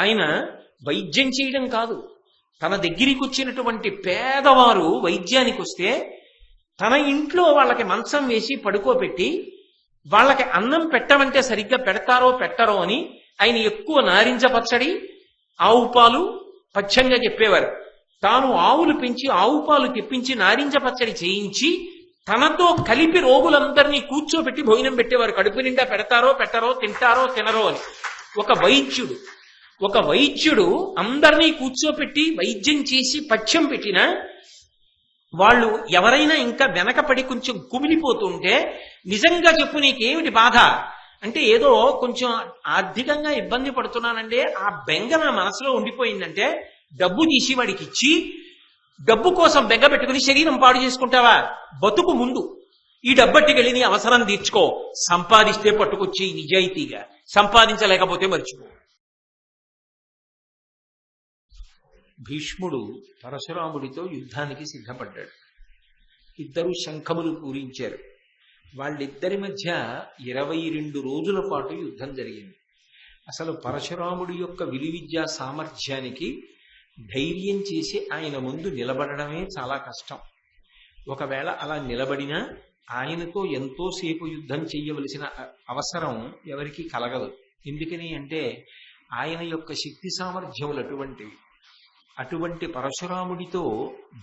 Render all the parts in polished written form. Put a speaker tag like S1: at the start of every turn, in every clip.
S1: ఆయన వైద్యం చేయడం కాదు, తన దగ్గరికి వచ్చినటువంటి పేదవారు వైద్యానికి వస్తే తన ఇంట్లో వాళ్ళకి మంచం వేసి పడుకోబెట్టి వాళ్ళకి అన్నం పెట్టమంటే సరిగ్గా పెడతారో పెట్టరో అని ఆయన ఎక్కువ నారింజ పచ్చడి, ఆవు పాలు పచ్చంగా చెప్పేవారు. తాను ఆవులు పెంచి ఆవు పాలు తెప్పించి నారింజ పచ్చడి చేయించి తనతో కలిపి రోగులందరినీ కూర్చోబెట్టి భోజనం పెట్టేవారు. కడుపు నిండా పెడతారో పెట్టరో, తింటారో తినరో అని. ఒక వైద్యుడు అందరినీ కూర్చోపెట్టి వైద్యం చేసి పథ్యం పెట్టిన వాళ్ళు ఎవరైనా ఇంకా వెనకపడి కొంచెం కుమిలిపోతుంటే, నిజంగా చెప్పు నీకేమిటి బాధ అంటే, ఏదో కొంచెం ఆర్థికంగా ఇబ్బంది పడుతున్నానంటే ఆ బెంగ నా మనసులో ఉండిపోయిందంటే డబ్బు తీసి వాడికి ఇచ్చి, డబ్బు కోసం బెంగ పెట్టుకుని శరీరం పాడు చేసుకుంటావా? బతుకు ముందు ఈ డబ్బట్టుకెళ్ళి నీ అవసరం తీర్చుకో. సంపాదిస్తే పట్టుకొచ్చి నిజాయితీగా, సంపాదించలేకపోతే మర్చిపో. భీష్ముడు పరశురాముడితో యుద్ధానికి సిద్ధపడ్డాడు. ఇద్దరు శంఖములు పూరించారు. వాళ్ళిద్దరి మధ్య 22 రోజుల పాటు యుద్ధం జరిగింది. అసలు పరశురాముడి యొక్క విలువిద్యా సామర్థ్యానికి ధైర్యం చేసి ఆయన ముందు నిలబడడమే చాలా కష్టం. ఒకవేళ అలా నిలబడినా ఆయనతో ఎంతోసేపు యుద్ధం చెయ్యవలసిన అవసరం ఎవరికి కలగదు. ఎందుకని అంటే ఆయన యొక్క శక్తి సామర్థ్యములు అటువంటివి. అటువంటి పరశురాముడితో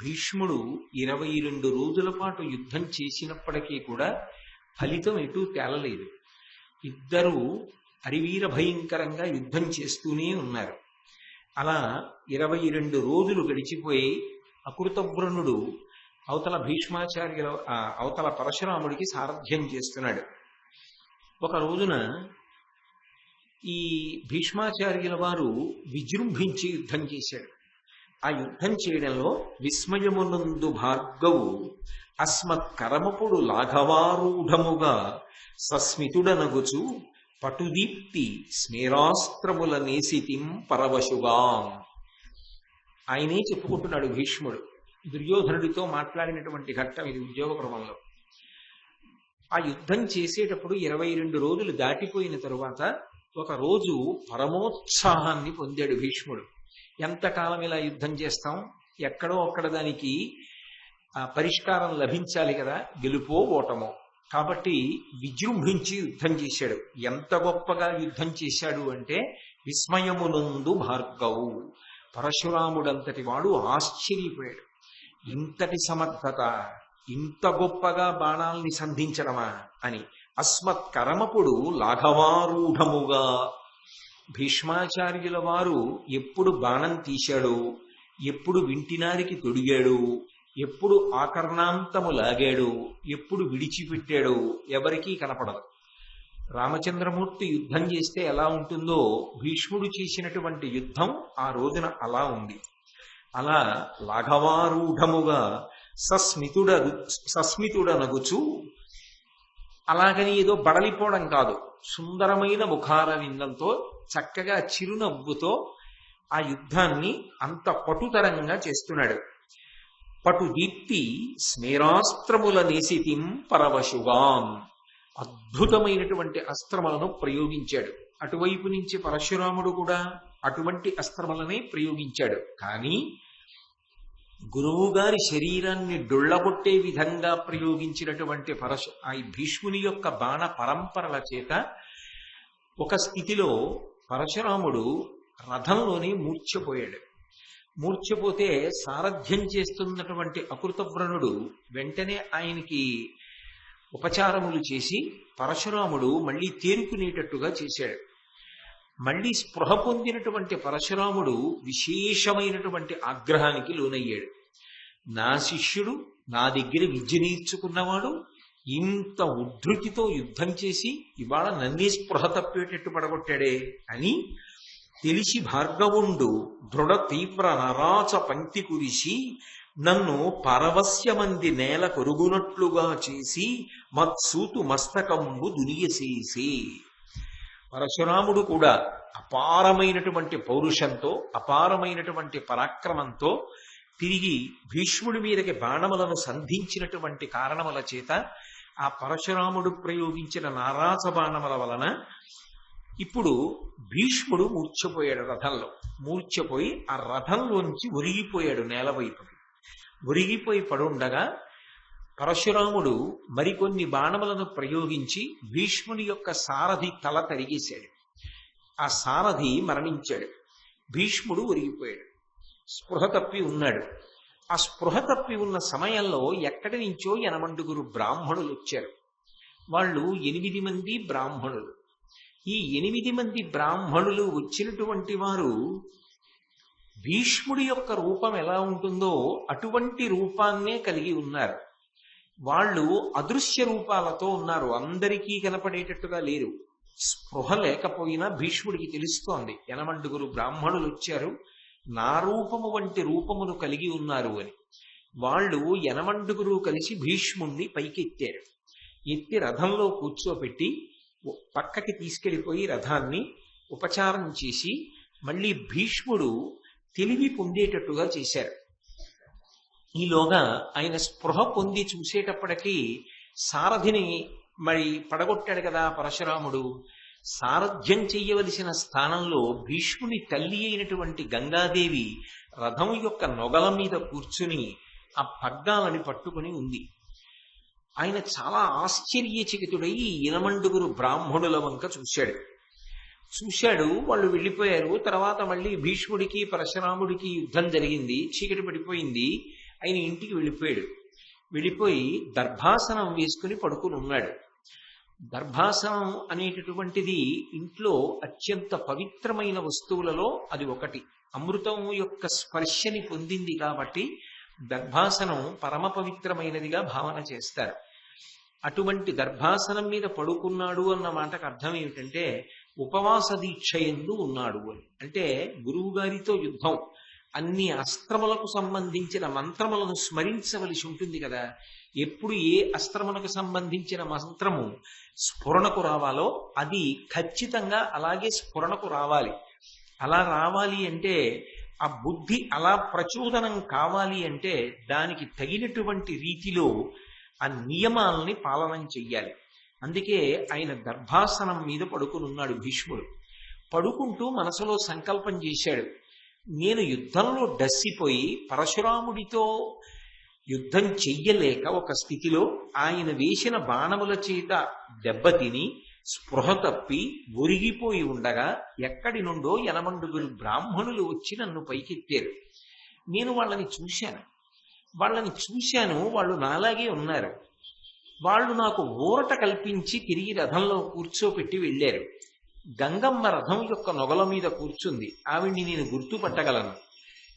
S1: భీష్ముడు 22 రోజుల పాటు యుద్ధం చేసినప్పటికీ కూడా ఫలితం ఎటూ తేలలేదు. ఇద్దరూ అరివీర భయంకరంగా యుద్ధం చేస్తూనే ఉన్నారు. అలా 22 రోజులు గడిచిపోయి అకృతవ్రణుడు అవతల అవతల పరశురాముడికి సారథ్యం చేస్తున్నాడు. ఒక రోజున ఈ భీష్మాచార్యుల వారు విజృంభించి యుద్ధం చేశాడు. ఆ యుద్ధం చేయడంలో విస్మయమునందు భార్గవు అస్మత్కరమపుడు లాఘవారూఢముగా సస్మితుడనగుచు పటుదీప్తి స్మేరాస్త్రముల నేసితిం పరవశుగా. ఆయనే చెప్పుకుంటున్నాడు భీష్ముడు. దుర్యోధనుడితో మాట్లాడినటువంటి ఘట్టం ఇది ఉద్యోగ పర్వంలో. ఆ యుద్ధం చేసేటప్పుడు 22 రోజులు దాటిపోయిన తరువాత ఒక రోజు పరమోత్సాహాన్ని పొందాడు భీష్ముడు. ఎంతకాలం ఇలా యుద్ధం చేస్తాం, ఎక్కడో అక్కడ దానికి పరిష్కారం లభించాలి కదా, గెలుపో ఓటమో. కాబట్టి విజృంభించి యుద్ధం చేశాడు. ఎంత గొప్పగా యుద్ధం చేశాడు అంటే విస్మయమునందు భార్గవు, పరశురాముడంతటి వాడు ఆశ్చర్యపోయాడు. ఇంతటి సమర్థత, ఇంత గొప్పగా బాణాల్ని సంధించడమా అని. అస్మత్కరమపుడు లాఘవారూఢముగా, భీష్మాచార్యుల వారు ఎప్పుడు బాణం తీశాడో, ఎప్పుడు వింటినారికి తొడిగాడు, ఎప్పుడు ఆకర్ణాంతము లాగాడు, ఎప్పుడు విడిచిపెట్టాడో ఎవరికీ కనపడదు. రామచంద్రమూర్తి యుద్ధం చేస్తే ఎలా ఉంటుందో భీష్ముడు చేసినటువంటి యుద్ధం ఆ రోజున అలా ఉంది. అలా లాఘవారూఢముగా సస్మితుడనగుచు, అలాగని ఏదో బడలిపోవడం కాదు, సుందరమైన ముఖార విందంతో చక్కగా చిరునవ్వుతో ఆ యుద్ధాన్ని అంత పటుతరంగా చేస్తున్నాడు. పటుదీప్తి స్మేరాస్త్రముల నేసితిం పరవశుగాం, అద్భుతమైనటువంటి అస్త్రములను ప్రయోగించాడు. అటువైపు నుంచి పరశురాముడు కూడా అటువంటి అస్త్రములనే ప్రయోగించాడు. కానీ గురువు గారి శరీరాన్ని డొళ్ళగొట్టే విధంగా ప్రయోగించినటువంటి ఆ భీష్ముని యొక్క బాణ పరంపరల చేత ఒక స్థితిలో పరశురాముడు రథంలోనే మూర్ఛపోయాడు. మూర్ఛపోతే సారథ్యం చేస్తున్నటువంటి అకృతవ్రణుడు వెంటనే ఆయనకి ఉపచారములు చేసి పరశురాముడు మళ్ళీ తేరుకునేటట్టుగా చేశాడు. మళ్ళీ స్పృహ పొందినటువంటి పరశురాముడు విశేషమైనటువంటి ఆగ్రహానికి లోనయ్యాడు. నా శిష్యుడు, నా దగ్గర విద్య నేర్చుకున్నవాడు ఇంత ఉద్ధృతితో యుద్ధం చేసి ఇవాళ నన్నే స్పృహ తప్పేటట్టు పడగొట్టాడే అని తెలిసి భార్గవుండు దృఢ తీవ్ర నరాచ పంక్తి కురిసి నన్ను పరవశ్యమంది నేల కొరుగునట్లుగా చేసి మత్సూతు మస్తకంబు దునియసేసి. పరశురాముడు కూడా అపారమైనటువంటి పౌరుషంతో, అపారమైనటువంటి పరాక్రమంతో తిరిగి భీష్ముడి మీదకి బాణములను సంధించినటువంటి కారణముల చేత ఆ పరశురాముడు ప్రయోగించిన నారాస బాణముల వలన ఇప్పుడు భీష్ముడు మూర్ఛపోయాడు రథంలో. మూర్ఛపోయి ఆ రథంలోంచి ఒరిగిపోయాడు నేల వైపుకి. ఒరిగిపోయి పడుండగా పరశురాముడు మరికొన్ని బాణములను ప్రయోగించి భీష్ముడి యొక్క సారథి తల తరిగేశాడు. ఆ సారథి మరణించాడు. భీష్ముడు ఒరిగిపోయాడు. స్పృహ తప్పి ఉన్నాడు. ఆ స్పృహ తప్పి ఉన్న సమయంలో ఎక్కడి నుంచో 8 బ్రాహ్మణులు వచ్చారు. వాళ్ళు 8 మంది బ్రాహ్మణులు. ఈ 8 మంది బ్రాహ్మణులు వచ్చినటువంటి వారు భీష్ముడి యొక్క రూపం ఎలా ఉంటుందో అటువంటి రూపాన్నే కలిగి ఉన్నారు. వాళ్ళు అదృశ్య రూపాలతో ఉన్నారు. అందరికీ కనపడేటట్టుగా లేరు. స్పృహ లేకపోయినా భీష్ముడికి తెలుస్తోంది 8 బ్రాహ్మణులు వచ్చారు, నా రూపము వంటి రూపమును కలిగి ఉన్నారు అని. వాళ్ళు 8 కలిసి భీష్ముణ్ణి పైకెత్తారు. ఎత్తి రథంలో కూర్చోపెట్టి పక్కకి తీసుకెళ్లిపోయి రథాన్ని ఉపచారం చేసి మళ్ళీ భీష్ముడు తెలివి పొందేటట్టుగా చేశారు. ఈలోగా ఆయన స్పృహ పొంది చూసేటప్పటికీ సారథిని మరి పడగొట్టాడు కదా పరశురాముడు. సారథ్యం చెయ్యవలసిన స్థానంలో భీష్ముని తల్లి అయినటువంటి గంగాదేవి రథం యొక్క నొగల మీద కూర్చుని ఆ పగ్గాలని పట్టుకుని ఉంది. ఆయన చాలా ఆశ్చర్యచకితుడై 8 బ్రాహ్మణుల వంక చూశాడు. వాళ్ళు వెళ్ళిపోయారు. తర్వాత మళ్ళీ భీష్ముడికి పరశురాముడికి యుద్ధం జరిగింది. చీకటి పడిపోయింది. ఆయన ఇంటికి వెళ్ళిపోయి దర్భాసనం వేసుకుని పడుకుని ఉన్నాడు. దర్భాసనం అనేటటువంటిది ఇంట్లో అత్యంత పవిత్రమైన వస్తువులలో అది ఒకటి. అమృతం యొక్క స్పర్శని పొందింది కాబట్టి దర్భాసనం పరమ పవిత్రమైనదిగా భావన చేస్తారు. అటువంటి దర్భాసనం మీద పడుకున్నాడు అన్న మాటకు అర్థం ఏమిటంటే ఉపవాస దీక్ష యందు ఉన్నాడు అని. అంటే గురువు గారితో యుద్ధం, అన్ని అస్త్రములకు సంబంధించిన మంత్రములను స్మరించవలసి ఉంటుంది కదా. ఎప్పుడు ఏ అస్త్రములకు సంబంధించిన మంత్రము స్ఫురణకు రావాలో అది ఖచ్చితంగా అలాగే స్ఫురణకు రావాలి. అలా రావాలి అంటే ఆ బుద్ధి అలా ప్రచోదనం కావాలి అంటే దానికి తగినటువంటి రీతిలో ఆ నియమాలని పాలనం చెయ్యాలి. అందుకే ఆయన దర్భాసనం మీద పడుకుని ఉన్నాడు భీష్ముడు. పడుకుంటూ మనసులో సంకల్పం చేశాడు, నేను యుద్ధంలో డస్సిపోయి పరశురాముడితో యుద్ధం చెయ్యలేక ఒక స్థితిలో ఆయన వేసిన బాణముల చేత దెబ్బతిని స్పృహ తప్పి ఒరిగిపోయి ఉండగా ఎక్కడి నుండో 8 బ్రాహ్మణులు వచ్చి నన్ను పైకెత్తారు. నేను వాళ్ళని చూశాను. వాళ్ళు నాలాగే ఉన్నారు. వాళ్ళు నాకు ఊరట కల్పించి తిరిగి రథంలో కూర్చోపెట్టి వెళ్ళారు. గంగమ్మ రథం యొక్క నొగల మీద కూర్చుంది. ఆవిడ్ని నేను గుర్తుపట్టగలను.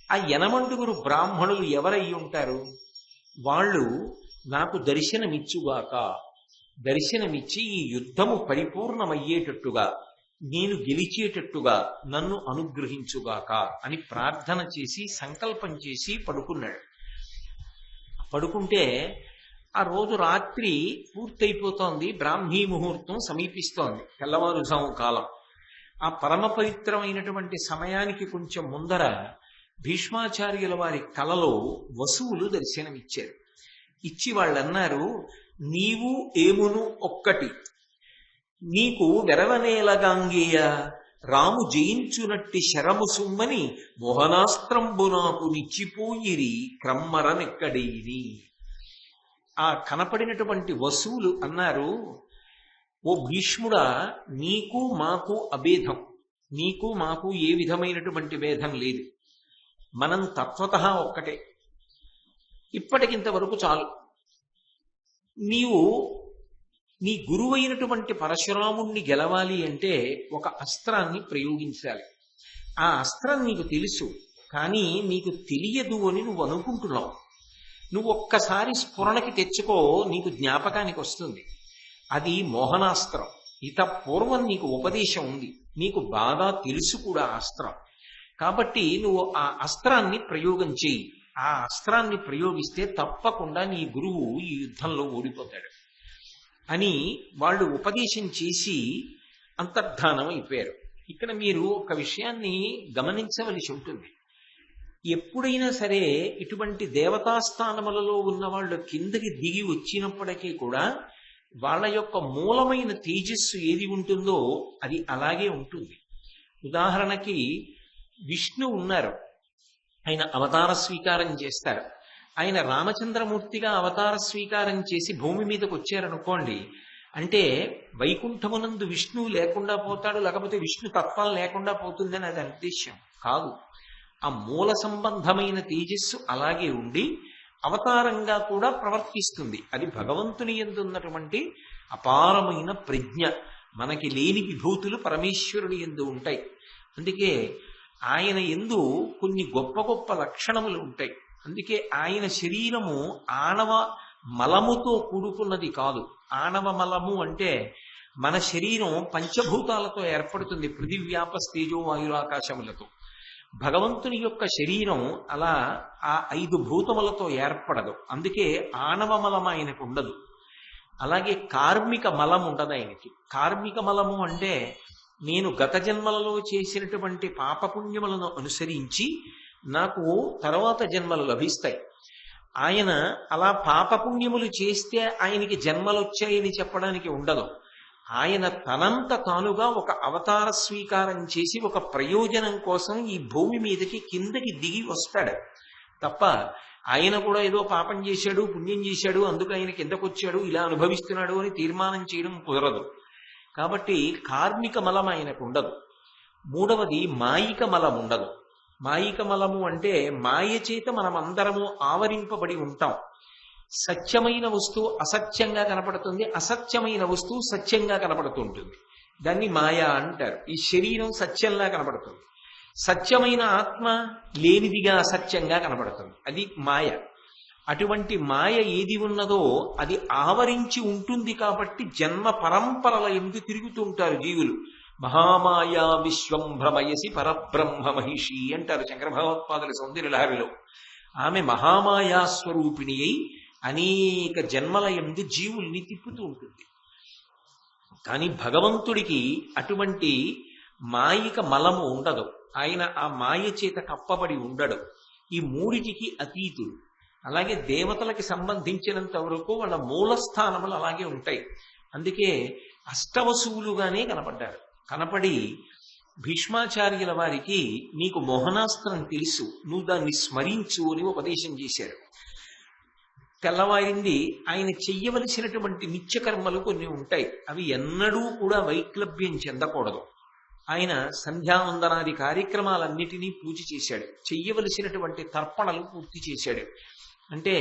S1: ఆ 8 బ్రాహ్మణులు ఎవరై ఉంటారు? వాళ్ళు నాకు దర్శనమిచ్చి ఈ యుద్ధము పరిపూర్ణమయ్యేటట్టుగా నేను గెలిచేటట్టుగా నన్ను అనుగ్రహించుగాక అని ప్రార్థన చేసి సంకల్పం చేసి పడుకున్నాడు. పడుకుంటే ఆ రోజు రాత్రి పూర్తయిపోతోంది. బ్రాహ్మీ ముహూర్తం సమీపిస్తోంది, తెల్లవారుజాము కాలం. ఆ పరమ పవిత్రమైనటువంటి సమయానికి కొంచెం ముందర భీష్మాచార్యుల వారి కలలో వసువులు దర్శనమిచ్చారు. ఇచ్చి వాళ్ళన్నారు, నీవు ఏమును ఒక్కటి, నీకు వెరవనేలగాంగేయ రాము జయించునట్టి శరము సుమ్మని మోహనాస్త్రంబు నాకు నిచ్చిపోయిరి క్రమ్మరనెక్కడేని. ఆ కనపడినటువంటి వసువులు అన్నారు, ఓ భీష్ముడా, నీకు మాకు అభేదం, నీకు మాకు ఏ విధమైనటువంటి భేదం లేదు, మనం తత్వతః ఒక్కటే, ఇప్పటికింతవరకు చాలు. నీవు నీ గురువైనటువంటి పరశురాముణ్ణి గెలవాలి అంటే ఒక అస్త్రాన్ని ప్రయోగించాలి. ఆ అస్త్రం నీకు తెలుసు, కానీ నీకు తెలియదు అని నువ్వు అనుకుంటున్నావు. నువ్వు ఒక్కసారి స్ఫురణకి తెచ్చుకో, నీకు జ్ఞాపకానికి వస్తుంది. అది మోహనాస్త్రం. ఇత పూర్వం నీకు ఉపదేశం ఉంది, నీకు బాగా తెలుసు కూడా అస్త్రం. కాబట్టి నువ్వు ఆ అస్త్రాన్ని ప్రయోగం చేయి. ఆ అస్త్రాన్ని ప్రయోగిస్తే తప్పకుండా నీ గురువు ఈ యుద్ధంలో ఓడిపోతాడు అని వాళ్ళు ఉపదేశం చేసి అంతర్ధానం అయిపోయారు. ఇక్కడ మీరు ఒక విషయాన్ని గమనించవలసి ఉంటుంది. ఎప్పుడైనా సరే ఇటువంటి దేవతాస్థానములలో ఉన్న వాళ్ళు కిందకి దిగి వచ్చినప్పటికీ కూడా వాళ్ళ యొక్క మూలమైన తేజస్సు ఏది ఉంటుందో అది అలాగే ఉంటుంది. ఉదాహరణకి విష్ణు ఉన్నారు, ఆయన అవతార స్వీకారం చేస్తారు. ఆయన రామచంద్రమూర్తిగా అవతార స్వీకారం చేసి భూమి మీదకి వచ్చారనుకోండి, అంటే వైకుంఠమునందు విష్ణువు లేకుండా పోతాడు, లేకపోతే విష్ణు తత్వం లేకుండా పోతుందని అది ఉద్దేశ్యం కాదు. ఆ మూల సంబంధమైన తేజస్సు అలాగే ఉండి అవతారంగా కూడా ప్రవర్తిస్తుంది. అది భగవంతుని యందు ఉన్నటువంటి అపారమైన ప్రజ్ఞ. మనకి లేని విభూతులు పరమేశ్వరుని యందు ఉంటాయి. అందుకే ఆయన యందు కొన్ని గొప్ప గొప్ప లక్షణములు ఉంటాయి. అందుకే ఆయన శరీరము ఆణవ మలముతో కూడుకున్నది కాదు. ఆణవ మలము అంటే మన శరీరం పంచభూతాలతో ఏర్పడుతుంది, పృథివ్యాపస్తేజో వాయురాకాశములతో. భగవంతుని యొక్క శరీరం అలా ఆ 5 భూతములతో ఏర్పడదు. అందుకే ఆణవ మలం ఆయనకు ఉండదు. అలాగే కార్మిక మలం ఉండదు ఆయనకి. కార్మిక మలము అంటే నేను గత జన్మలలో చేసినటువంటి పాపపుణ్యములను అనుసరించి నాకు తర్వాత జన్మలు లభిస్తాయి. ఆయన అలా పాపపుణ్యములు చేస్తే ఆయనకి జన్మలు వచ్చాయని చెప్పడానికి ఉండదు. ఆయన తనంత తానుగా ఒక అవతార స్వీకారం చేసి ఒక ప్రయోజనం కోసం ఈ భూమి మీదకి కిందకి దిగి వస్తాడు తప్ప ఆయన కూడా ఏదో పాపం చేశాడు, పుణ్యం చేశాడు, అందుకు ఆయన కిందకు వచ్చాడు, ఇలా అనుభవిస్తున్నాడు అని తీర్మానం చేయడం కుదరదు. కాబట్టి కార్మిక మలం ఆయనకు ఉండదు. మూడవది మాయిక మలం ఉండదు. మాయిక మలము అంటే మాయ చేత మనం అందరము ఆవరింపబడి ఉంటాం. సత్యమైన వస్తువు అసత్యంగా కనపడుతుంది, అసత్యమైన వస్తువు సత్యంగా కనపడుతుంటుంది. దాన్ని మాయ అంటారు. ఈ శరీరం సత్యంలా కనపడుతుంది, సత్యమైన ఆత్మ లేనిదిగా అసత్యంగా కనపడుతుంది, అది మాయ. అటువంటి మాయ ఏది ఉన్నదో అది ఆవరించి ఉంటుంది. కాబట్టి జన్మ పరంపరల ఎందు తిరుగుతూ ఉంటారు జీవులు. మహామాయా విశ్వం భ్రమయసి పరబ్రహ్మ మహిషి అంటారు శంకర భగవత్పాదుల సౌందర్యలహరిలో. ఆమె మహామాయా స్వరూపిణి అయి అనేక జన్మల యందు జీవుల్ని తిప్పుతూ ఉంటుంది. కానీ భగవంతుడికి అటువంటి మాయిక మలము ఉండదు. ఆయన ఆ మాయ చేత కప్పబడి ఉండడు. ఈ మూడిటికి అతీతుడు. అలాగే దేవతలకి సంబంధించినంత వరకు వాళ్ళ మూలస్థానములు అలాగే ఉంటాయి. అందుకే అష్టవసువులుగానే కనపడ్డారు. కనపడి భీష్మాచార్యుల వారికి నీకు మోహనాస్త్రం తెలుసు, నువ్వు దాన్ని స్మరించు అని ఉపదేశం చేశారు. తెల్లవారింది. ఆయన చెయ్యవలసినటువంటి నిత్యకర్మలు కొన్ని ఉంటాయి, అవి ఎన్నడూ కూడా వైక్లభ్యం చెందకూడదు. ఆయన సంధ్యావందనాది కార్యక్రమాలన్నిటినీ పూజ చేశాడు. చెయ్యవలసినటువంటి తర్పణలు పూర్తి చేశాడు. అంటే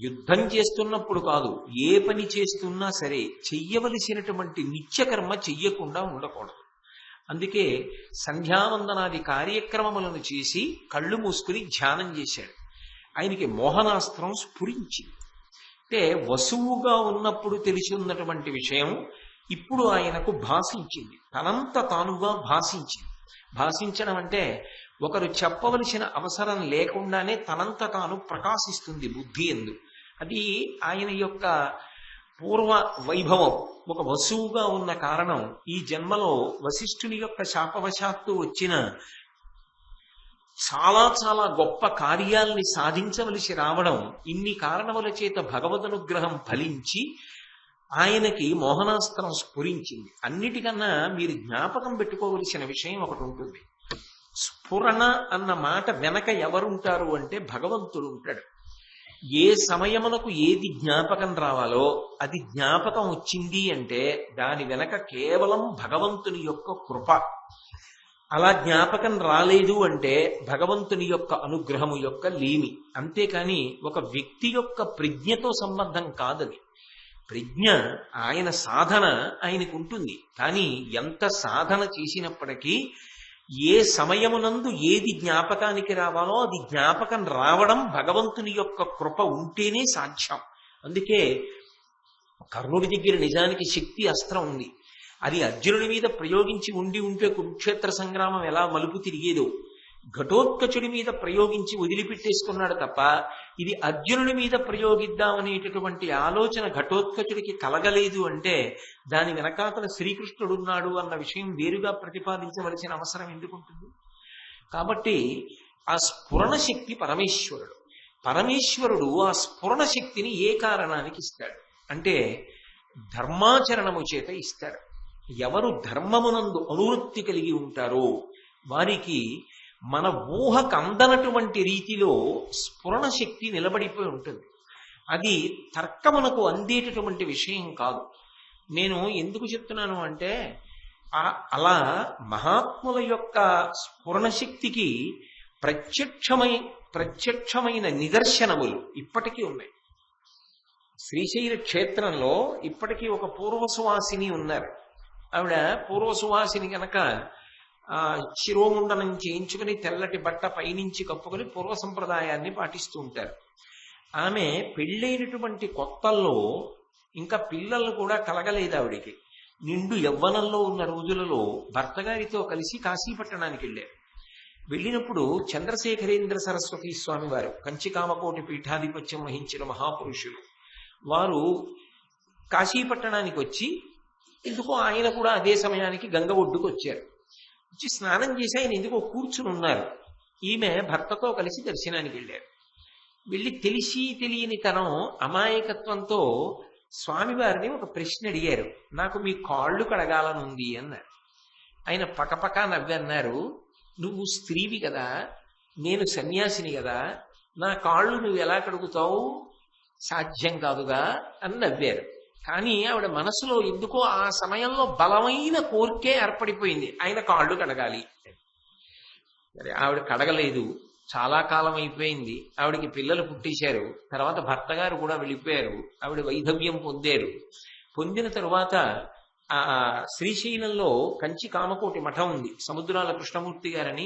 S1: యుద్ధం చేస్తున్నప్పుడు కాదు, ఏ పని చేస్తున్నా సరే చెయ్యవలసినటువంటి నిత్యకర్మ చెయ్యకుండా ఉండకూడదు. అందుకే సంధ్యావందనాది కార్యక్రమములను చేసి కళ్ళు మూసుకుని ధ్యానం చేశాడు. ఆయనకి మోహనాస్త్రం స్ఫురించింది. అంటే వసువుగా ఉన్నప్పుడు తెలిసి ఉన్నటువంటి విషయం ఇప్పుడు ఆయనకు భాషించింది, తనంత తానుగా భాషించింది. భాషించడం అంటే ఒకరు చెప్పవలసిన అవసరం లేకుండానే తనంత తాను ప్రకాశిస్తుంది బుద్ధి ఎందు. అది ఆయన యొక్క పూర్వ వైభవం. ఒక వసువుగా ఉన్న కారణం ఈ జన్మలో వశిష్ఠుని యొక్క శాపవశాత్తు వచ్చిన చాలా చాలా గొప్ప కార్యాల్ని సాధించవలసి రావడం, ఇన్ని కారణముల చేత భగవదనుగ్రహం ఫలించి ఆయనకి మోహనాస్త్రం స్ఫురించింది. అన్నిటికన్నా మీరు జ్ఞాపకం పెట్టుకోవలసిన విషయం ఒకటి ఉంటుంది. స్ఫురణ అన్న మాట వెనక ఎవరుంటారు అంటే భగవంతుడు ఉంటాడు. ఏ సమయమునకు ఏది జ్ఞాపకం రావాలో అది జ్ఞాపకం వచ్చింది అంటే దాని వెనక కేవలం భగవంతుని యొక్క కృప. అలా జ్ఞాపకం రాలేదు అంటే భగవంతుని యొక్క అనుగ్రహము యొక్క లేమి. అంతేకాని ఒక వ్యక్తి యొక్క ప్రజ్ఞతో సంబంధం కాదని. ప్రజ్ఞ ఆయన సాధన ఆయనకు ఉంటుంది. కానీ ఎంత సాధన చేసినప్పటికీ ఏ సమయమునందు ఏది జ్ఞాపకానికి రావాలో అది జ్ఞాపకం రావడం భగవంతుని యొక్క కృప ఉంటేనే సాధ్యం. అందుకే కర్ణుడి దగ్గర నిజానికి శక్తి అస్త్రం ఉంది. అది అర్జునుడి మీద ప్రయోగించి ఉంటే కురుక్షేత్ర సంగ్రామం ఎలా మలుపు తిరిగేదో, ఘటోత్కచుడి మీద ప్రయోగించి వదిలిపెట్టేసుకున్నాడు తప్ప ఇది అర్జునుడి మీద ప్రయోగిద్దామనేటటువంటి ఆలోచన ఘటోత్కచుడికి కలగలేదు. అంటే దాని వెనకాతల శ్రీకృష్ణుడున్నాడు అన్న విషయం వేరుగా ప్రతిపాదించవలసిన అవసరం ఎందుకుంటుంది? కాబట్టి ఆ స్ఫురణ శక్తి పరమేశ్వరుడు. పరమేశ్వరుడు ఆ స్ఫురణ శక్తిని ఏ కారణానికి ఇస్తాడు అంటే ధర్మాచరణము చేత ఇస్తారు. ఎవరు ధర్మమునందు అనువృత్తి కలిగి ఉంటారో వారికి మన ఊహకు అందనటువంటి రీతిలో స్ఫురణ శక్తి నిలబడిపోయి ఉంటుంది. అది తర్కమునకు అందేటటువంటి విషయం కాదు. నేను ఎందుకు చెప్తున్నాను అంటే అలా మహాత్ముల యొక్క స్ఫురణ శక్తికి ప్రత్యక్షమైన నిదర్శనములు ఇప్పటికీ ఉన్నాయి. శ్రీశైల క్షేత్రంలో ఇప్పటికీ ఒక పూర్వసువాసిని ఉన్నారు. ఆవిడ పూర్వసువాసిని కనుక శిరోముండనం చేయించుకుని తెల్లటి బట్ట పైనుంచి కప్పుకొని పూర్వ సంప్రదాయాన్ని పాటిస్తూ ఉంటారు. ఆమె పెళ్ళైనటువంటి కొత్తల్లో ఇంకా పిల్లలు కూడా కలగలేదు ఆవిడికి. నిండు యవ్వనంలో ఉన్న రోజులలో భర్త గారితో కలిసి కాశీపట్టణానికి వెళ్ళారు. వెళ్ళినప్పుడు చంద్రశేఖరేంద్ర సరస్వతి స్వామి వారు కంచికామకోటి పీఠాధిపత్యం వహించిన మహాపురుషులు వారు కాశీపట్టణానికి వచ్చి, ఎందుకో ఆయన కూడా అదే సమయానికి గంగ ఒడ్డుకు వచ్చారు. వచ్చి స్నానం చేసి ఆయన ఎందుకో కూర్చుని ఉన్నారు. ఈమె భర్తతో కలిసి దర్శనానికి వెళ్ళారు. వెళ్ళి తెలిసి తెలియని తనం అమాయకత్వంతో స్వామివారిని ఒక ప్రశ్న అడిగారు. నాకు మీ కాళ్ళు కడగాలనుంది అన్నారు. ఆయన పకపక నవ్వి అన్నారు, నువ్వు స్త్రీవి కదా, నేను సన్యాసిని కదా, నా కాళ్ళు నువ్వు ఎలా కడుగుతావు, సాధ్యం కాదుగా అని నవ్వారు. కానీ ఆవిడ మనసులో ఎందుకో ఆ సమయంలో బలమైన కోరికే ఏర్పడిపోయింది, ఆయన కాళ్ళు కడగాలి. సరే, ఆవిడ కడగలేదు. చాలా కాలం అయిపోయింది. ఆవిడికి పిల్లలు పుట్టేశారు. తర్వాత భర్త గారు కూడా వెళ్ళిపోయారు. ఆవిడ వైధవ్యం పొందారు. పొందిన తరువాత ఆ శ్రీశైలంలో కంచి కామకోటి మఠం ఉంది. సముద్రాల కృష్ణమూర్తి గారని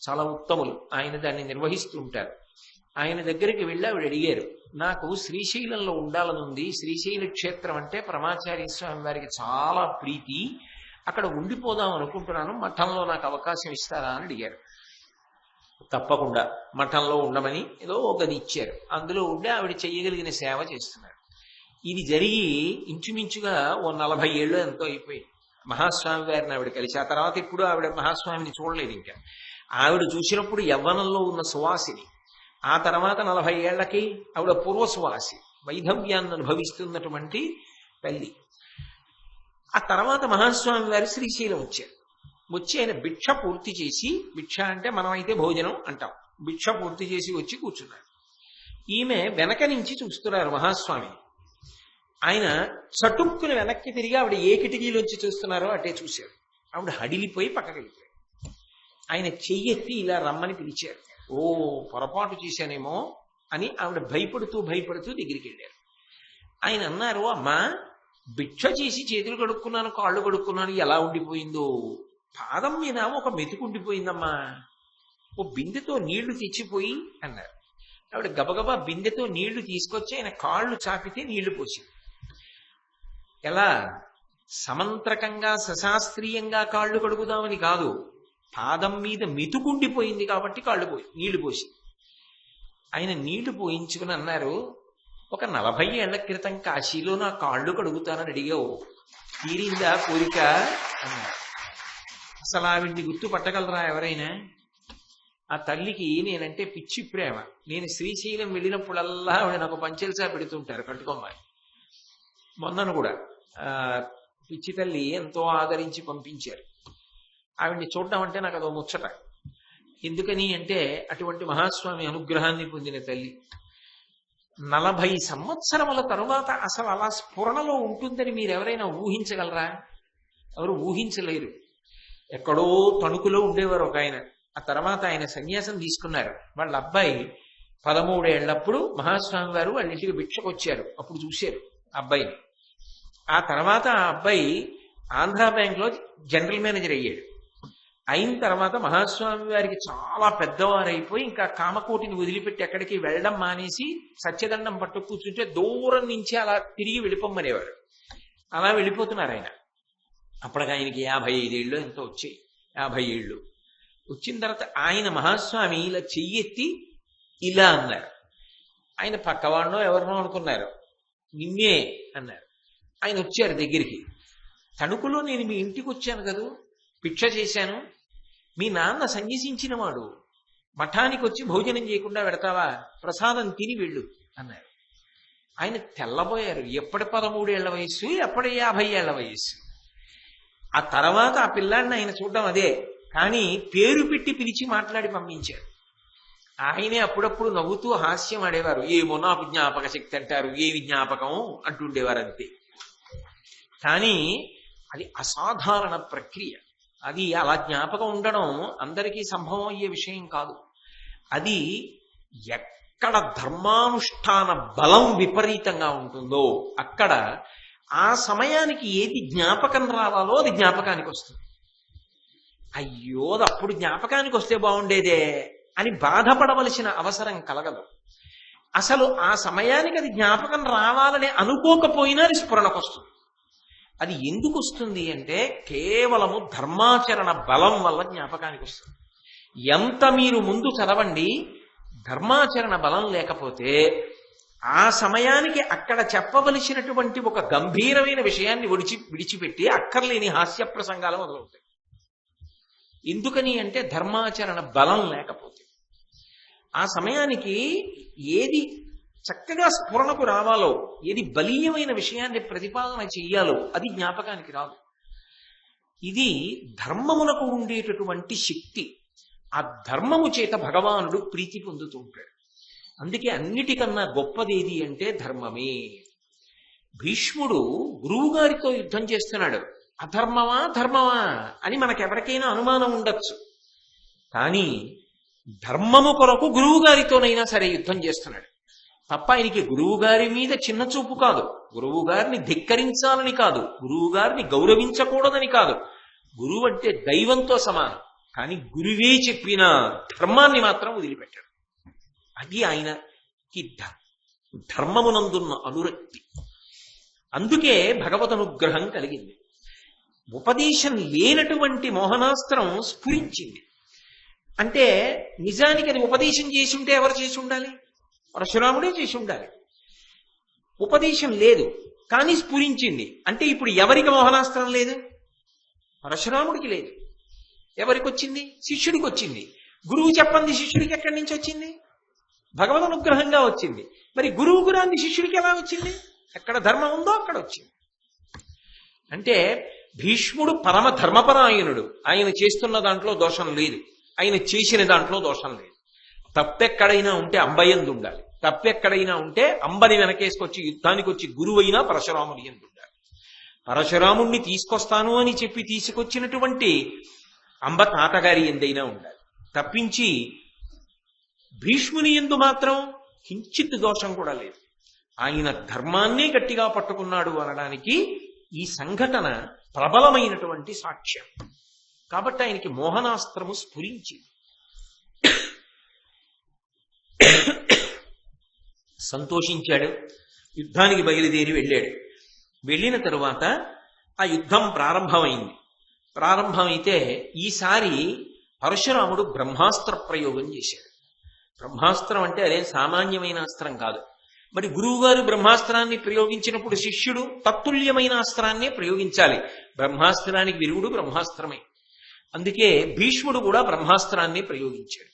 S1: చాలా ఉత్తములు, ఆయన దాన్ని నిర్వహిస్తూ ఉంటారు. ఆయన దగ్గరికి వెళ్ళి ఆవిడ అడిగారు, నాకు శ్రీశైలంలో ఉండాలనుంది, శ్రీశైల క్షేత్రం అంటే పరమాచార్య స్వామి వారికి చాలా ప్రీతి, అక్కడ ఉండిపోదాం అనుకుంటున్నాను, మఠంలో నాకు అవకాశం ఇస్తారా అని అడిగారు. తప్పకుండా మఠంలో ఉండమని ఏదో ఒక గది ఇచ్చారు. అందులో ఉండి ఆవిడ చెయ్యగలిగిన సేవ చేస్తున్నారు. ఇది జరిగి ఇంచుమించుగా ఓ 40 ఏళ్ళు ఎంతో అయిపోయింది. మహాస్వామి గారిని ఆవిడ కలిసి ఆ తర్వాత ఇప్పుడు ఆవిడ మహాస్వామిని చూడలేదు. ఇంకా ఆవిడ చూసినప్పుడు యవ్వనంలో ఉన్న సువాసిని, ఆ తర్వాత 40 ఏళ్లకి ఆవిడ పూర్వ సువాసి, వైధవ్యాన్ని అనుభవిస్తున్నటువంటి తల్లి. ఆ తర్వాత మహాస్వామి వారు శ్రీశైలం వచ్చారు. వచ్చి ఆయన భిక్ష పూర్తి చేసి, భిక్ష అంటే మనం అయితే భోజనం అంటాం, భిక్ష పూర్తి చేసి వచ్చి కూర్చున్నారు. ఈమె వెనక నుంచి చూస్తున్నారు మహాస్వామి. ఆయన చటుక్కుని వెనక్కి తిరిగి ఆవిడ ఏ కిటికీలోంచి చూస్తున్నారో అటే చూశారు. ఆవిడ హడిలిపోయి పక్కకి వెళ్ళిపోయారు. ఆయన చెయ్యెత్తి ఇలా రమ్మని పిలిచారు. ఓ పొరపాటు చేశానేమో అని ఆవిడ భయపడుతూ దగ్గరికి వెళ్ళారు. ఆయన అన్నారు, అమ్మా భిక్ష చేసి చేతులు కడుక్కున్నాను, కాళ్ళు కడుక్కున్నాను, ఎలా ఉండిపోయిందో, పాదం మీద ఒక మెతుకుండిపోయిందమ్మా, ఓ బిందెతో నీళ్లు తెచ్చిపోయి అన్నారు. ఆవిడ గబగబా బిందెతో నీళ్లు తీసుకొచ్చి ఆయన కాళ్ళు చాపితే నీళ్లు పోసింది. ఎలా సమంత్రకంగా సశాస్త్రీయంగా కాళ్ళు కడుగుదామని కాదు, పాదం మీద మెతుకుండిపోయింది కాబట్టి నీళ్లు పోసి ఆయన నీళ్లు పోయించుకుని అన్నారు, ఒక 40 ఏళ్ల క్రితం కాశీలో నా కాళ్ళు కడుగుతానని అడిగావు, తీరిందా కోరిక అన్నారు. అసలు ఆవిడ్ని గుర్తుపట్టగలరా ఎవరైనా? ఆ తల్లికి నేనంటే పిచ్చి ప్రేమ. నేను శ్రీశైలం వెళ్ళినప్పుడల్లా ఆవిడ నాకు పంచెల్సా పెడుతుంటారు కట్టుకోమ్మని. మొన్నను కూడా పిచ్చి తల్లి ఎంతో ఆదరించి పంపించారు. ఆవిడ్ని చూడడం అంటే నాకు అదో ముచ్చట. ఎందుకని అంటే అటువంటి మహాస్వామి అనుగ్రహాన్ని పొందిన తల్లి 40 సంవత్సరముల తరువాత అసలు అలా స్ఫురణలో ఉంటుందని మీరు ఎవరైనా ఊహించగలరా? ఎవరు ఊహించలేరు. ఎక్కడో తణుకులో ఉండేవారు ఒక ఆయన. ఆ తర్వాత ఆయన సన్యాసం తీసుకున్నారు. వాళ్ళ అబ్బాయి 13 ఏళ్లప్పుడు మహాస్వామి వారు వాళ్ళ ఇంటికి భిక్షకు వచ్చారు. అప్పుడు చూశారు అబ్బాయిని. ఆ తర్వాత ఆ అబ్బాయి ఆంధ్రా బ్యాంక్ లో జనరల్ మేనేజర్ అయ్యాడు. అయిన తర్వాత మహాస్వామి వారికి చాలా పెద్దవారైపోయి ఇంకా కామకోటిని వదిలిపెట్టి ఎక్కడికి వెళ్ళడం మానేసి సత్యదండం పట్టు కూర్చుంటే దూరం నుంచి అలా తిరిగి వెళ్ళిపోమ్మనేవారు. అలా వెళ్ళిపోతున్నారు ఆయన. అప్పటికి ఆయనకి 55 ఏళ్ళు ఎంతో వచ్చాయి. 50 ఏళ్ళు వచ్చిన తర్వాత ఆయన మహాస్వామి ఇలా చెయ్యెత్తి ఇలా అన్నారు. ఆయన పక్కవాడినో ఎవరినో అనుకున్నారు. నిన్నే అన్నారు. ఆయన వచ్చారు దగ్గరికి. తణుకులో నేను మీ ఇంటికి వచ్చాను కదూ, భిక్ష చేశాను, మీ నాన్న సన్యసించిన వాడు, మఠానికి వచ్చి భోజనం చేయకుండా పెడతావా, ప్రసాదం తిని వెళ్ళు అన్నారు. ఆయన తెల్లబోయారు. ఎప్పటి 13 ఏళ్ల వయస్సు, ఎప్పటి 50 ఏళ్ల వయస్సు. ఆ తర్వాత ఆ పిల్లాడిని ఆయన చూడడం అదే, కానీ పేరు పెట్టి పిలిచి మాట్లాడి పంపించారు. ఆయనే అప్పుడప్పుడు నవ్వుతూ హాస్యం ఆడేవారు. ఏమో నాకు జ్ఞాపక శక్తి అంటారు, ఏమి జ్ఞాపకం అంటుండేవారు అంతే. కానీ అది అసాధారణ ప్రక్రియ. అది అలా జ్ఞాపకం ఉండడం అందరికీ సంభవం అయ్యే విషయం కాదు. అది ఎక్కడ ధర్మానుష్ఠాన బలం విపరీతంగా ఉంటుందో అక్కడ ఆ సమయానికి ఏది జ్ఞాపకం రావాలో అది జ్ఞాపకానికి వస్తుంది. అయ్యో అప్పుడు జ్ఞాపకానికి వస్తే బాగుండేదే అని బాధపడవలసిన అవసరం కలగదు. అసలు ఆ సమయానికి అది జ్ఞాపకం రావాలని అనుకోకపోయినా అది స్ఫురణకు వస్తుంది. అది ఎందుకు వస్తుంది అంటే కేవలము ధర్మాచరణ బలం వల్ల జ్ఞాపకానికి వస్తుంది. ఎంత మీరు ముందు చదవండి, ధర్మాచరణ బలం లేకపోతే ఆ సమయానికి అక్కడ చెప్పవలసినటువంటి ఒక గంభీరమైన విషయాన్ని విడిచిపెట్టి అక్కర్లేని హాస్య ప్రసంగాలు మొదలవుతాయి. ఎందుకని అంటే ధర్మాచరణ బలం లేకపోతే ఆ సమయానికి ఏది చక్కగా స్ఫురణకు రావాలో, ఏది బలీయమైన విషయాన్ని ప్రతిపాదన చెయ్యాలో అది జ్ఞాపకానికి రాదు. ఇది ధర్మమునకు ఉండేటటువంటి శక్తి. ఆ ధర్మము చేత భగవానుడు ప్రీతి పొందుతూ ఉంటాడు. అందుకే అన్నిటికన్నా గొప్పదేది అంటే ధర్మమే. భీష్ముడు గురువుగారితో యుద్ధం చేస్తున్నాడు. అధర్మమా ధర్మమా అని మనకెవరికైనా అనుమానం ఉండొచ్చు. కానీ ధర్మము కొరకు గురువు గారితోనైనా సరే యుద్ధం చేస్తున్నాడు తప్ప ఆయనకి గురువు గారి మీద చిన్న చూపు కాదు, గురువు గారిని ధిక్కరించాలని కాదు, గురువు గారిని గౌరవించకూడదని కాదు. గురువు అంటే దైవంతో సమానం. కానీ గురువే చెప్పిన ధర్మాన్ని మాత్రం వదిలిపెట్టాడు. అది ఆయనకి ధర్మమునందున్న అనురక్తి. అందుకే భగవద్ అనుగ్రహం కలిగింది. ఉపదేశం లేనటువంటి మోహనాస్త్రం స్ఫురించింది. అంటే నిజానికి అది ఉపదేశం చేసి ఉంటే ఎవరు చేసి ఉండాలి? పరశురాముడే చేసి ఉండాలి. ఉపదేశం లేదు కానీ స్ఫురించింది. అంటే ఇప్పుడు ఎవరికి మోహనాస్త్రం లేదు? పరశురాముడికి లేదు. ఎవరికి వచ్చింది? శిష్యుడికి వచ్చింది. గురువు చెప్పండి శిష్యుడికి ఎక్కడి నుంచి వచ్చింది? భగవద్ అనుగ్రహంగా వచ్చింది. మరి గురువు గురాన్ని శిష్యుడికి ఎలా వచ్చింది? ఎక్కడ ధర్మం ఉందో అక్కడ వచ్చింది. అంటే భీష్ముడు పరమ ధర్మపరాయణుడు. ఆయన చేస్తున్న దాంట్లో దోషం లేదు, ఆయన చేసిన దాంట్లో దోషం లేదు. తప్పెక్కడైనా ఉంటే అంబయందు ఉండాలి. తప్పెక్కడైనా ఉంటే అంబని వెనకేసుకొచ్చి యుద్ధానికి వచ్చి గురువైనా పరశురాముడి యందు ఉండాలి. పరశురాముణ్ణి తీసుకొస్తాను అని చెప్పి తీసుకొచ్చినటువంటి అంబ తాతగారి ఎందైనా ఉండాలి. తప్పించి భీష్ముని యందు మాత్రం కించిత్ దోషం కూడా లేదు. ఆయన ధర్మాన్నే గట్టిగా పట్టుకున్నాడు అనడానికి ఈ సంఘటన ప్రబలమైనటువంటి సాక్ష్యం. కాబట్టి ఆయనకి మోహనాస్త్రము స్ఫురించింది. సంతోషించాడు. యుద్ధానికి బయలుదేరి వెళ్ళాడు. వెళ్ళిన తరువాత ఆ యుద్ధం ప్రారంభమైంది. ప్రారంభమైతే ఈసారి పరశురాముడు బ్రహ్మాస్త్ర ప్రయోగం చేశాడు. బ్రహ్మాస్త్రం అంటే అదేం సామాన్యమైన అస్త్రం కాదు. మరి గురువుగారు బ్రహ్మాస్త్రాన్ని ప్రయోగించినప్పుడు శిష్యుడు తత్తుల్యమైన అస్త్రాన్నే ప్రయోగించాలి. బ్రహ్మాస్త్రానికి విరుగుడు బ్రహ్మాస్త్రమే. అందుకే భీష్ముడు కూడా బ్రహ్మాస్త్రాన్ని ప్రయోగించాడు.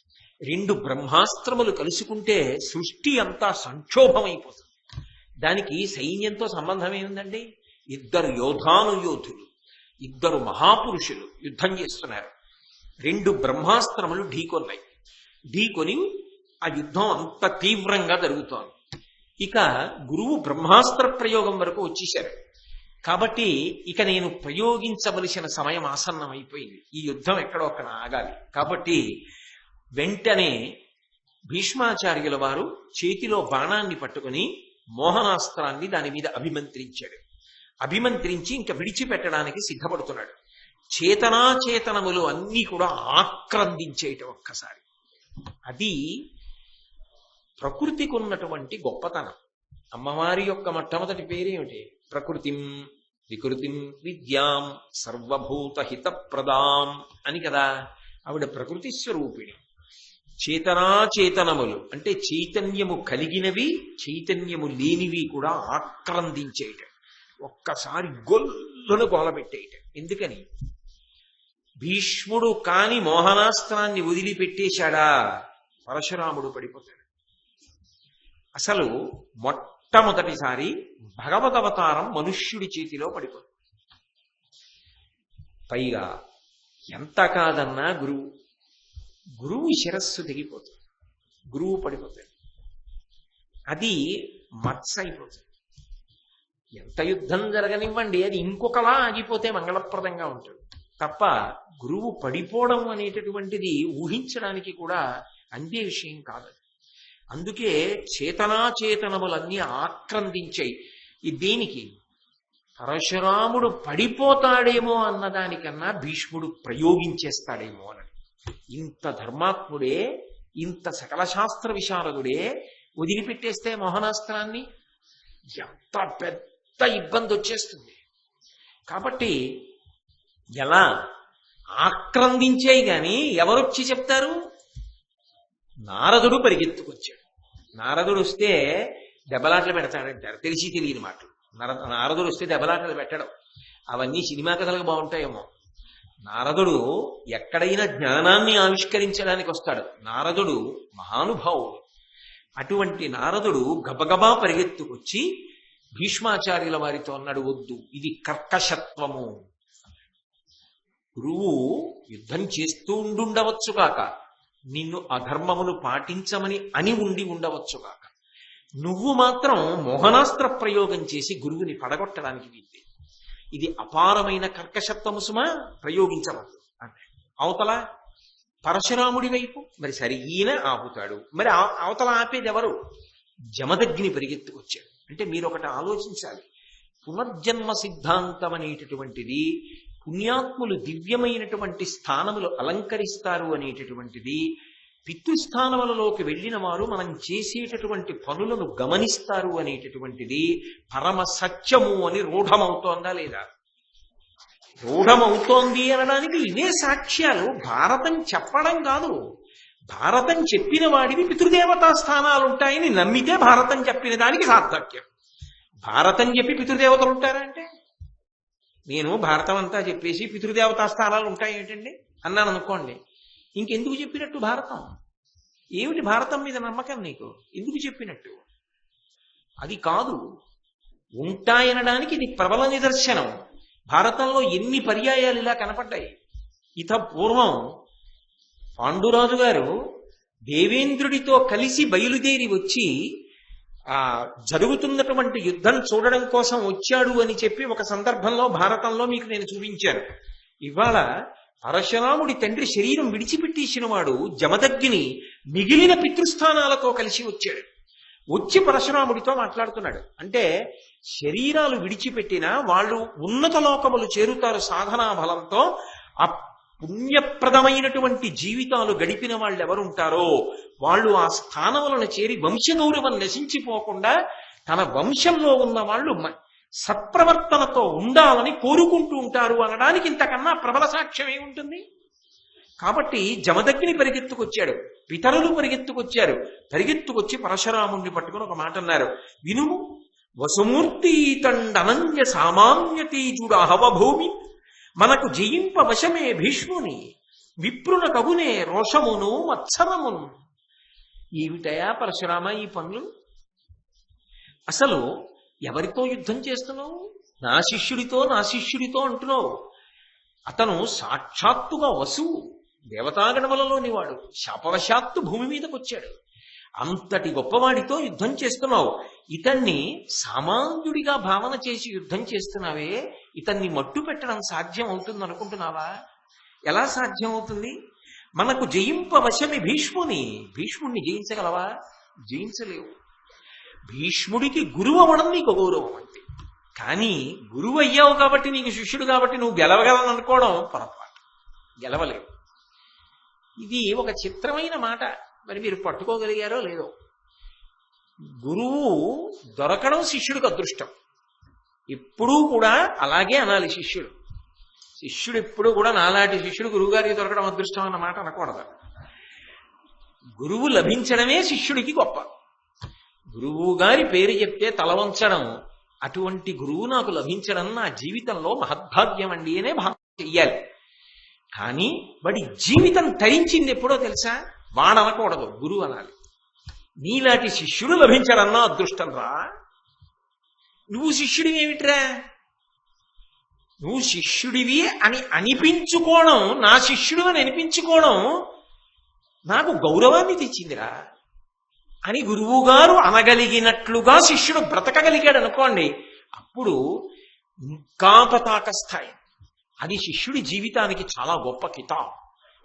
S1: రెండు బ్రహ్మాస్త్రములు కలుసుకుంటే సృష్టి అంతా సంక్షోభమైపోతుంది. దానికి సైన్యంతో సంబంధం ఏముందండి? ఇద్దరు యోధులు, ఇద్దరు మహాపురుషులు యుద్ధం చేస్తున్నారు. రెండు బ్రహ్మాస్త్రములు ఢీకొని ఆ యుద్ధం అంత తీవ్రంగా జరుగుతోంది. ఇక గురువు బ్రహ్మాస్త్ర ప్రయోగం వరకు వచ్చేశారు. కాబట్టి ఇక నేను ప్రయోగించవలసిన సమయం ఆసన్నమైపోయింది. ఈ యుద్ధం ఎక్కడో అక్కడ ఆగాలి. కాబట్టి వెంటనే భీష్మాచార్యుల వారు చేతిలో బాణాన్ని పట్టుకుని మోహనాస్త్రాన్ని దాని మీద అభిమంత్రించి ఇంకా విడిచిపెట్టడానికి సిద్ధపడుతున్నాడు. చేతనాచేతనములు అన్నీ కూడా ఆక్రందించేట ఒక్కసారి. అది ప్రకృతికి ఉన్నటువంటి గొప్పతనం. అమ్మవారి యొక్క మొట్టమొదటి పేరేమిటి? ప్రకృతిం వికృతిం విద్యాం సర్వభూత హితప్రదాం అని కదా. ఆవిడ ప్రకృతి స్వరూపిణి. చేతనాచేతనములు అంటే చైతన్యము కలిగినవి, చైతన్యము లేనివి కూడా ఆక్రందించేట. ఒక్కసారి గొల్లును గోలబెట్టేట. ఎందుకని? భీష్ముడు కాని మోహనాస్త్రాన్ని వదిలిపెట్టేశాడా పరశురాముడు పడిపోతాడు. అసలు మొట్టమొదటిసారి భగవదవతారం మనుష్యుడి చేతిలో పడిపోతుంది. పైగా ఎంత కాదన్నా గురువు శిరస్సు తెగిపోతుంది, గురువు పడిపోతాడు, అది మత్స అయిపోతుంది. ఎంత యుద్ధం జరగనివ్వండి, అది ఇంకొకలా ఆగిపోతే మంగళప్రదంగా ఉంటుంది తప్ప గురువు పడిపోవడం అనేటటువంటిది ఊహించడానికి కూడా అందే విషయం కాదు. అందుకే చేతనాచేతనములన్నీ ఆక్రందించాయి. ఈ దేనికి? పరశురాముడు పడిపోతాడేమో అన్నదానికన్నా భీష్ముడు ప్రయోగించేస్తాడేమో అని. ఇంత ధర్మాత్ముడే, ఇంత సకల శాస్త్ర విశారదుడే వదిలిపెట్టేస్తే మోహనాస్త్రాన్ని ఎంత పెద్ద ఇబ్బంది వచ్చేస్తుంది. కాబట్టి ఎలా ఆక్రందించాయి గాని ఎవరొచ్చి చెప్తారు? నారదుడు పరిగెత్తుకొచ్చాడు. నారదుడు వస్తే దెబ్బలాటలు పెడతాడంటారు, తెలిసి తెలియని మాటలు. నారదుడు వస్తే దెబ్బలాటలు పెట్టడం అవన్నీ సినిమా కథలకు బాగుంటాయేమో. నారదుడు ఎక్కడైనా జ్ఞానాన్ని ఆవిష్కరించడానికి వస్తాడు. నారదుడు మహానుభావుడు. అటువంటి నారదుడు గబగబా పరిగెత్తుకొచ్చి భీష్మాచార్యుల వారితో అన్నాడు, వద్దు, ఇది కర్కశత్వము. గురువు యుద్ధం చేస్తూ ఉండుండవచ్చు కాక, నిన్ను అధర్మమును పాటించమని అని ఉండవచ్చు కాక, నువ్వు మాత్రం మోహనాస్త్ర ప్రయోగం చేసి గురువుని పడగొట్టడానికి వీల్లేదు. ఇది అపారమైన కర్కశత్వము సుమా, ప్రయోగించవద్దు అంటే. అవతల పరశురాముడి వైపు మరి సరే ఈయన ఆపుతాడు, మరి అవతల ఆపేది ఎవరు? జమదగ్ని పరిగెత్తుకొచ్చాడు. అంటే మీరు ఒకటి ఆలోచించాలి, పునర్జన్మ సిద్ధాంతం అనేటటువంటిది, పుణ్యాత్ములు దివ్యమైనటువంటి స్థానములు అలంకరిస్తారు అనేటటువంటిది, పితృస్థానములలోకి వెళ్ళిన వారు మనం చేసేటటువంటి పనులను గమనిస్తారు అనేటటువంటిది పరమ సత్యము అని రూఢమవుతోందా లేదా? రూఢమవుతోంది అనడానికి ఇవే సాక్ష్యాలు. భారతం చెప్పడం కాదు, భారతం చెప్పిన వాడివి పితృదేవతా స్థానాలు ఉంటాయని నమ్మితే భారతం చెప్పిన దానికి సార్థక్యం. భారతం చెప్పి పితృదేవతలు ఉంటారా అంటే, నేను భారతం అంతా చెప్పేసి పితృదేవతా స్థానాలు ఉంటాయి ఏంటండి అన్నాను అనుకోండి, ఇంకెందుకు చెప్పినట్టు భారతం? ఏమిటి భారతం మీద నమ్మకం నీకు? ఎందుకు చెప్పినట్టు? అది కాదు, ఉంటాయనడానికి ఇది ప్రబల నిదర్శనం. భారతంలో ఎన్ని పర్యాయాలు ఇలా కనపడ్డాయి. ఇత పూర్వం పాండురాజు గారు దేవేంద్రుడితో కలిసి బయలుదేరి వచ్చి జరుగుతున్నటువంటి యుద్ధం చూడడం కోసం వచ్చాడు అని చెప్పి ఒక సందర్భంలో భారతంలో మీకు నేను చూపించాను. ఇవాళ పరశురాముడి తండ్రి శరీరం విడిచిపెట్టేసిన వాడు జమదగ్ని మిగిలిన పితృస్థానాలతో కలిసి వచ్చాడు. వచ్చి పరశురాముడితో మాట్లాడుతున్నాడు. అంటే శరీరాలు విడిచిపెట్టినా వాళ్ళు ఉన్నత లోకములు చేరుతారు సాధనా బలంతో. ఆ పుణ్యప్రదమైనటువంటి జీవితాలు గడిపిన వాళ్ళు ఎవరుంటారో వాళ్ళు ఆ స్థానములను చేరి వంశగౌరవం నశించిపోకుండా తన వంశంలో ఉన్న వాళ్ళు సత్ప్రవర్తనతో ఉండాలని కోరుకుంటూ ఉంటారు అనడానికి ఇంతకన్నా ప్రబల సాక్ష్యం ఏముంటుంది? కాబట్టి జమదగ్ని పరిగెత్తుకొచ్చాడు, పితరులు పరిగెత్తుకొచ్చారు. పరిగెత్తుకొచ్చి పరశురాముణ్ణి పట్టుకుని ఒక మాట అన్నారు, వినుము, వసుమూర్తి తండనంజ సామాన్య తేజుడహవ భూమి, మనకు జయింప వశమే భీష్ముని, విప్రున కవునే రోషమును మత్సరమును. ఏమిటయా పరశురామ ఈ పనులు? అసలు ఎవరితో యుద్ధం చేస్తున్నావు? నా శిష్యుడితో అంటున్నావు. అతను సాక్షాత్తుగా వసువు, దేవతాగణములలోని వాడు, శాపవశాత్తు భూమి మీదకి వచ్చాడు. అంతటి గొప్పవాడితో యుద్ధం చేస్తున్నావు. ఇతన్ని సామాన్యుడిగా భావన చేసి యుద్ధం చేస్తున్నావే, ఇతన్ని మట్టు పెట్టడం సాధ్యం అవుతుంది అనుకుంటున్నావా? ఎలా సాధ్యం అవుతుంది? మనకు జయింప వశమి భీష్ముని, భీష్ముడిని జయించగలవా? జయించలేవు. భీష్ముడికి గురువు అవ్వడం నీకు గౌరవం అంటే, కానీ గురువు అయ్యావు కాబట్టి నీకు శిష్యుడు కాబట్టి నువ్వు గెలవగలను అనుకోవడం పొరపాటు. గెలవలేవు. ఇది ఒక చిత్రమైన మాట. మరి మీరు పట్టుకోగలిగారో లేదో. గురువు దొరకడం శిష్యుడికి అదృష్టం. ఎప్పుడూ కూడా అలాగే అనాలి. శిష్యుడు ఎప్పుడు కూడా నాలాంటి శిష్యుడు గురువు గారికి దొరకడం అదృష్టం అన్న మాట అనకూడదు. గురువు లభించడమే శిష్యుడికి గొప్ప. గురువు గారి పేరు చెప్తే తల వంచడం, అటువంటి గురువు నాకు లభించడం నా జీవితంలో మహద్భాగ్యం అండి అనే భావన చెయ్యాలి. కానీ వాడి జీవితం తరించింది ఎప్పుడో తెలుసా? వాడనకూడదు, గురువు అనాలి. నీలాంటి శిష్యుడు లభించడన్నా అదృష్టం రా. నువ్వు శిష్యుడివి ఏమిట్రా? నువ్వు శిష్యుడివి అని అనిపించుకోవడం, నా శిష్యుడు అని అనిపించుకోవడం నాకు గౌరవాన్ని తెచ్చిందిరా అని గురువుగారు అనగలిగినట్లుగా శిష్యుడు బ్రతకగలిగాడు అనుకోండి, అప్పుడు ఇంకా పతాక స్థాయి. అది శిష్యుడి జీవితానికి చాలా గొప్ప కితాబ్.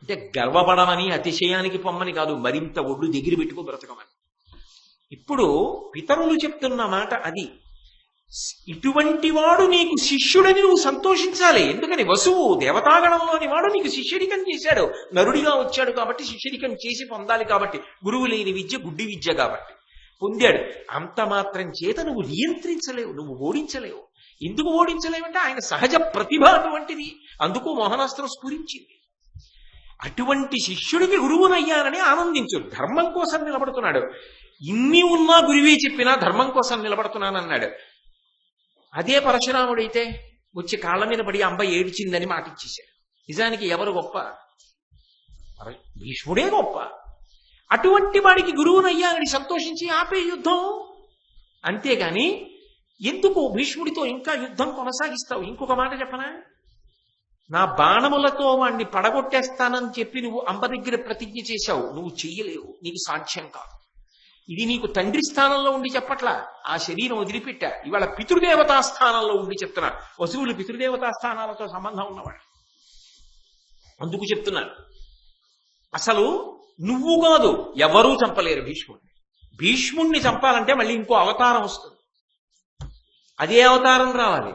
S1: అంటే గర్వపడమని, అతిశయానికి పొమ్మని కాదు, మరింత ఒడ్డు దగ్గర పెట్టుకో బ్రతకమని. ఇప్పుడు పితరులు చెప్తున్న మాట అది. ఇటువంటి వాడు నీకు శిష్యుడని నువ్వు సంతోషించాలి. ఎందుకని వసువు దేవతాగణంలోని వాడు నీకు శిష్యరికం చేశాడు, నరుడిగా వచ్చాడు కాబట్టి శిష్యరికం చేసి పొందాలి కాబట్టి. గురువు లేని విద్య గుడ్డి విద్య కాబట్టి పొందాడు. అంత మాత్రం చేత నువ్వు నియంత్రించలేవు, నువ్వు ఓడించలేవు. ఎందుకు ఓడించలేవంటే ఆయన సహజ ప్రతిభ అటువంటిది. అందుకు మోహనాస్త్రం స్ఫురించింది. అటువంటి శిష్యుడికి గురువునయ్యానని ఆనందించు. ధర్మం కోసం నిలబడుతున్నాడు. ఇన్ని ఉన్నా గురువే చెప్పినా ధర్మం కోసం నిలబడుతున్నానన్నాడు. అదే పరశురాముడైతే వచ్చి కాళ్ళ మీద పడి అంబ ఏడ్చిందని మాటిచ్చేశాడు. నిజానికి ఎవరు గొప్ప? భీష్ముడే గొప్ప. అటువంటి వాడికి గురువునయ్యానని సంతోషించి ఆపే యుద్ధం. అంతేగాని ఎందుకు భీష్ముడితో ఇంకా యుద్ధం కొనసాగిస్తావు? ఇంకొక మాట చెప్పనా? నా బాణములతో వాణ్ణి పడగొట్టేస్తానని చెప్పి నువ్వు అంబ దగ్గర ప్రతిజ్ఞ చేశావు. నువ్వు చెయ్యలేవు, నీకు సాధ్యం కాదు. ఇది నీకు తండ్రి స్థానంలో ఉండి చెప్పట్లా, ఆ శరీరం వదిలిపెట్టా. ఇవాళ పితృదేవతా స్థానంలో ఉండి చెప్తున్నా. వసువులు పితృదేవతా స్థానాలతో సంబంధం ఉన్నవాడు. అందుకు చెప్తున్నాను, అసలు నువ్వు కాదు ఎవరూ చంపలేరు భీష్ముడిని. భీష్ముణ్ణి చంపాలంటే మళ్ళీ ఇంకో అవతారం వస్తుంది. అదే అవతారం రావాలి.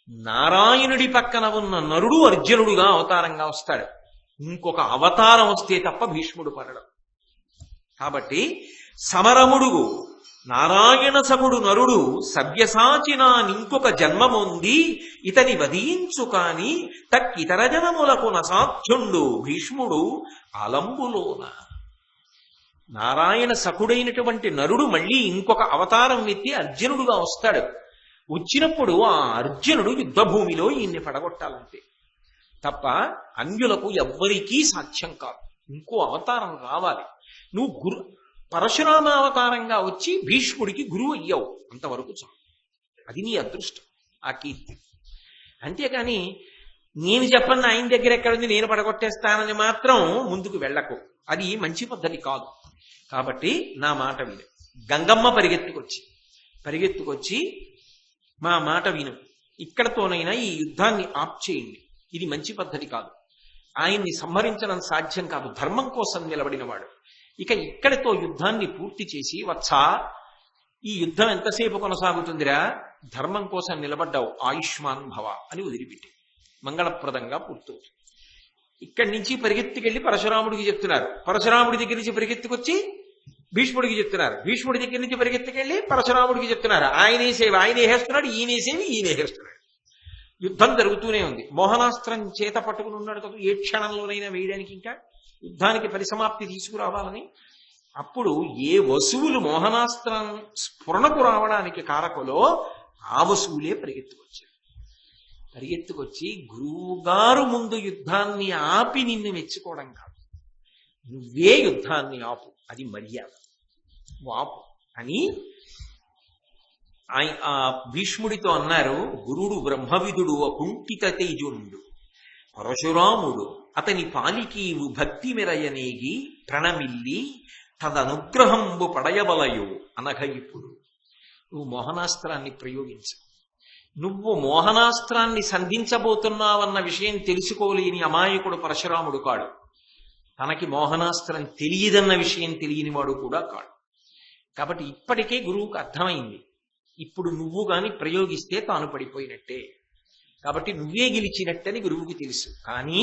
S1: నారాయణుడి పక్కన ఉన్న నరుడు అర్జునుడుగా అవతారంగా వస్తాడు. ఇంకొక అవతారం వస్తే తప్ప భీష్ముడు పడడం. కాబట్టి సమరముడుగు నారాయణ సముడు నరుడు సవ్యసాచినా నింకొక జన్మముంది ఇతని వధించు కాని తక్కితర జనములకు నసాధ్యుండు భీష్ముడు అలంబులోన. నారాయణ సకుడైనటువంటి నరుడు మళ్ళీ ఇంకొక అవతారం ఎత్తి అర్జునుడుగా వస్తాడు. వచ్చినప్పుడు ఆ అర్జునుడు యుద్ధభూమిలో ఈయన్ని పడగొట్టాలంటే తప్ప అన్యులకు ఎవ్వరికీ సాధ్యం కాదు. ఇంకో అవతారం రావాలి. నువ్వు పరశురామ అవతారంగా వచ్చి భీష్ముడికి గురువు అయ్యావు, అంతవరకు చాలు. అది నీ అదృష్టం, ఆ కీర్తి. అంతేకాని నేను చెప్పన్న ఆయన దగ్గర ఎక్కడుంది, నేను పడగొట్టేస్తానని మాత్రం ముందుకు వెళ్ళకు. అది మంచి పద్ధతి కాదు. కాబట్టి నా మాట విను. గంగమ్మ పరిగెత్తుకొచ్చి మా మాట విను, ఇక్కడతోనైనా ఈ యుద్ధాన్ని ఆప్ చేయండి, ఇది మంచి పద్ధతి కాదు, ఆయన్ని సంహరించడం సాధ్యం కాదు, ధర్మం కోసం నిలబడినవాడు, ఇక ఇక్కడితో యుద్ధాన్ని పూర్తి చేసి వత్సా ఈ యుద్ధం ఎంతసేపు కొనసాగుతుందిరా, ధర్మం కోసం నిలబడ్డావు, ఆయుష్మాన్ భవ అని వదిలిపెట్టి మంగళప్రదంగా పూర్తవుతుంది. ఇక్కడి నుంచి పరిగెత్తుకెళ్ళి పరశురాముడికి చెప్తున్నారు, పరశురాముడి దగ్గర నుంచి పరిగెత్తుకొచ్చి భీష్ముడికి చెప్తున్నారు, భీష్ముడి దగ్గర నుంచి పరిగెత్తుకెళ్ళి పరశురాముడికి చెప్తున్నారు. ఆయనే సేవ ఆయన వేసేస్తున్నాడు, ఈయన వేసేస్తున్నాడు. యుద్ధం జరుగుతూనే ఉంది. మోహనాస్త్రం చేత పట్టుకుని ఉన్నాడు కదా, ఏ క్షణంలోనైనా వేయడానికి, ఇంకా యుద్ధానికి పరిసమాప్తి తీసుకురావాలని. అప్పుడు ఏ వసువులు మోహనాస్త్రం స్ఫురణకు రావడానికి కారకులో ఆ వసువులే పరిగెత్తుకొచ్చి గురువుగారు ముందు యుద్ధాన్ని ఆపి నిన్ను మెచ్చుకోవడం కాదు, నువ్వే యుద్ధాన్ని ఆపు, అది మర్యాద, ఆపు అని ఆ భీష్ముడితో అన్నారు. గురుడు బ్రహ్మవిదుడు అకుంఠిత తేజుండు పరశురాముడు అతని పాలికీవు భక్తి మెరయనేగి ప్రణమిల్లి తదనుగ్రహంబు పడయబలయో అనఘ. ఇప్పుడు నువ్వు మోహనాస్త్రాన్ని ప్రయోగించు. నువ్వు మోహనాస్త్రాన్ని సంధించబోతున్నావన్న విషయం తెలుసుకోలేని అమాయకుడు పరశురాముడు కాడు, తనకి మోహనాస్త్రం తెలియదన్న విషయం తెలియనివాడు కూడా కాడు. కాబట్టి ఇప్పటికే గురువుకు అర్థమైంది, ఇప్పుడు నువ్వు గాని ప్రయోగిస్తే తాను పడిపోయినట్టే, కాబట్టి నువ్వే గెలిచినట్టని గురువుకి తెలుసు. కానీ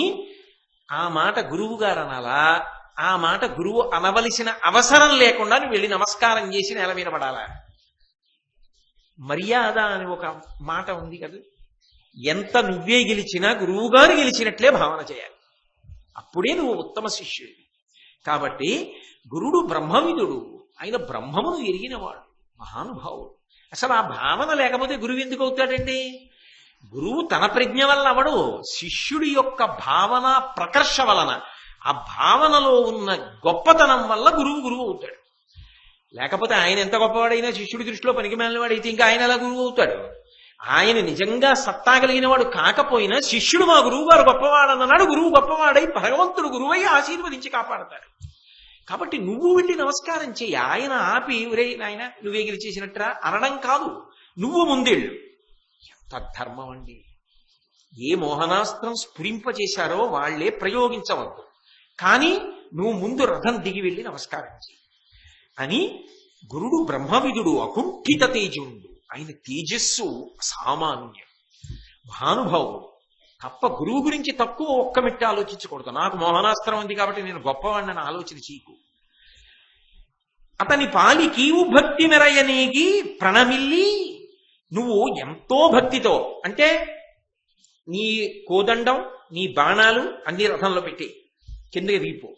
S1: ఆ మాట గురువు గారు అనాలా, ఆ మాట గురువు అనవలసిన అవసరం లేకుండా నువ్వు వెళ్ళి నమస్కారం చేసి నేల మీద పడాలా? మర్యాద అని ఒక మాట ఉంది కదా, ఎంత నువ్వే గెలిచినా గురువు గారు గెలిచినట్లే భావన చేయాలి, అప్పుడే నువ్వు ఉత్తమ శిష్యుడివి. కాబట్టి గురుడు బ్రహ్మవిదుడు, ఆయన బ్రహ్మమును ఎరిగినవాడు, మహానుభావుడు. అసలు ఆ భావన లేకపోతే గురువు ఎందుకు అవుతాడండి? గురువు తన ప్రజ్ఞ వల్ల అవడు, శిష్యుడి యొక్క భావన ప్రకర్ష వలన, ఆ భావనలో ఉన్న గొప్పతనం వల్ల గురువు అవుతాడు. లేకపోతే ఆయన ఎంత గొప్పవాడైనా శిష్యుడి దృష్టిలో పనికిమాలినవాడైతే ఇంకా ఆయన ఎలా గురువు అవుతాడు? ఆయన నిజంగా సత్తా కలిగిన వాడు కాకపోయినా శిష్యుడు మా గురువు గారు గొప్పవాడన్నాడు, గురువు గొప్పవాడై భగవంతుడు గురువై ఆశీర్వదించి కాపాడతాడు. కాబట్టి నువ్వు వెళ్ళి నమస్కారం చెయ్యి. ఆయన ఆపి ఒరే నాయన నువ్వే గెలిచేసినట్టురా అనడం కాదు, నువ్వు ముందెళ్ళు. ఎంత ధర్మం అండి! ఏ మోహనాస్త్రం స్ఫురింపచేశారో వాళ్లే ప్రయోగించవద్దు, కానీ నువ్వు ముందు రథం దిగి వెళ్ళి నమస్కారం చెయ్యి అని. గురుడు బ్రహ్మవిదుడు, అకుంఠిత తేజుండు. ఆయన తేజస్సు సామాన్యం, మహానుభావుడు. తప్ప గురువు గురించి తక్కువ ఒక్క మెట్టి ఆలోచించకూడదు. నాకు మోహనాస్త్రం ఉంది కాబట్టి నేను గొప్పవాడిని ఆలోచన చీకు. అతని పాలికీవు భక్తి మెరయనేగి ప్రణమిల్లి, నువ్వు ఎంతో భక్తితో, అంటే నీ కోదండం నీ బాణాలు అన్ని రథంలో పెట్టి కిందకి దిగిపో,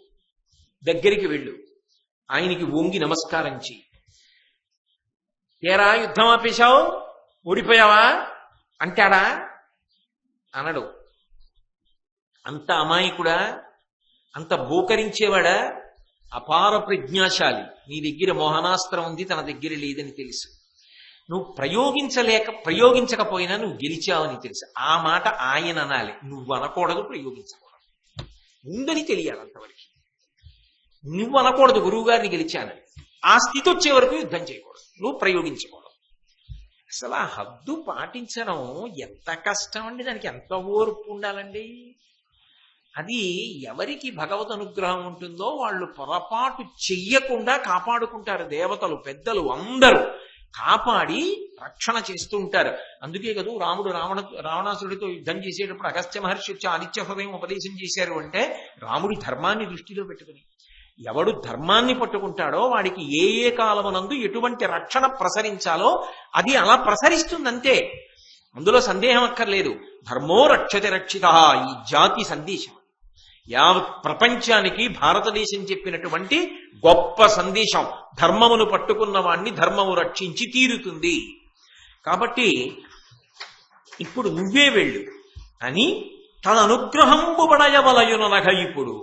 S1: దగ్గరికి వెళ్ళు, ఆయనకి వంగి నమస్కారం చెయ్యి. ఏరా యుద్ధం ఆపేశావు, ఓడిపోయావా అంటాడా? అనడు. అంత అమాయకుడా, అంత బోకరించేవాడా? అపార ప్రజ్ఞాశాలి. నీ దగ్గర మోహనాస్త్రం ఉంది, తన దగ్గర లేదని తెలుసు. నువ్వు ప్రయోగించకపోయినా నువ్వు గెలిచావని తెలుసు. ఆ మాట ఆయన అనాలి, నువ్వు అనకూడదు, ప్రయోగించకూడదు. ఉందని తెలియాలి అంతవరకు. నువ్వు అనకూడదు గురువు గారిని గెలిచానని. ఆ స్థితి వచ్చే వరకు యుద్ధం చేయకూడదు, నువ్వు ప్రయోగించకూడదు. అసలు ఆ హద్దు పాటించడం ఎంత కష్టం అండి, దానికి ఎంత ఓర్పు ఉండాలండి. అది ఎవరికి భగవద్ అనుగ్రహం ఉంటుందో వాళ్ళు పొరపాటు చెయ్యకుండా కాపాడుకుంటారు. దేవతలు పెద్దలు అందరూ కాపాడి రక్షణ చేస్తూ ఉంటారు. అందుకే కదా రాముడు రావణాసురుడితో యుద్ధం చేసేటప్పుడు అగస్త్య మహర్షి వచ్చి ఆదిత్య హృదయం ఉపదేశం చేశారు అంటే రాముడి ధర్మాన్ని దృష్టిలో పెట్టుకుని. ఎవడు ధర్మాన్ని పట్టుకుంటాడో వాడికి ఏ ఏ కాలమునందు ఎటువంటి రక్షణ ప్రసరించాలో అది అలా ప్రసరిస్తుందంతే, అందులో సందేహం అక్కర్లేదు. ధర్మో రక్షతి రక్షిత, ఈ జాతి సందేశం. యావత్ ప్రపంచానికి భారతదేశం చెప్పినటువంటి గొప్ప సందేశం. ధర్మమును పట్టుకున్న వాణ్ణి ధర్మము రక్షించి తీరుతుంది. కాబట్టి ఇప్పుడు నువ్వే వెళ్ళు అని తన అనుగ్రహంబు బడయవలయుననఘ. ఇప్పుడు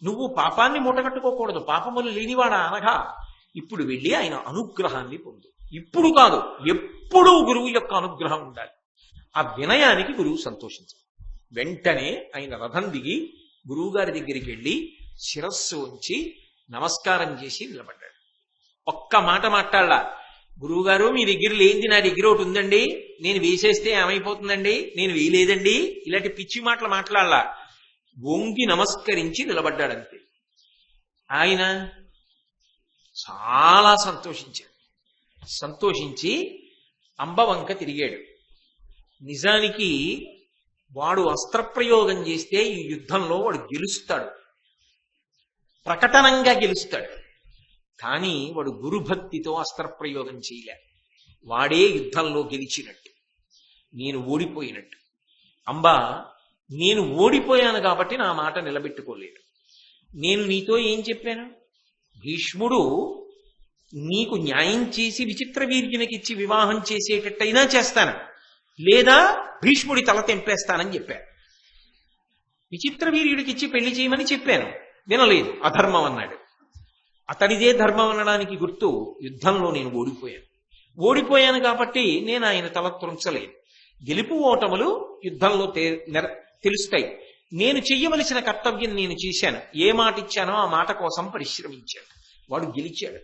S1: నువ్వు పాపాన్ని మూటగట్టుకోకూడదు, పాపములు లేనివాడా అనగా. ఇప్పుడు వెళ్ళి ఆయన అనుగ్రహాన్ని పొందు. ఇప్పుడు కాదు, ఎప్పుడూ గురువు యొక్క అనుగ్రహం ఉండాలి. ఆ వినయానికి గురువు సంతోషించాలి. వెంటనే ఆయన రథం దిగి గురువు గారి దగ్గరికి వెళ్ళి శిరస్సు ఉంచి నమస్కారం చేసి నిలబడ్డాడు. ఒక్క మాట మాట్లాడలా. గురువుగారు మీ దగ్గర లేనిది నా దగ్గర ఒకటి ఉందండి, నేను వేసేస్తే ఏమైపోతుందండి, నేను వేయలేదండి, ఇలాంటి పిచ్చి మాటలు మాట్లాడలా. వంగి నమస్కరించి నిలబడ్డాడంతే. ఆయన చాలా సంతోషించాడు. సంతోషించి అంబవంక తిరిగాడు. నిజానికి వాడు అస్త్రప్రయోగం చేస్తే ఈ యుద్ధంలో వాడు గెలుస్తాడు, ప్రకటనంగా గెలుస్తాడు. కానీ వాడు గురుభక్తితో అస్త్రప్రయోగం చేయలే. వాడే యుద్ధంలో గెలిచినట్టు, నేను ఓడిపోయినట్టు. అంబా, నేను ఓడిపోయాను కాబట్టి నా మాట నిలబెట్టుకోలేదు. నేను నీతో ఏం చెప్పాను? భీష్ముడు నీకు న్యాయం చేసి విచిత్ర వీర్యునికిచ్చి వివాహం చేసేటట్టయినా చేస్తాను, లేదా భీష్ముడి తల తెంపేస్తానని చెప్పాను. విచిత్ర వీర్యుడికిచ్చి పెళ్లి చేయమని చెప్పాను, వినలేదు, అధర్మం అన్నాడు. అతడిదే ధర్మం అనడానికి గుర్తు యుద్ధంలో నేను ఓడిపోయాను కాబట్టి నేను ఆయన తల త్రుంచలేదు. గెలుపు ఓటములు యుద్ధంలో తెలుస్తాయి. నేను చెయ్యవలసిన కర్తవ్యం నేను చేశాను, ఏ మాట ఇచ్చానో ఆ మాట కోసం పరిశ్రమించాను, వాడు గెలిచాడు.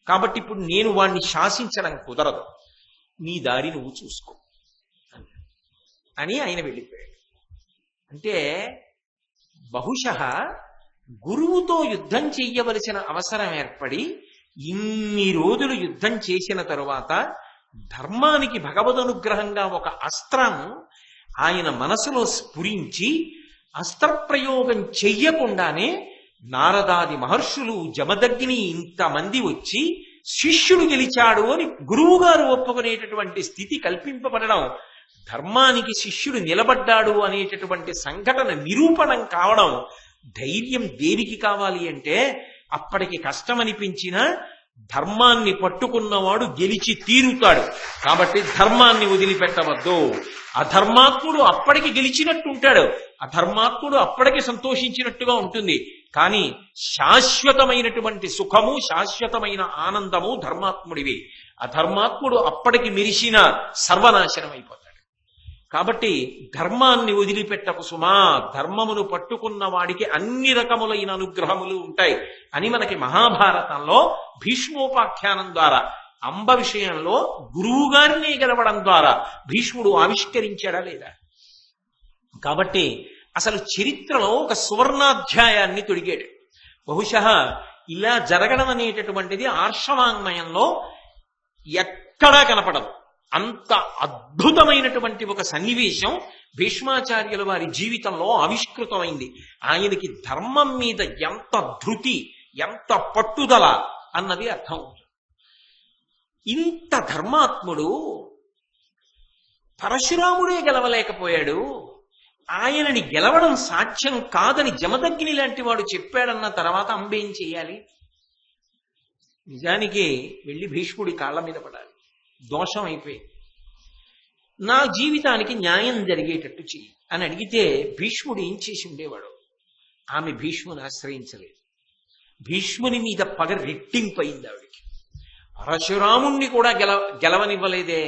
S1: కాబట్టి ఇప్పుడు నేను వాడిని శాసించడం కుదరదు, నీ దారి నువ్వు చూసుకో అని ఆయన వెళ్ళిపోయాడు. అంటే బహుశః గురువుతో యుద్ధం చెయ్యవలసిన అవసరం ఏర్పడి ఇన్ని రోజులు యుద్ధం చేసిన తరువాత ధర్మానికి భగవదనుగ్రహంగా ఒక అస్త్రం ఆయన మనసులో స్ఫురించి అస్త్రప్రయోగం చెయ్యకుండానే నారదాది మహర్షులు జమదగ్ని ఇంతమంది వచ్చి శిష్యుడు గెలిచాడు అని గురువు గారు ఒప్పుకునేటటువంటి స్థితి కల్పింపబడడం, ధర్మానికి శిష్యుడు నిలబడ్డాడు అనేటటువంటి సంఘటన నిరూపణం కావడం. ధైర్యం దేనికి కావాలి అంటే అప్పటికి కష్టమనిపించినా ధర్మాన్ని పట్టుకున్నవాడు గెలిచి తీరుతాడు. కాబట్టి ధర్మాన్ని వదిలిపెట్టవద్దు. అధర్మాత్ముడు అప్పటికి గెలిచినట్టు ఉంటాడు, అధర్మాత్ముడు అప్పటికి సంతోషించినట్టుగా ఉంటుంది. కానీ శాశ్వతమైనటువంటి సుఖము, శాశ్వతమైన ఆనందము ధర్మాత్ముడివి. అధర్మాత్ముడు అప్పటికి మిరిసిన సర్వనాశనం అయిపోతాడు. కాబట్టి ధర్మాన్ని వదిలిపెట్టకు సుమా, ధర్మమును పట్టుకున్న వాడికి అన్ని రకములైన అనుగ్రహములు ఉంటాయి అని మనకి మహాభారతంలో భీష్మోపాఖ్యానం ద్వారా, అంబ విషయంలో గురువు గారిని గెలవడం ద్వారా భీష్ముడు ఆవిష్కరించాడా లేదా? కాబట్టి అసలు చరిత్రలో ఒక సువర్ణాధ్యాయాన్ని తొడిగాడు. బహుశः ఇలా జరగడం అనేటటువంటిది ఆర్షవాంగ్మయంలో ఎక్కడా కనపడదు. అంత అద్భుతమైనటువంటి ఒక సన్నివేశం భీష్మాచార్యుల వారి జీవితంలో ఆవిష్కృతమైంది. ఆయనకి ధర్మం మీద ఎంత ధృతి, ఎంత పట్టుదల అన్నది అర్థం. ఇంత ధర్మాత్ముడు పరశురాముడే గెలవలేకపోయాడు, ఆయనని గెలవడం సాధ్యం కాదని జమదగ్ని లాంటి వాడు చెప్పాడన్న తర్వాత అంబేం చేయాలి? నిజానికి వెళ్ళి భీష్ముడి కాళ్ళ మీద పడాలి. దోషం అయిపోయి నా జీవితానికి న్యాయం జరిగేటట్టు చెయ్యి అని అడిగితే భీష్ముడు ఏం చేసి ఉండేవాడు? ఆమె భీష్ముని ఆశ్రయించలేదు. భీష్ముని మీద పగ రెట్టింపయింది ఆవిడికి. పరశురాముణ్ణి కూడా గెలవనివ్వలేదే,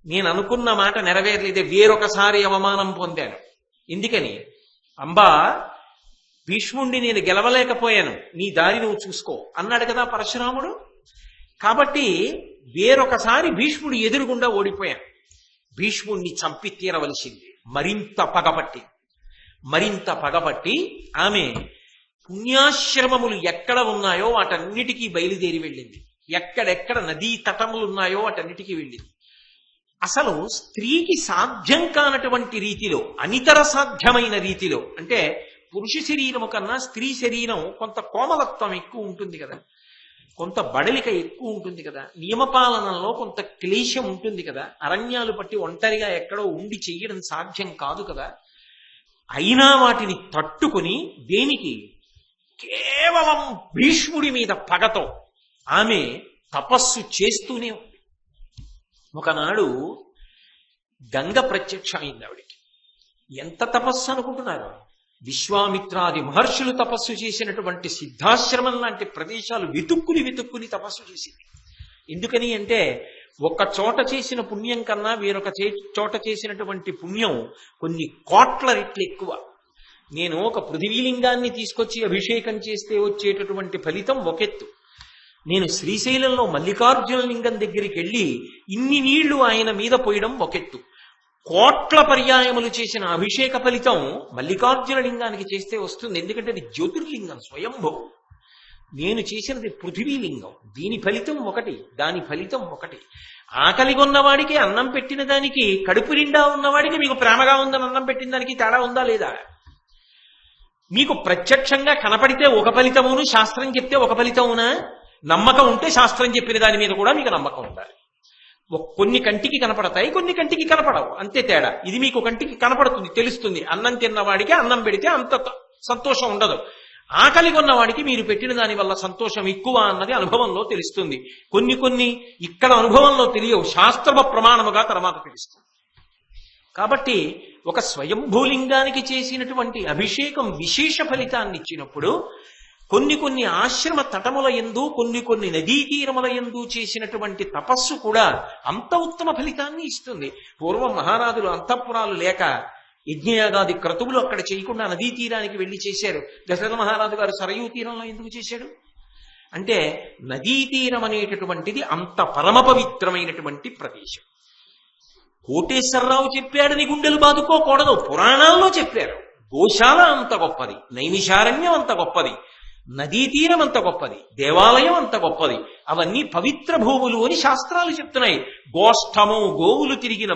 S1: నేను అనుకున్న మాట నెరవేరలేదే, వేరొకసారి అవమానం పొందాను. ఎందుకని? అంబా, భీష్ముణ్ణి నేను గెలవలేకపోయాను, నీ దారి నువ్వు చూసుకో అన్నాడు కదా పరశురాముడు. కాబట్టి వేరొకసారి భీష్ముడు ఎదురుగుండా ఓడిపోయాను. భీష్ముణ్ణి చంపి తీరవలసింది. మరింత పగబట్టి ఆమె పుణ్యాశ్రమములు ఎక్కడ ఉన్నాయో వాటన్నిటికీ బయలుదేరి వెళ్ళింది. ఎక్కడెక్కడ నదీ తటములు ఉన్నాయో వాటన్నిటికీ వెళ్ళింది. అసలు స్త్రీకి సాధ్యం కానటువంటి రీతిలో, అనితర సాధ్యమైన రీతిలో, అంటే పురుష శరీరము కన్నా స్త్రీ శరీరం కొంత కోమలత్వం ఎక్కువ ఉంటుంది కదా, కొంత బడలిక ఎక్కువ ఉంటుంది కదా, నియమపాలనలో కొంత క్లేశం ఉంటుంది కదా, అరణ్యాలు పట్టి ఒంటరిగా ఎక్కడో ఉండి చెయ్యడం సాధ్యం కాదు కదా. అయినా వాటిని తట్టుకుని దేనికి? కేవలం భీష్ముడి మీద పగతో ఆమె తపస్సు చేస్తూనే ఉంది. ఒకనాడు గంగ ప్రత్యక్షమైంది ఆవిడికి. ఎంత తపస్సు అనుకుంటున్నారు? విశ్వామిత్రాది మహర్షులు తపస్సు చేసినటువంటి సిద్ధాశ్రమం లాంటి ప్రదేశాలు వెతుక్కుని తపస్సు చేసింది. ఎందుకని అంటే ఒక చోట చేసిన పుణ్యం కన్నా వేరొక చోట చేసినటువంటి పుణ్యం కొన్ని కోట్ల రెట్లు ఎక్కువ. నేను ఒక పృథివీలింగాన్ని తీసుకొచ్చి అభిషేకం చేస్తే వచ్చేటటువంటి ఫలితం ఒకెత్తు, నేను శ్రీశైలంలో మల్లికార్జున లింగం దగ్గరికి వెళ్ళి ఇన్ని నీళ్లు ఆయన మీద పోయడం ఒకెత్తు. కోట్ల పర్యాయములు చేసిన అభిషేక ఫలితం మల్లికార్జున లింగానికి చేస్తే వస్తుంది. ఎందుకంటే అది జ్యోతిర్లింగం, స్వయంభూ. నేను చేసినది పృథివీలింగం, దీని ఫలితం ఒకటి, దాని ఫలితం ఒకటి. ఆకలి ఉన్నవాడికి అన్నం పెట్టిన దానికి, కడుపు నిండా ఉన్నవాడికి మీకు ప్రేమగా ఉందని అన్నం పెట్టిన దానికి తేడా ఉందా లేదా? మీకు ప్రత్యక్షంగా కనపడితే ఒక ఫలితమును, శాస్త్రం చెప్తే ఒక ఫలితమునా? నమ్మకం ఉంటే శాస్త్రం చెప్పిన దాని మీద కూడా మీకు నమ్మకం ఉండాలి. కొన్ని కంటికి కనపడతాయి, కొన్ని కంటికి కనపడవు, అంతే తేడా. ఇది మీకు కంటికి కనపడుతుంది, తెలుస్తుంది. అన్నం తిన్నవాడికి అన్నం పెడితే అంత సంతోషం ఉండదు, ఆకలి ఉన్నవాడికి మీరు పెట్టిన దాని వల్ల సంతోషం ఎక్కువ అన్నది అనుభవంలో తెలుస్తుంది. కొన్ని ఇక్కడ అనుభవంలో తెలియవు, శాస్త్ర ప్రమాణముగా తర్వాత తెలుస్తుంది. కాబట్టి ఒక స్వయంభూలింగానికి చేసినటువంటి అభిషేకం విశేష ఫలితాన్ని ఇచ్చినప్పుడు కొన్ని ఆశ్రమ తటముల యందు, కొన్ని నదీ తీరముల యందు చేసినటువంటి తపస్సు కూడా అంత ఉత్తమ ఫలితాన్ని ఇస్తుంది. పూర్వం మహారాజులు అంతఃపురాలు లేక యజ్ఞయాగాది క్రతువులు అక్కడ చేయకుండా నదీ తీరానికి వెళ్లి చేశారు. దశరథ మహారాజు గారు సరయూ తీరంలో ఎందుకు చేశాడు అంటే నదీ తీరం అనేటటువంటిది అంత పరమ పవిత్రమైనటువంటి ప్రదేశం. కోటేశ్వరరావు చెప్పాడని గుండెలు బాదుకోకూడదు, పురాణాల్లో చెప్పారు. గోశాల అంత గొప్పది, నైమిషారణ్యం అంత గొప్పది, నదీ తీరం అంత గొప్పది, దేవాలయం అంత గొప్పది, అవన్నీ పవిత్ర భూములు అని శాస్త్రాలు చెప్తున్నాయి. గోష్ఠము, గోవులు తిరిగిన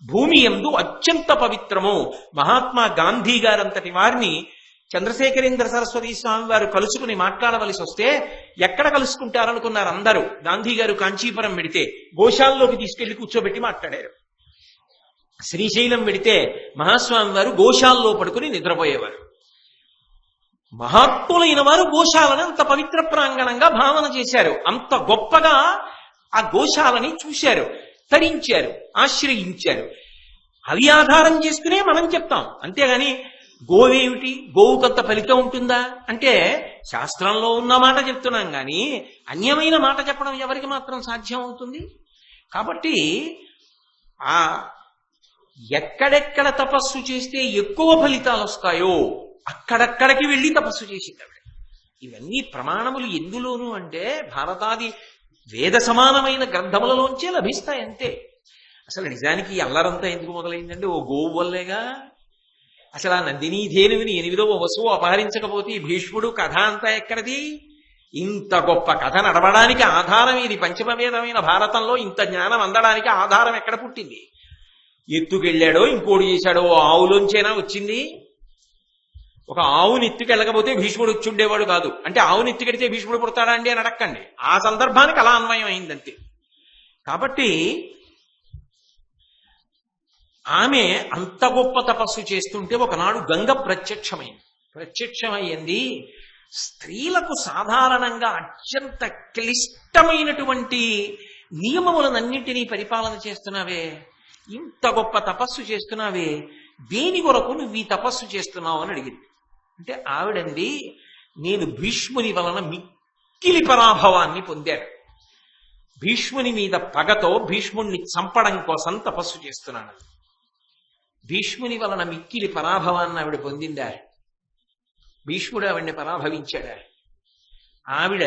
S1: భూమి యందు అత్యంత పవిత్రము. మహాత్మా గాంధీ గారంతటి వారిని చంద్రశేఖరేంద్ర సరస్వతి స్వామి వారు కలుసుకుని మాట్లాడవలసి వస్తే ఎక్కడ కలుసుకుంటారనుకున్నారు అందరూ? గాంధీ గారు కాంచీపురం పెడితే గోశాలలోకి తీసుకెళ్లి కూర్చోబెట్టి మాట్లాడారు. శ్రీశైలం పెడితే మహాస్వామి వారు గోశాలలో పడుకుని నిద్రపోయేవారు. మహాత్ములైన వారు గోశాలను అంత పవిత్ర ప్రాంగణంగా భావన చేశారు. అంత గొప్పగా ఆ గోశాలని చూశారు, తరించారు, ఆశ్రయించారు. అవి ఆధారం చేసుకునే మనం చెప్తాం. అంతేగాని గోవేమిటి, గోవుకంత ఫలితం ఉంటుందా అంటే శాస్త్రంలో ఉన్న మాట చెప్తున్నాం కానీ అన్యమైన మాట చెప్పడం ఎవరికి మాత్రం సాధ్యం అవుతుంది? కాబట్టి ఆ ఎక్కడెక్కడ తపస్సు చేస్తే ఎక్కువ ఫలితాలు వస్తాయో అక్కడక్కడికి వెళ్ళి తపస్సు చేసింది ఆవిడ. ఇవన్నీ ప్రమాణములు ఎందులోనూ అంటే భారతాది వేద సమానమైన గ్రంథములలోంచే లభిస్తాయి అంతే. అసలు నిజానికి ఈ అల్లరంతా ఎందుకు మొదలైందంటే ఓ గోవు వల్లేగా. అసలు ఆ నందినీ ధేనువిని 8వ వసువు అపహరించకపోతే ఈ భీష్ముడు కథ అంతా ఎక్కడిది? ఇంత గొప్ప కథ నడవడానికి ఆధారం ఇది. పంచమవేదమైన భారతంలో ఇంత జ్ఞానం అందడానికి ఆధారం ఎక్కడ పుట్టింది? ఎత్తుకెళ్ళాడో ఇంకోటి చేశాడో ఆవులోంచేనా వచ్చింది? ఒక ఆవుని ఎత్తుకెళ్ళకపోతే భీష్ముడు వచ్చి ఉండేవాడు కాదు. అంటే ఆవుని ఎత్తుకెడితే భీష్ముడు పుడతాడా అండి అని అడక్కండి. ఆ సందర్భానికి అలా అన్వయం అయిందంతే. కాబట్టి ఆమె అంత గొప్ప తపస్సు చేస్తుంటే ఒకనాడు గంగ ప్రత్యక్షమయ్యింది. స్త్రీలకు సాధారణంగా అత్యంత క్లిష్టమైనటువంటి నియమములనన్నింటినీ పరిపాలన చేస్తున్నావే, ఇంత గొప్ప తపస్సు చేస్తున్నావే, దేని కొరకు నువ్వు ఈ తపస్సు చేస్తున్నావు అని అడిగింది. అంటే ఆవిడంది, నేను భీష్ముని వలన మిక్కిలి పరాభవాన్ని పొందాను. భీష్ముని మీద పగతో భీష్ముణ్ణి చంపడం కోసం తపస్సు చేస్తున్నాను. భీష్ముని వలన మిక్కిలి పరాభవాన్ని ఆవిడ పొందిందా? భీష్ముడు ఆవిడ్ని పరాభవించాడా? ఆవిడ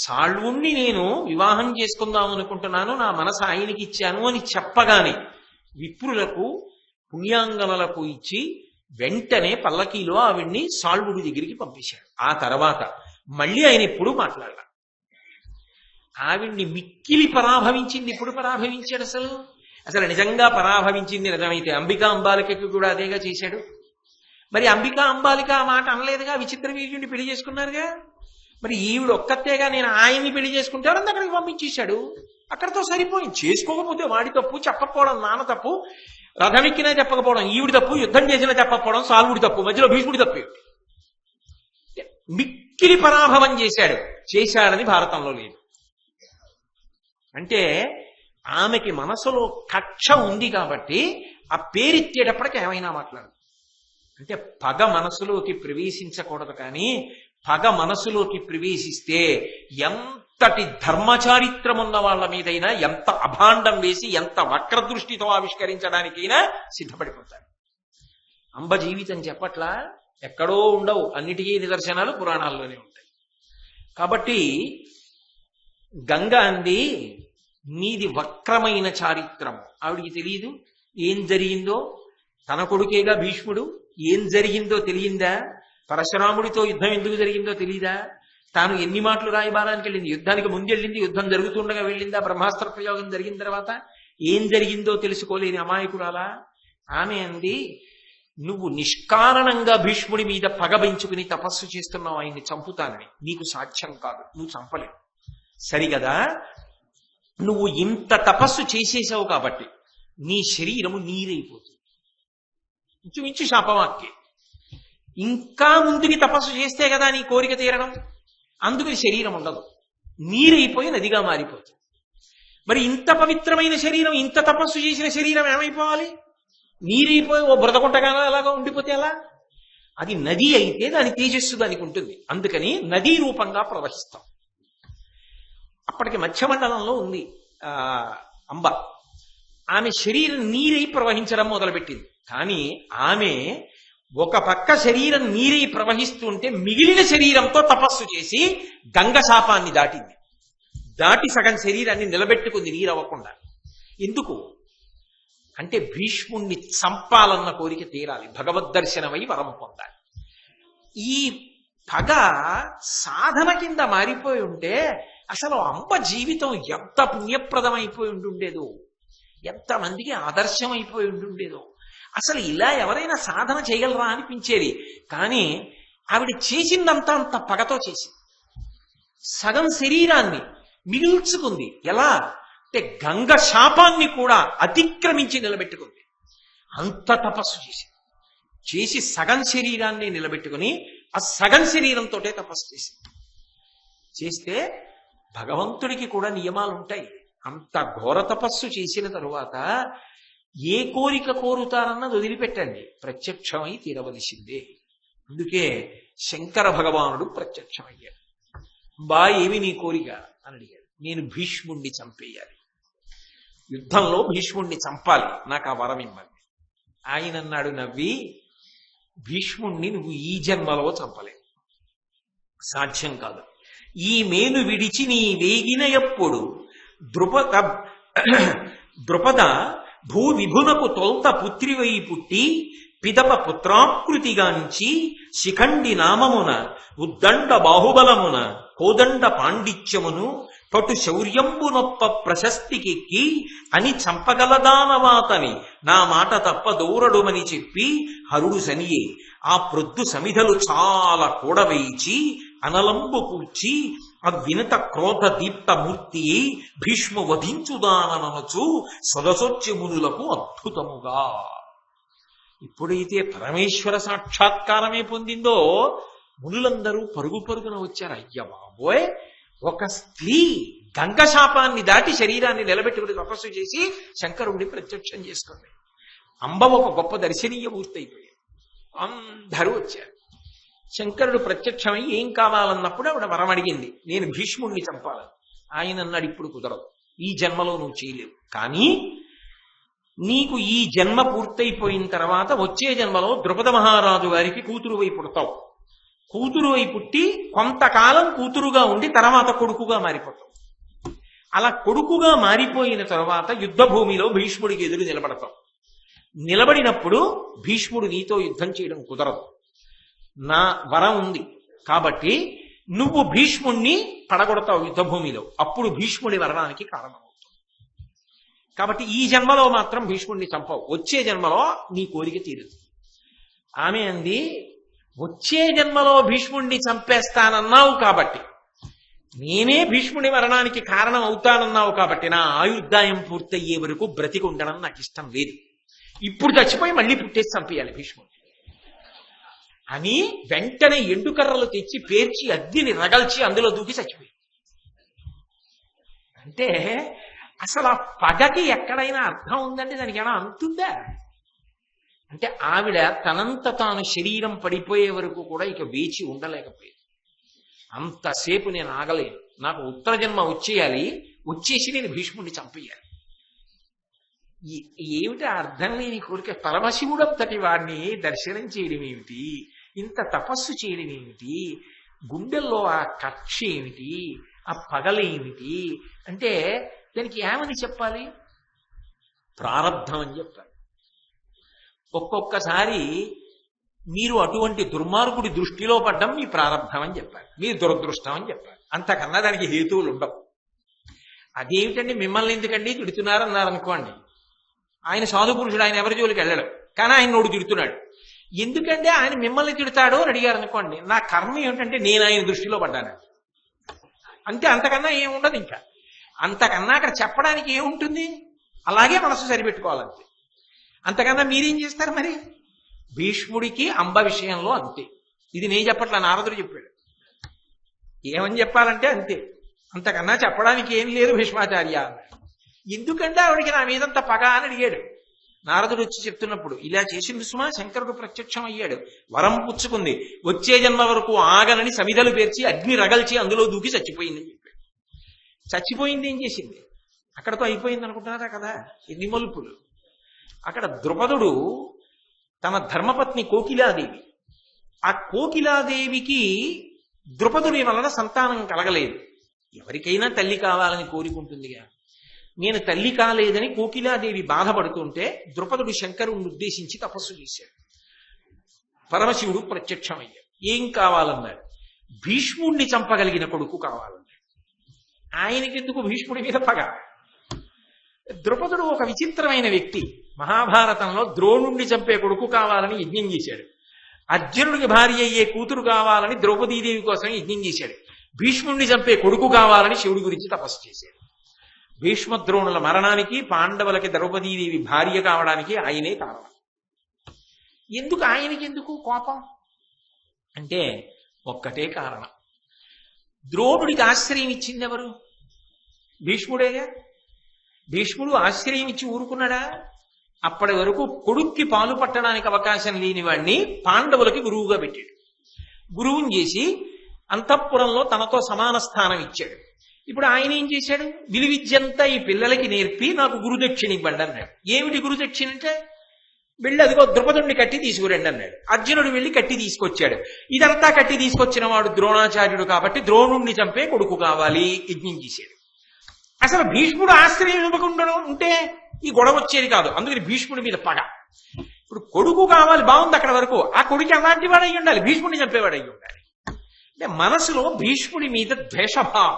S1: సాళ్వుణ్ణి నేను వివాహం చేసుకుందాం అనుకుంటున్నాను, నా మనసు ఆయనకి ఇచ్చాను అని చెప్పగానే విప్రులకు పుణ్యాంగనలకు ఇచ్చి వెంటనే పల్లకీలో ఆవిడ్ని సాళ్వుడి దగ్గరికి పంపించాడు. ఆ తర్వాత మళ్ళీ ఆయన ఎప్పుడూ మాట్లాడాల. ఆవిడ్ని మిక్కిలి పరాభవించింది. ఎప్పుడు పరాభవించాడు? అసలు నిజంగా పరాభవించింది నిజమైతే అంబికా అంబాలికకి కూడా అదేగా చేశాడు. మరి అంబికా అంబాలిక ఆ మాట అనలేదుగా, విచిత్ర వీర్యుడిని పెళ్లి చేసుకున్నారుగా. మరి ఈవిడ ఒక్కతేగా నేను ఆయన్ని పెళ్లి చేసుకుంటారని అక్కడికి పంపించేశాడు. అక్కడతో సరిపోయింది. చేసుకోకపోతే వాడి తప్పు, చెప్పకపోవడం నాన్న తప్పు, రథమెక్కినా చెప్పకపోవడం ఈవిడి తప్పు, యుద్ధం చేసినా చెప్పకపోవడం సాల్వుడి తప్పు, మధ్యలో భీష్ముడి తప్పు. మిక్కిలి పరాభవం చేశాడని భారతంలో లేదు. అంటే ఆమెకి మనసులో కక్ష ఉంది కాబట్టి ఆ పేరెత్తేటప్పటికి ఏమైనా మాట్లాడు. అంటే పగ మనసులోకి ప్రవేశించకూడదు, కానీ పగ మనసులోకి ప్రవేశిస్తే ఎంతటి ధర్మచారిత్రం ఉన్న వాళ్ళ మీదైనా ఎంత అభాండం వేసి ఎంత వక్రదృష్టితో ఆవిష్కరించడానికైనా సిద్ధపడిపోతాడు. అంబ జీవితం చెప్పట్లా, ఎక్కడో ఉండవు, అన్నిటికీ నిదర్శనాలు పురాణాల్లోనే ఉంటాయి. కాబట్టి గంగ అంది, నీది వక్రమైన చారిత్రము. ఆవిడికి తెలియదు ఏం జరిగిందో. తన కొడుకేగా భీష్ముడు, ఏం జరిగిందో తెలియందా? పరశురాముడితో యుద్ధం ఎందుకు జరిగిందో తెలియదా? తాను ఎన్ని మాటలు రాయబారానికి వెళ్ళింది? యుద్ధానికి ముందు వెళ్ళింది, యుద్ధం జరుగుతుండగా వెళ్ళిందా? బ్రహ్మాస్త్ర ప్రయోగం జరిగిన తర్వాత ఏం జరిగిందో తెలుసుకోలేని అమాయకురాలా ఆమె. అంది, నువ్వు నిష్కారణంగా భీష్ముడి మీద పగబెంచుకుని తపస్సు చేస్తున్నావు ఆయన్ని చంపుతానని. నీకు సాధ్యం కాదు, నువ్వు చంపలేవు. సరిగదా, నువ్వు ఇంత తపస్సు చేసేసావు కాబట్టి నీ శరీరము నీరైపోతుంది. ఇంచుమించు శాపవాక్యం. ఇంకా ముందుకి తపస్సు చేస్తే కదా నీ కోరిక తీరడం. అందుకు శరీరం ఉండదు, నీరైపోయి నదిగా మారిపోతుంది. మరి ఇంత పవిత్రమైన శరీరం, ఇంత తపస్సు చేసిన శరీరం ఏమైపోవాలి? నీరైపోయి ఓ బురదకుంటగానో అలాగా ఉండిపోతే ఎలా? అది నది అయితే దాని తేజస్సు దానికి ఉంటుంది. అందుకని నదీ రూపంగా ప్రవహిస్తాం. అప్పటికి మధ్యమండలంలో ఉంది అంబ. ఆమె శరీరం నీరై ప్రవహించడం మొదలుపెట్టింది. కానీ ఆమె ఒక పక్క శరీరం నీరై ప్రవహిస్తుంటే మిగిలిన శరీరంతో తపస్సు చేసి గంగ శాపాన్ని దాటి సగం శరీరాన్ని నిలబెట్టుకుంది నీరవ్వకుండా. ఎందుకు అంటే భీష్ముణ్ణి చంపాలన్న కోరిక తీరాలి, భగవద్దర్శనమై వరం పొందాలి. ఈ పగ సాధన కింద మారిపోయి ఉంటే అసలు అంబ జీవితం ఎంత పుణ్యప్రదమైపోయి ఉండుండేదో, ఎంతమందికి ఆదర్శం అయిపోయి ఉండుండేదో. అసలు ఇలా ఎవరైనా సాధన చేయగలరా అనిపించేది. కానీ ఆవిడ చేసిందంతా అంత పగతో చేసింది. సగం శరీరాన్ని మిగిల్చుకుంది. ఎలా అంటే గంగ శాపాన్ని కూడా అతిక్రమించి నిలబెట్టుకుంది. అంత తపస్సు చేసి సగం శరీరాన్ని నిలబెట్టుకుని ఆ సగం శరీరంతో తపస్సు చేస్తే భగవంతుడికి కూడా నియమాలు ఉంటాయి. అంత ఘోర తపస్సు చేసిన తరువాత ఏ కోరిక కోరుతారన్నది వదిలిపెట్టండి, ప్రత్యక్షమై తీరవలసిందే. అందుకే శంకర భగవానుడు ప్రత్యక్షమయ్యాడు. ఏమి నీ కోరిక అని అడిగాడు. నేను భీష్ముణ్ణి చంపేయాలి, యుద్ధంలో భీష్ముణ్ణి చంపాలి, నాకు ఆ వరం ఇవ్వండి. ఆయన అన్నాడు నవ్వి, భీష్ముణ్ణి నువ్వు ఈ జన్మలో చంపలేవు, సాధ్యం కాదు. ఈ మేను విడిచి నీ వేగిన ఎప్పుడు ద్రుపద భూ విభునకు తొల్త పుత్రివై పుట్టి పిదప పుత్రాకృతిగాంచి శిఖండి నామమున ఉద్దండ బాహుబలమున కోదండ పాండిత్యమును పటు శౌర్యంబునొప్ప ప్రశస్తికెక్కి అని చంపగలదానవాతని నా మాట తప్ప దౌరడుమని చెప్పి హరుడు సనియే ఆ ప్రొద్దు సమిధలు చాలా కూడవేయిచి అనలంబు కూర్చి అవినత క్రోధ దీప్త మూర్తి భీష్మ వధించుదాననచు సొదసొచ్చెమునులకు అద్భుతముగా. ఎప్పుడైతే పరమేశ్వర సాక్షాత్కారమే పొందిందో మునులందరూ పరుగు పరుగున వచ్చారు. అయ్య బాబోయ్, ఒక స్త్రీ గంగశాపాన్ని దాటి శరీరాన్ని నిలబెట్టుకుని తపస్సు చేసి శంకరుణ్ణి ప్రత్యక్షం చేసుకుంది. అంబ ఒక గొప్ప దర్శనీయ మూర్తి అయిపోయింది. అందరూ వచ్చారు. శంకరుడు ప్రత్యక్షమై ఏం కావాలన్నప్పుడు ఆవిడ వరం అడిగింది, నేను భీష్ముణ్ణి చంపాలని. ఆయన అన్నాడు, ఇప్పుడు కుదరదు, ఈ జన్మలో నువ్వు చేయలేవు, కానీ నీకు ఈ జన్మ పూర్తయిపోయిన తర్వాత వచ్చే జన్మలో ద్రుపద మహారాజు గారికి కూతురు వై పుడతావు. కూతురు వై పుట్టి కొంతకాలం కూతురుగా ఉండి తర్వాత కొడుకుగా మారిపోతావు. అలా కొడుకుగా మారిపోయిన తర్వాత యుద్ధ భూమిలో భీష్ముడికి ఎదురు నిలబడతావు. నిలబడినప్పుడు భీష్ముడు నీతో యుద్ధం చేయడం కుదరదు, నా వరం ఉంది కాబట్టి నువ్వు భీష్ముణ్ణి పడగొడతావు యుద్ధ భూమిలో. అప్పుడు భీష్ముడి వరణానికి కారణమవుతుంది. కాబట్టి ఈ జన్మలో మాత్రం భీష్ముడిని చంపవు, వచ్చే జన్మలో నీ కోరిక తీరుతుంది. ఆమె అంది, వచ్చే జన్మలో భీష్ముడిని చంపేస్తానన్నావు కాబట్టి, నేనే భీష్ముడి మరణానికి కారణం అవుతానన్నావు కాబట్టి నా ఆయుర్దాయం పూర్తయ్యే వరకు బ్రతికి ఉండడం నాకు ఇష్టం లేదు. ఇప్పుడు చచ్చిపోయి మళ్ళీ పుట్టేసి చంపేయాలి భీష్ముడు అని వెంటనే ఎండుకర్రలు తెచ్చి పేర్చి అగ్నిని రగల్చి అందులో దూకి చచ్చిపోయి. అంటే అసలు ఆ పగకి ఎక్కడైనా అర్థం ఉందంటే దానికి ఏమైనా అంతుందా? అంటే ఆవిడ తనంత తాను శరీరం పడిపోయే వరకు కూడా ఇక వేచి ఉండలేకపోయింది. అంతసేపు నేను ఆగలేను, నాకు ఉత్తర జన్మ వచ్చేయాలి, వచ్చేసి నేను భీష్ముడిని చంపేయాలి. ఏమిటి అర్థం లేని కోరిక? పరమశివుడంతటి వాడిని దర్శనం చేయడం ఏమిటి, ఇంత తపస్సు చేయడం ఏమిటి, గుండెల్లో ఆ కక్ష ఏమిటి, ఆ పగలేమిటి అంటే దానికి ఏమని చెప్పాలి? ప్రారబ్ధం అని చెప్పాలి. ఒక్కొక్కసారి మీరు అటువంటి దుర్మార్గుడి దృష్టిలో పడ్డం మీ ప్రారబ్ధం అని చెప్పాలి, మీ దురదృష్టం అని చెప్పాలి. అంతకన్నా దానికి హేతువులు ఉండవు. అదేమిటండి మిమ్మల్ని ఎందుకండి తిడుతున్నారన్నారు అనుకోండి, ఆయన సాధు పురుషుడు, ఆయన ఎవరి జోలికి వెళ్ళడం, కానీ ఆయన నోడు తిడుతున్నాడు. ఎందుకంటే ఆయన మిమ్మల్ని తిడతాడు అని అడిగారు అనుకోండి, నా కర్మ ఏమిటంటే నేను ఆయన దృష్టిలో పడ్డాను అంతే, అంతకన్నా ఏముండదు. ఇంకా అంతకన్నా అక్కడ చెప్పడానికి ఏముంటుంది? అలాగే మనసు సరిపెట్టుకోవాలంతే. అంతకన్నా మీరేం చేస్తారు మరి? భీష్ముడికి అంబ విషయంలో అంతే. ఇది నేను చెప్పట్లా, నారదుడు చెప్పాడు. ఏమని చెప్పాలంటే అంతే, అంతకన్నా చెప్పడానికి ఏం లేదు భీష్మాచార్య. ఎందుకంటే ఆవిడికి నా మీదంత పగ అని అడిగాడు. నారదుడు వచ్చి చెప్తున్నప్పుడు, ఇలా చేసింది సుమా, శంకరుడు ప్రత్యక్షం అయ్యాడు, వరం పుచ్చుకుంది, వచ్చే జన్మ వరకు ఆగనని సమిధలు పేర్చి అగ్ని రగల్చి అందులో దూకి చచ్చిపోయిందని చెప్పాడు. చచ్చిపోయింది ఏం చేసింది? అక్కడతో అయిపోయింది అనుకుంటున్నారా కదా, ఎన్ని మలుపులు. అక్కడ ద్రుపదుడు తన ధర్మపత్ని కోకిలాదేవి, ఆ కోకిలాదేవికి ద్రుపదుని వలన సంతానం కలగలేదు. ఎవరికైనా తల్లి కావాలని కోరుకుంటుందిగా. నేను తల్లి కాలేదని కోకిలాదేవి బాధపడుతుంటే ద్రుపదుడు శంకరుణ్ణి ఉద్దేశించి తపస్సు చేశాడు. పరమశివుడు ప్రత్యక్షమయ్యాడు. ఏం కావాలన్నాడు? భీష్ముణ్ణి చంపగలిగిన కొడుకు కావాలన్నాడు. ఆయనకెందుకు భీష్ముడి మీద పగ? ద్రుపదుడు ఒక విచిత్రమైన వ్యక్తి. మహాభారతంలో ద్రోణుణ్ణి చంపే కొడుకు కావాలని యజ్ఞం చేశాడు. అర్జునుడికి భార్య అయ్యే కూతురు కావాలని ద్రౌపదీదేవి కోసం యజ్ఞం చేశాడు. భీష్ముణ్ణి చంపే కొడుకు కావాలని శివుడి గురించి తపస్సు చేశాడు. భీష్మద్రోణుల మరణానికి, పాండవులకి ద్రౌపదీదేవి భార్య కావడానికి ఆయనే కారణం. ఎందుకు ఆయనకి ఎందుకు కోపం అంటే ఒక్కటే కారణం. ద్రోణుడికి ఆశ్రయం ఇచ్చింది ఎవరు? భీష్ముడేగా. భీష్ముడు ఆశ్రయం ఇచ్చి ఊరుకున్నాడా? అప్పటి వరకు కొడుక్కి పాలు పట్టడానికి అవకాశం లేని వాడిని పాండవులకి గురువుగా పెట్టాడు. గురువుని చేసి అంతఃపురంలో తనతో సమాన స్థానం ఇచ్చాడు. ఇప్పుడు ఆయన ఏం చేశాడు? విలువిద్యంతా ఈ పిల్లలకి నేర్పి నాకు గురుదక్షిణ ఇవ్వండి అన్నాడు. ఏమిటి గురుదక్షిణ అంటే, వెళ్ళి అదిగో ద్రుపదుడిని కట్టి తీసుకురండి అన్నాడు. అర్జునుడు వెళ్ళి కట్టి తీసుకొచ్చాడు. ఇదంతా కట్టి తీసుకొచ్చిన వాడు ద్రోణాచార్యుడు కాబట్టి ద్రోణుణ్ణి చంపే కొడుకు కావాలి యజ్ఞం చేశాడు. అసలు భీష్ముడు ఆశ్రయం ఇవ్వకుండా ఉంటే ఈ గొడవ వచ్చేది కాదు. అందుకని భీష్ముడి మీద పగ. ఇప్పుడు కొడుకు కావాలి, బాగుంది అక్కడ వరకు. ఆ కొడుకు అలాంటి వాడు అయ్యి ఉండాలి, భీష్ముడిని చంపేవాడు అయ్యి ఉండాలి. అంటే మనసులో భీష్ముడి మీద ద్వేషభావం.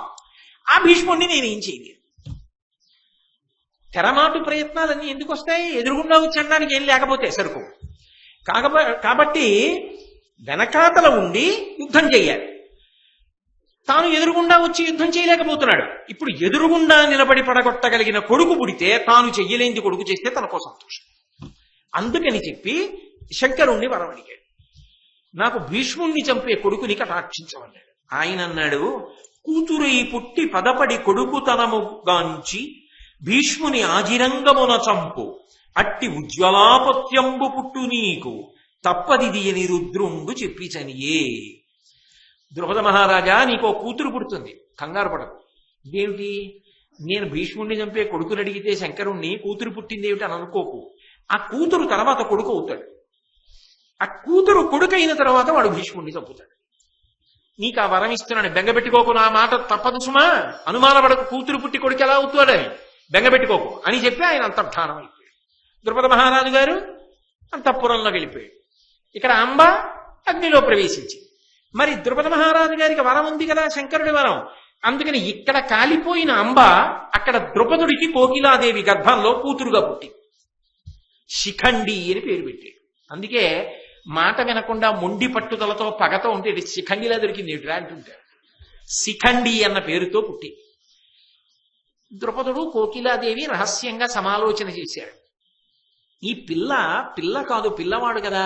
S1: ఆ భీష్ముడిని నేనేం చేయలేదు. తెరమాటు ప్రయత్నాలన్నీ ఎందుకు వస్తాయి? ఎదురుగుండా వచ్చడానికి ఏం లేకపోతే సరుకు. కాబట్టి వెనకాతల ఉండి యుద్ధం చేయాలి. తాను ఎదురుగుండా వచ్చి యుద్ధం చేయలేకపోతున్నాడు. ఇప్పుడు ఎదురుగుండా నిలబడి పడగొట్టగలిగిన కొడుకు పుడితే తాను చెయ్యలేంది కొడుకు చేస్తే తనకో సంతోషం. అందుకని చెప్పి శంకరుణ్ణి వరం అడిగాడు. నాకు భీష్ముణ్ణి చంపే కొడుకుని కటాక్షించమన్నాడు. ఆయన అన్నాడు, కూతురై పుట్టి పదపడి కొడుకుతనముగాంచి భీష్ముని ఆజిరంగమున చంపు, అట్టి ఉజ్వలాపత్యంబు పుట్టు నీకు తప్పదిది అని రుద్రుండు చెప్పి చనియే. ద్రుపద మహారాజా, నీకో కూతురు పుడుతుంది, కంగారు పడకు. ఇదేమిటి, నేను భీష్ముడిని చంపే కొడుకుని అడిగితే శంకరుణ్ణి కూతురు పుట్టింది ఏమిటి అని అనుకోకు. ఆ కూతురు తర్వాత కొడుకు అవుతాడు. ఆ కూతురు కొడుకు అయిన తర్వాత వాడు భీష్ముడిని చంపుతాడు. నీకు ఆ వరం ఇస్తున్నాను, బెంగపెట్టుకోకు. నా మాట తప్పదు సుమా, అనుమానపడకు. కూతురు పుట్టి కొడుకు ఎలా అవుతాడని బెంగపెట్టుకోకు అని చెప్పి ఆయన అంతర్ధానం అయిపోయాడు. ద్రుపద మహారాజు గారు అంతఃపురంలో వెళ్ళిపోయాడు. ఇక్కడ అంబ అగ్నిలో ప్రవేశించింది. మరి ద్రుపద మహారాజు గారికి వరం ఉంది కదా, శంకరుడి వరం. అందుకని ఇక్కడ కాలిపోయిన అంబ అక్కడ ద్రుపదుడికి కోకిలాదేవి గర్భంలో కూతురుగా పుట్టి శిఖండి అని పేరు పెట్టాడు. అందుకే మాట వినకుండా మొండి పట్టుదలతో పగతో ఉంటే శిఖండిలా దొరికింది ఏమిటి అంటుంటారు. శిఖండి అన్న పేరుతో పుట్టి ద్రుపదుడు కోకిలాదేవి రహస్యంగా సమాలోచన చేశారు. ఈ పిల్ల కాదు, పిల్లవాడు కదా.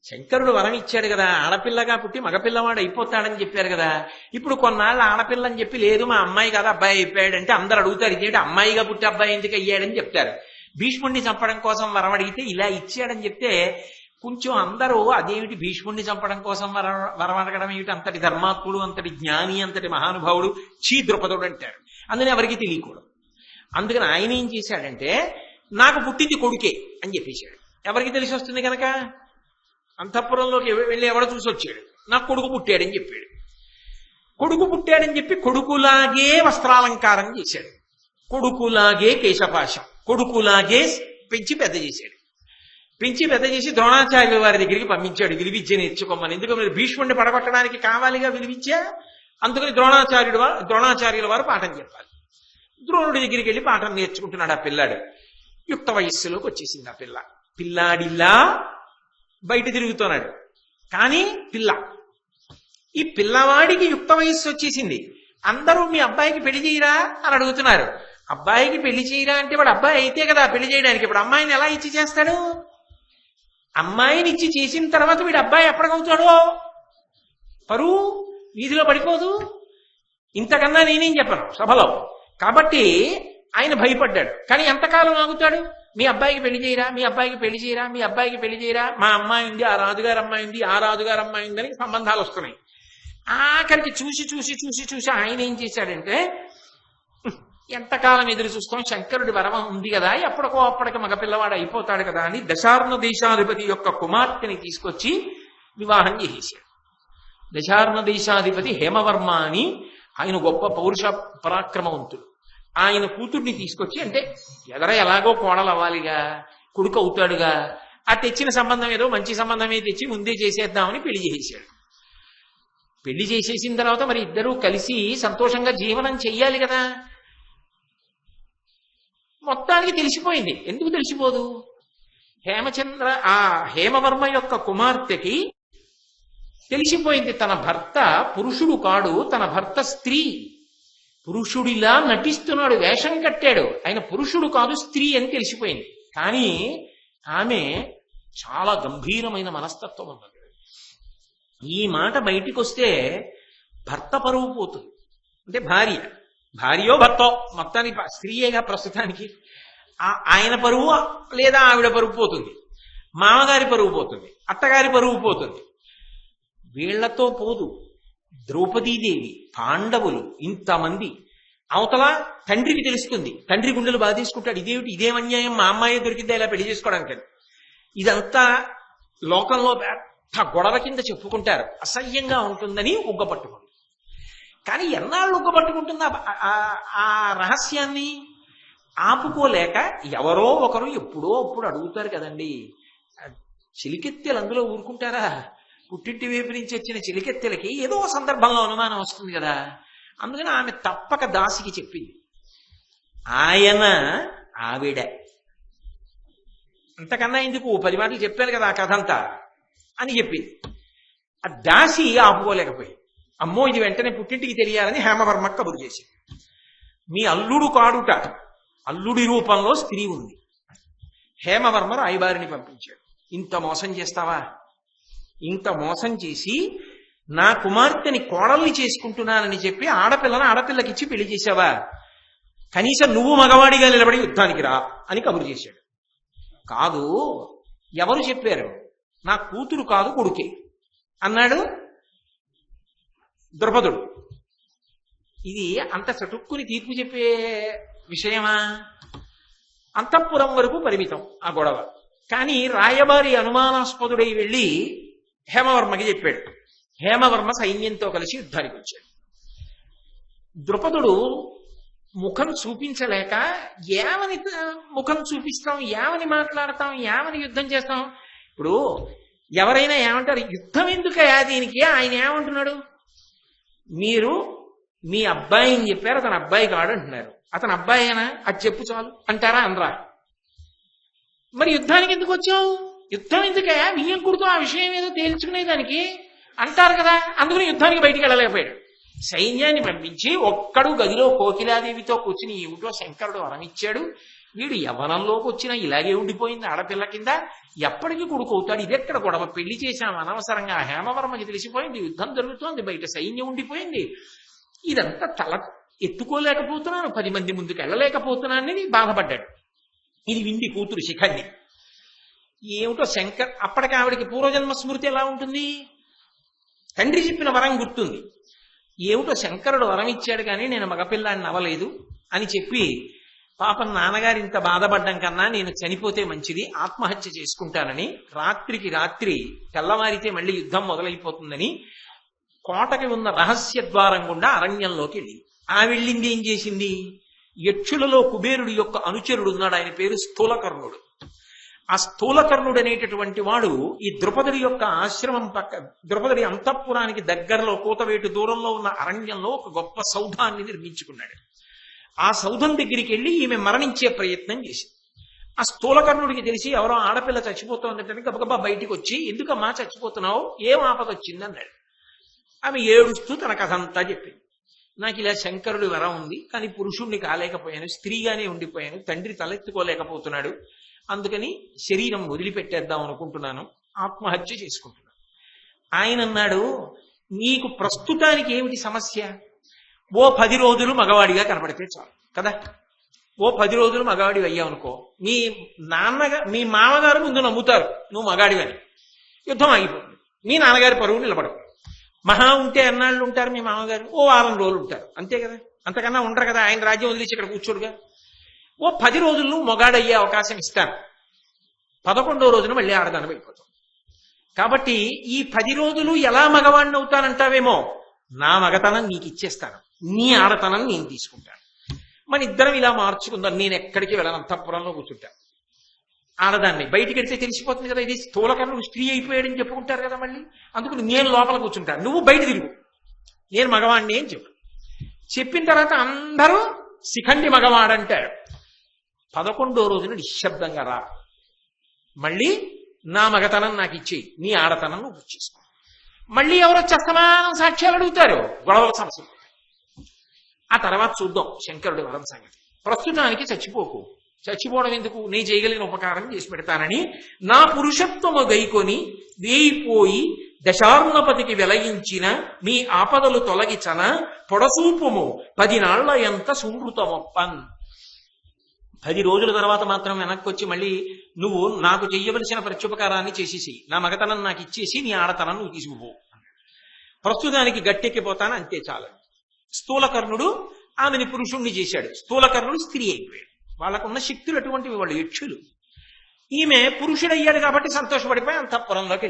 S1: శంకరుడు వరం ఇచ్చాడు కదా, ఆడపిల్లగా పుట్టి మగపిల్లవాడు అయిపోతాడని చెప్పారు కదా. ఇప్పుడు కొన్నాళ్ళు ఆడపిల్లని చెప్పి, లేదు మా అమ్మాయి కదా అబ్బాయి అయిపోయాడంటే అందరు అడుగుతారు, ఇదేంటి అమ్మాయిగా పుట్టి అబ్బాయి ఎందుకు అయ్యాడని చెప్తారు. భీష్ముడిని చంపడం కోసం వరం అడిగితే ఇలా ఇచ్చాడని చెప్తే కొంచెం అందరూ అదేమిటి భీష్ముడిని చంపడం కోసం వరం అడగడం ఏమిటి, అంతటి ధర్మాత్ముడు, అంతటి జ్ఞాని, అంతటి మహానుభావుడు చీ ద్రుపదుడు అంటారు. అందుకని ఎవరికి తెలియకూడదు. అందుకని ఆయన ఏం చేశాడంటే, నాకు పుట్టింది కొడుకే అని చెప్పేశాడు. ఎవరికి తెలిసి వస్తుంది కనుక అంతఃపురంలోకి వెళ్ళి ఎవడో చూసి వచ్చాడు, నాకు కొడుకు పుట్టాడని చెప్పాడు. కొడుకు పుట్టాడని చెప్పి కొడుకులాగే వస్త్రాలంకారం చేశాడు, కొడుకులాగే కేశపాశం, కొడుకులాగే పెంచి పెద్ద చేశాడు. పెంచి పెద్ద చేసి ద్రోణాచార్యుల వారి దగ్గరికి పంపించాడు విలువిద్య నేర్చుకోమని. ఎందుకంటే భీష్ముడిని పడగొట్టడానికి కావాలిగా విలువిద్య. అందుకని ద్రోణాచార్యుల వారు పాఠం చెప్పాలి. ద్రోణుడి దగ్గరికి వెళ్ళి పాఠం నేర్చుకుంటున్నాడు ఆ పిల్లాడు. యుక్త వయస్సులోకి వచ్చేసింది ఆ పిల్ల. పిల్లాడిల్లా బయట తిరుగుతున్నాడు, కానీ పిల్ల. ఈ పిల్లవాడికి యుక్త వయస్సు వచ్చేసింది. అందరూ మీ అబ్బాయికి పెళ్లి చేయరా అని అడుగుతున్నారు. అబ్బాయికి పెళ్లి చేయరా అంటే వాడు అబ్బాయి అయితే కదా పెళ్లి చేయడానికి. ఇప్పుడు అమ్మాయిని ఎలా ఇచ్చి చేస్తాడు? అమ్మాయిని ఇచ్చి చేసిన తర్వాత వీడు అబ్బాయి ఎప్పటికవుతాడో పరువు వీధిలో పడిపోదు. ఇంతకన్నా నేనేం చెప్పను సభలో. కాబట్టి ఆయన భయపడ్డాడు. కానీ ఎంతకాలం ఆగుతాడు? మీ అబ్బాయికి పెళ్లి చేయరా, మీ అబ్బాయికి పెళ్లి చేయరా, మీ అబ్బాయికి పెళ్లి చేయరా. మా అమ్మాయి ఉంది, ఆ రాజుగారు అమ్మాయి ఉంది, ఆ రాజుగారు అమ్మాయి ఉందని సంబంధాలు వస్తున్నాయి. ఆఖరికి చూసి చూసి చూసి చూసి ఆయన ఏం చేశాడంటే, ఎంతకాలం ఎదురు చూస్తాం, శంకరుడి వరం ఉంది కదా, ఎప్పటికో అప్పటికి మగపిల్లవాడు అయిపోతాడు కదా అని దశార్ణ దేశాధిపతి యొక్క కుమార్తెని తీసుకొచ్చి వివాహం చేసేశాడు. దశార్ణ దేశాధిపతి హేమవర్మ అని ఆయన గొప్ప పౌరుష పరాక్రమవంతుడు. ఆయన కూతుర్ని తీసుకొచ్చి, అంటే ఎలాగో కోడలు అవ్వాలిగా, కొడుకు అవుతాడుగా, ఆ తెచ్చిన సంబంధం ఏదో మంచి సంబంధమే తెచ్చి ముందే చేసేద్దామని పెళ్లి చేసేశాడు. పెళ్లి చేసేసిన తర్వాత మరి ఇద్దరూ కలిసి సంతోషంగా జీవనం చెయ్యాలి కదా. మొత్తానికి తెలిసిపోయింది. ఎందుకు తెలిసిపోదు? హేమవర్మ యొక్క కుమార్తెకి తెలిసిపోయింది తన భర్త పురుషుడు కాడు, తన భర్త స్త్రీ. పురుషుడిలా నటిస్తున్నాడు, వేషం కట్టాడు, ఆయన పురుషుడు కాదు స్త్రీ అని తెలిసిపోయింది. కానీ ఆమె చాలా గంభీరమైన మనస్తత్వం ఉన్నది. ఈ మాట బయటికి వస్తే భర్త పరువు పోతుంది. అంటే భార్యో భర్తో మొత్తానికి స్త్రీయేగా ప్రస్తుతానికి. ఆయన పరువు లేదా ఆవిడ పరువు పోతుంది, మామగారి పరువు పోతుంది, అత్తగారి పరువు పోతుంది. వీళ్లతో పోదు. ద్రౌపదీదేవి, పాండవులు, ఇంతమంది. అవతల తండ్రికి తెలుస్తుంది, తండ్రి గుండెలు బాధ తీసుకుంటాడు. ఇదేమిటి, ఇదేం అన్యాయం, మా అమ్మాయి దొరికిందా ఇలా పెళ్లి చేసుకోవడానికి. ఇదంతా లోకంలో పెద్ద గొడవ కింద చెప్పుకుంటారు, అసహ్యంగా ఉంటుందని ఉగ్గపట్టుకుంది. కానీ ఎన్నాళ్ళు ఉగ్గపట్టుకుంటుందా ఆ రహస్యాన్ని ఆపుకోలేక ఎవరో ఒకరు ఎప్పుడో అప్పుడు అడుగుతారు కదండి. చిలికెత్తెలు అందులో ఊరుకుంటారా? పుట్టింటి వైపు నుంచి వచ్చిన చిలికెత్తెలకి ఏదో సందర్భంలో అనుమానం వస్తుంది కదా. అందుకని ఆమె తప్పక దాసికి చెప్పింది, ఆయన ఆవిడ. అంతకన్నా ఎందుకు, 10 మాటలు చెప్పాను కదా ఆ కథ అంతా అని చెప్పింది. ఆ దాసి ఆపుకోలేకపోయింది. అమ్మో ఇది వెంటనే పుట్టింటికి తెలియాలని హేమవర్మ కబురు చేసింది. మీ అల్లుడు కాడుట, అల్లుడి రూపంలో స్త్రీ ఉంది. హేమవర్మ రాయబారిని పంపించాడు. ఇంత మోసం చేస్తావా? ఇంత మోసం చేసి నా కుమార్తెని కోడల్ని చేసుకుంటున్నానని చెప్పి ఆడపిల్లకిచ్చి పెళ్లి చేశావా? కనీసం నువ్వు మగవాడిగా నిలబడి యుద్ధానికి రా అని కబురు చేశాడు. కాదు, ఎవరు చెప్పారు? నా కూతురు కాదు కొడుకే అన్నాడు ద్రుపదుడు. ఇది అంత చటుక్కుని తీర్పు చెప్పే విషయమా? అంతఃపురం వరకు పరిమితం ఆ గొడవ. కానీ రాయబారి అనుమానాస్పదుడై వెళ్ళి హేమవర్మకి చెప్పాడు. హేమవర్మ సైన్యంతో కలిసి యుద్ధానికి వచ్చాడు. ద్రుపదుడు ముఖం చూపించలేక, ఏమని ముఖం చూపిస్తాం, ఏమని మాట్లాడతాం, ఏమని యుద్ధం చేస్తాం? ఇప్పుడు ఎవరైనా ఏమంటారు, యుద్ధం ఎందుకయా దీనికి? ఆయన ఏమంటున్నాడు, మీరు మీ అబ్బాయిని చెప్పారు, అతను అబ్బాయి కాడు అంటున్నారు. అతను అబ్బాయినా అది చెప్పు చాలు అంటారా? అనరా? మరి యుద్ధానికి ఎందుకు వచ్చావు? యుద్ధం ఎందుకయా? వియ్యంకుడితో ఆ విషయం ఏదో తేల్చుకునేదానికి అంటారు కదా. అందుకని యుద్ధానికి బయటికి వెళ్ళలేకపోయాడు. సైన్యాన్ని పంపించి ఒక్కడు గదిలో కోకిలాదేవితో కూర్చుని ఏమిటో శంకరుడు వరమిచ్చాడు. వీడు యవ్వనంలోకి వచ్చినా ఇలాగే ఉండిపోయింది ఆడపిల్ల కింద. ఎప్పటికీ కొడుకు అవుతాడు? ఇదెక్కడ గొడవ? పెళ్లి చేశాం అనవసరంగా. హేమవర్మకి తెలిసిపోయింది యుద్ధం జరుగుతోంది, బయట సైన్యం ఉండిపోయింది. ఇదంతా తల ఎత్తుకోలేకపోతున్నాను, 10 మంది ముందుకు వెళ్ళలేకపోతున్నానని బాధపడ్డాడు. ఇది వింది కూతురు శిఖండి. ఏమిటో శంకర్, అప్పటికి ఆవిడికి పూర్వజన్మ స్మృతి ఎలా ఉంటుంది? తండ్రి చెప్పిన వరం గుర్తుంది. ఏమిటో శంకరుడు వరం ఇచ్చాడు కానీ నేను మగపిల్లాన్ని అవ్వలేదు అని చెప్పి, పాపం నాన్నగారు ఇంత బాధపడ్డం కన్నా నేను చనిపోతే మంచిది, ఆత్మహత్య చేసుకుంటానని, రాత్రికి రాత్రి తెల్లవారితే మళ్ళీ యుద్ధం మొదలైపోతుందని కోటకి ఉన్న రహస్య ద్వారం గుండా అరణ్యంలోకి వెళ్ళి, ఆ వెళ్ళింది ఏం చేసింది? యక్షులలో కుబేరుడి యొక్క అనుచరుడు ఉన్నాడు, ఆయన పేరు స్థూలకర్ణుడు. ఆ స్థూలకర్ణుడు అనేటటువంటి వాడు ఈ ద్రుపదుడి యొక్క ఆశ్రమం ద్రుపదుడి అంతఃపురానికి దగ్గరలో కూతవేటు దూరంలో ఉన్న అరణ్యంలో ఒక గొప్ప సౌధాన్ని నిర్మించుకున్నాడు. ఆ సౌధం దగ్గరికి వెళ్ళి ఈమె మరణించే ప్రయత్నం చేసింది. ఆ స్థూలకర్ణుడికి తెలిసి ఎవరో ఆడపిల్ల చచ్చిపోతుందంటే గబగబా బయటికి వచ్చి, ఎందుకమ్మా చచ్చిపోతున్నావు, ఏం ఆపద వచ్చింది అన్నాడు. ఆమె ఏడుస్తూ తన కథ అంతా చెప్పింది. నాకు ఇలా శంకరుడి వరం ఉంది, కానీ పురుషుణ్ణి కాలేకపోయాను, స్త్రీగానే ఉండిపోయాను, తండ్రి తలెత్తుకోలేకపోతున్నాడు, అందుకని శరీరం వదిలిపెట్టేద్దాం అనుకుంటున్నాను, ఆత్మహత్య చేసుకుంటున్నాను. ఆయన అన్నాడు, నీకు ప్రస్తుతానికి ఏమిటి సమస్య? ఓ 10 రోజులు మగవాడిగా కనపడితే చాలు కదా. ఓ 10 రోజులు మగవాడి అయ్యావనుకో, మీ మామగారు ముందు నమ్ముతారు నువ్వు మగాడివని, యుద్ధం ఆగిపోతుంది, మీ నాన్నగారి పరువు నిలబడదు. మహా ఉంటే ఎన్నాళ్ళు ఉంటారు మీ మామగారు? ఓ 6 రోజులు ఉంటారు, అంతే కదా, అంతకన్నా ఉండరు కదా. ఆయన రాజ్యం వదిలేసి ఇక్కడ కూర్చోడుగా. ఓ 10 రోజులు మొగాడయ్యే అవకాశం ఇస్తాను, 11వ రోజున మళ్ళీ ఆడదాని అయిపోతాం. కాబట్టి ఈ 10 రోజులు ఎలా మగవాడిని అవుతానంటావేమో, నా మగతనం నీకు ఇచ్చేస్తాను, నీ ఆడతనం నేను తీసుకుంటాను, మన ఇద్దరం ఇలా మార్చుకుందాం, నేను ఎక్కడికి వెళ్ళను, అంతఃపురంలో కూర్చుంటాను. ఆడదాన్ని బయటికి వెళ్తే తెలిసిపోతుంది కదా, ఇది స్థూలకర్ణుడు స్త్రీ అయిపోయాడని చెప్పుకుంటారు కదా మళ్ళీ. అందుకని నేను లోపల కూర్చుంటాను, నువ్వు బయట తిరుగు, నేను మగవాడిని అని చెప్పిన తర్వాత అందరూ శిఖండి మగవాడంటారు. 11వ రోజున నిశ్శబ్దంగా రా, మళ్ళీ నా మగతనం నాకు ఇచ్చేయి, నీ ఆడతనం నువ్వు ఇచ్చేసుకో. మళ్ళీ ఎవరో సమానం సాక్ష్యాలు అడుగుతారు, గొడవల సమస్య. ఆ తర్వాత చూద్దాం శంకరుడి వరం సంగతి. ప్రస్తుతానికి చచ్చిపోకు, చచ్చిపోవడం ఎందుకు, నీ చేయగలిగిన ఉపకారం చేసి పెడతానని నా పురుషత్వము గైకొని వేయిపోయి దశార్ణపతికి వెలయించిన మీ ఆపదలు తొలగిచన పొడసూపుము 10 నాళ్ల ఎంత సుమృతమొప్పన్. 10 రోజుల తర్వాత మాత్రం వెనక్కి వచ్చి మళ్ళీ నువ్వు నాకు చెయ్యవలసిన ప్రత్యుపకారాన్ని చేసేసి నా మగతనం నాకు ఇచ్చేసి నీ ఆడతనం నువ్వు తీసుకుపో, ప్రస్తుతానికి గట్టెక్కిపోతాను అంతే చాలు. స్థూలకర్ణుడు ఆమెని పురుషుణ్ణి చేశాడు, స్థూలకర్ణుడు స్త్రీ అయిపోయాడు. వాళ్ళకున్న శక్తులు అటువంటివి, వాళ్ళు యక్షులు. ఈమె పురుషుడయ్యాడు కాబట్టి సంతోషపడిపోయి అంతఃపురంలోకి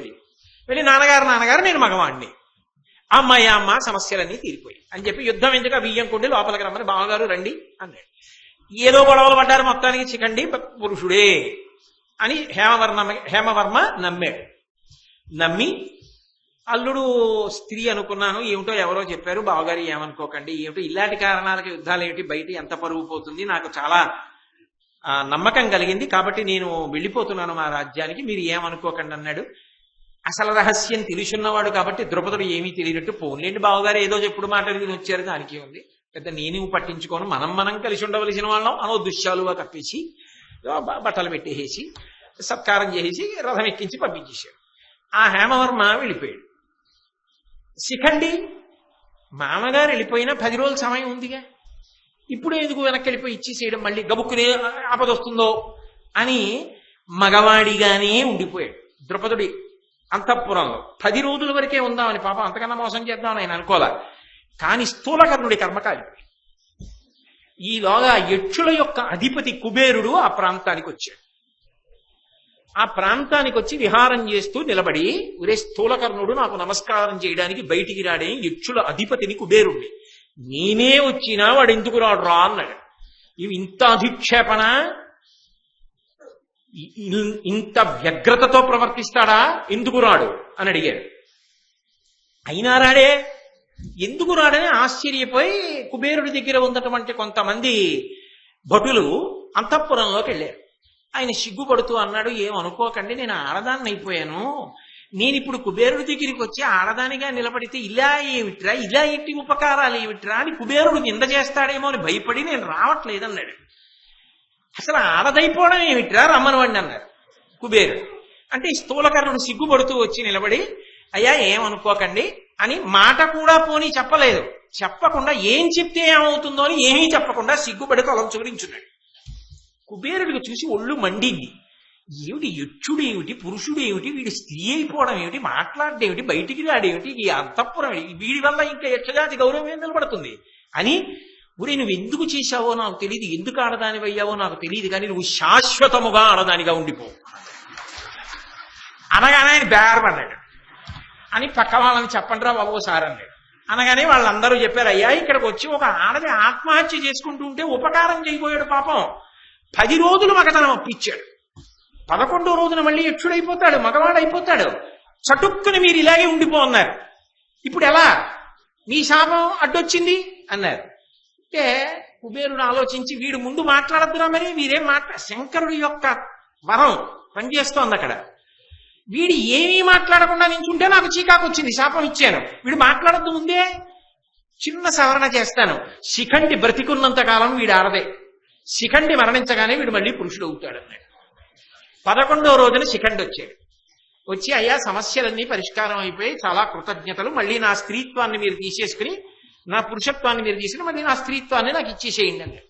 S1: వెళ్ళి నాన్నగారు నేను మగవాణ్ణి, అమ్మ సమస్యలన్నీ తీరిపోయి అని చెప్పి యుద్ధం ఎందుకు బియ్యం కొండి లోపలికి రమ్మని బావగారు రండి అన్నాడు. ఏదో గొడవలు పడ్డారు, మొత్తానికి చికండి పురుషుడే అని హేమవర్మ నమ్మాడు. నమ్మి అల్లుడు స్త్రీ అనుకున్నాను, ఏమిటో ఎవరో చెప్పారు, బావగారు ఏమనుకోకండి, ఏమిటో ఇలాంటి కారణాలకి యుద్ధాలు ఏమిటి, బయట ఎంత పరువు పోతుంది, నాకు చాలా నమ్మకం కలిగింది కాబట్టి నేను వెళ్ళిపోతున్నాను మా రాజ్యానికి, మీరు ఏమనుకోకండి అన్నాడు. అసలు రహస్యం తెలుసున్నవాడు కాబట్టి ద్రౌపదుడు ఏమీ తెలియనట్టు పోన్లేండి బావగారు ఏదో చెప్పుడు మాట్లాడి వచ్చారు, దానికి ఉంది పెద్ద నేనే పట్టించుకోను, మనం కలిసి ఉండవలసిన వాళ్ళం అనో దుశ్శాలుగా కప్పేసి బట్టలు పెట్టేసి సత్కారం చేసి రథం ఎక్కించి పంపించేశాడు. ఆ హేమవర్మ వెళ్ళిపోయాడు. శిఖండి మామగారు వెళ్ళిపోయినా 10 రోజుల సమయం ఉందిగా, ఇప్పుడు ఎందుకు వెనక్కి వెళ్ళిపోయి ఇచ్చేసేయడం, మళ్ళీ గబుక్కునే ఆపదొస్తుందో అని మగవాడిగానే ఉండిపోయాడు ద్రౌపదుడి అంతఃపురంలో. 10 రోజుల వరకే ఉందామని, పాపం అంతకన్నా మోసం చేద్దామని ఆయన అనుకోలే. కానీ స్థూలకర్ణుడి కర్మకాలి. ఈలోగా యక్షుల యొక్క అధిపతి కుబేరుడు ఆ ప్రాంతానికి వచ్చాడు. ఆ ప్రాంతానికి వచ్చి విహారం చేస్తూ నిలబడి, ఒరే స్థూలకర్ణుడు నాకు నమస్కారం చేయడానికి బయటికి రాడే, యక్షుల అధిపతిని కుబేరుణ్ణి, నేనే వచ్చినా వాడు ఎందుకు రాడు రా అన్నాడు. ఇవి ఇంత అధిక్షేపణ, ఇంత వ్యగ్రతతో ప్రవర్తిస్తాడా, ఎందుకు రాడు అని అడిగాడు. అయినా రాడే, ఎందుకు రాడని ఆశ్చర్యపోయి కుబేరుడి దగ్గర ఉన్నటువంటి కొంతమంది భటులు అంతఃపురంలోకి వెళ్ళారు. ఆయన సిగ్గుపడుతూ అన్నాడు, ఏమనుకోకండి, నేను ఆడదాన్ని అయిపోయాను, నేను ఇప్పుడు కుబేరుడి దగ్గరికి వచ్చి ఆడదానిగా నిలబడితే ఇలా ఏమిట్రా, ఇలా ఎట్టి ఉపకారాలు ఏమిట్రా అని కుబేరుడు నింద చేస్తాడేమో అని భయపడి నేను రావట్లేదన్నాడు. అసలు ఆడదైపోవడం ఏమిట్రా, రమ్మనవాడిని అన్నారు కుబేరుడు. అంటే స్థూలకర్ణుడు సిగ్గుపడుతూ వచ్చి నిలబడి, అయ్యా ఏమనుకోకండి అని మాట కూడా పోనీ చెప్పలేదు. చెప్పకుండా ఏం చెప్తే ఏమవుతుందో అని ఏమీ చెప్పకుండా సిగ్గుపడి తలంచుగురించున్నాడు. కుబేరుడికి చూసి ఒళ్ళు మండింది. ఏమిటి యక్షుడు ఏమిటి, పురుషుడు ఏమిటి, వీడి స్త్రీ అయిపోవడం ఏమిటి, మాట్లాడడం ఏమిటి, బయటికి రాడేమిటి, ఈ అంతఃపురం వీడి వల్ల ఇంకా యక్షజాతి గౌరవం ఏం నిలబడుతుంది అని, ఊరే నువ్వు ఎందుకు చేశావో నాకు తెలియదు, ఎందుకు ఆడదానివయ్యావో నాకు తెలియదు, కానీ నువ్వు శాశ్వతముగా ఆడదానిగా ఉండిపో అనగానే ఆయన బేరపడ్డాడు. అని పక్క వాళ్ళని చెప్పండి రా బాబు సార్ అన్నాడు. అనగానే వాళ్ళందరూ చెప్పారు, అయ్యా ఇక్కడికి వచ్చి ఒక ఆడది ఆత్మహత్య చేసుకుంటూ ఉంటే ఉపకారం చేయబోయాడు, పాపం 10 రోజులు మగతనం అప్పించాడు, 11వ రోజున మళ్ళీ యక్షుడైపోతాడు, మగవాడైపోతాడు, చటుక్కుని మీరు ఇలాగే ఉండిపో అన్నారు. ఇప్పుడు ఎలా, మీ శాపం అడ్డొచ్చింది అన్నారు. అంటే కుబేరుడు ఆలోచించి, వీడు ముందు మాట్లాడద్దురా, మరి వీరేం శంకరుడి యొక్క వరం పనిచేస్తోంది అక్కడ, వీడు ఏమీ మాట్లాడకుండా నించుంటే నాకు చీకాకు వచ్చింది, శాపం ఇచ్చాను, వీడు మాట్లాడద్దు ముందే, చిన్న సవరణ చేస్తాను, శిఖండి బ్రతికున్నంత కాలం వీడు ఆడదే, శిఖండి మరణించగానే వీడు మళ్ళీ పురుషుడు అవుతాడు అన్నాడు. 11వ రోజున శిఖండి వచ్చాడు. వచ్చి, అయ్యా సమస్యలన్నీ పరిష్కారం అయిపోయి చాలా కృతజ్ఞతలు, మళ్ళీ నా స్త్రీత్వాన్ని మీరు తీసేసుకుని, నా పురుషత్వాన్ని మీరు తీసుకుని మళ్ళీ నా స్త్రీత్వాన్ని నాకు ఇచ్చేసేయండి అన్నాడు.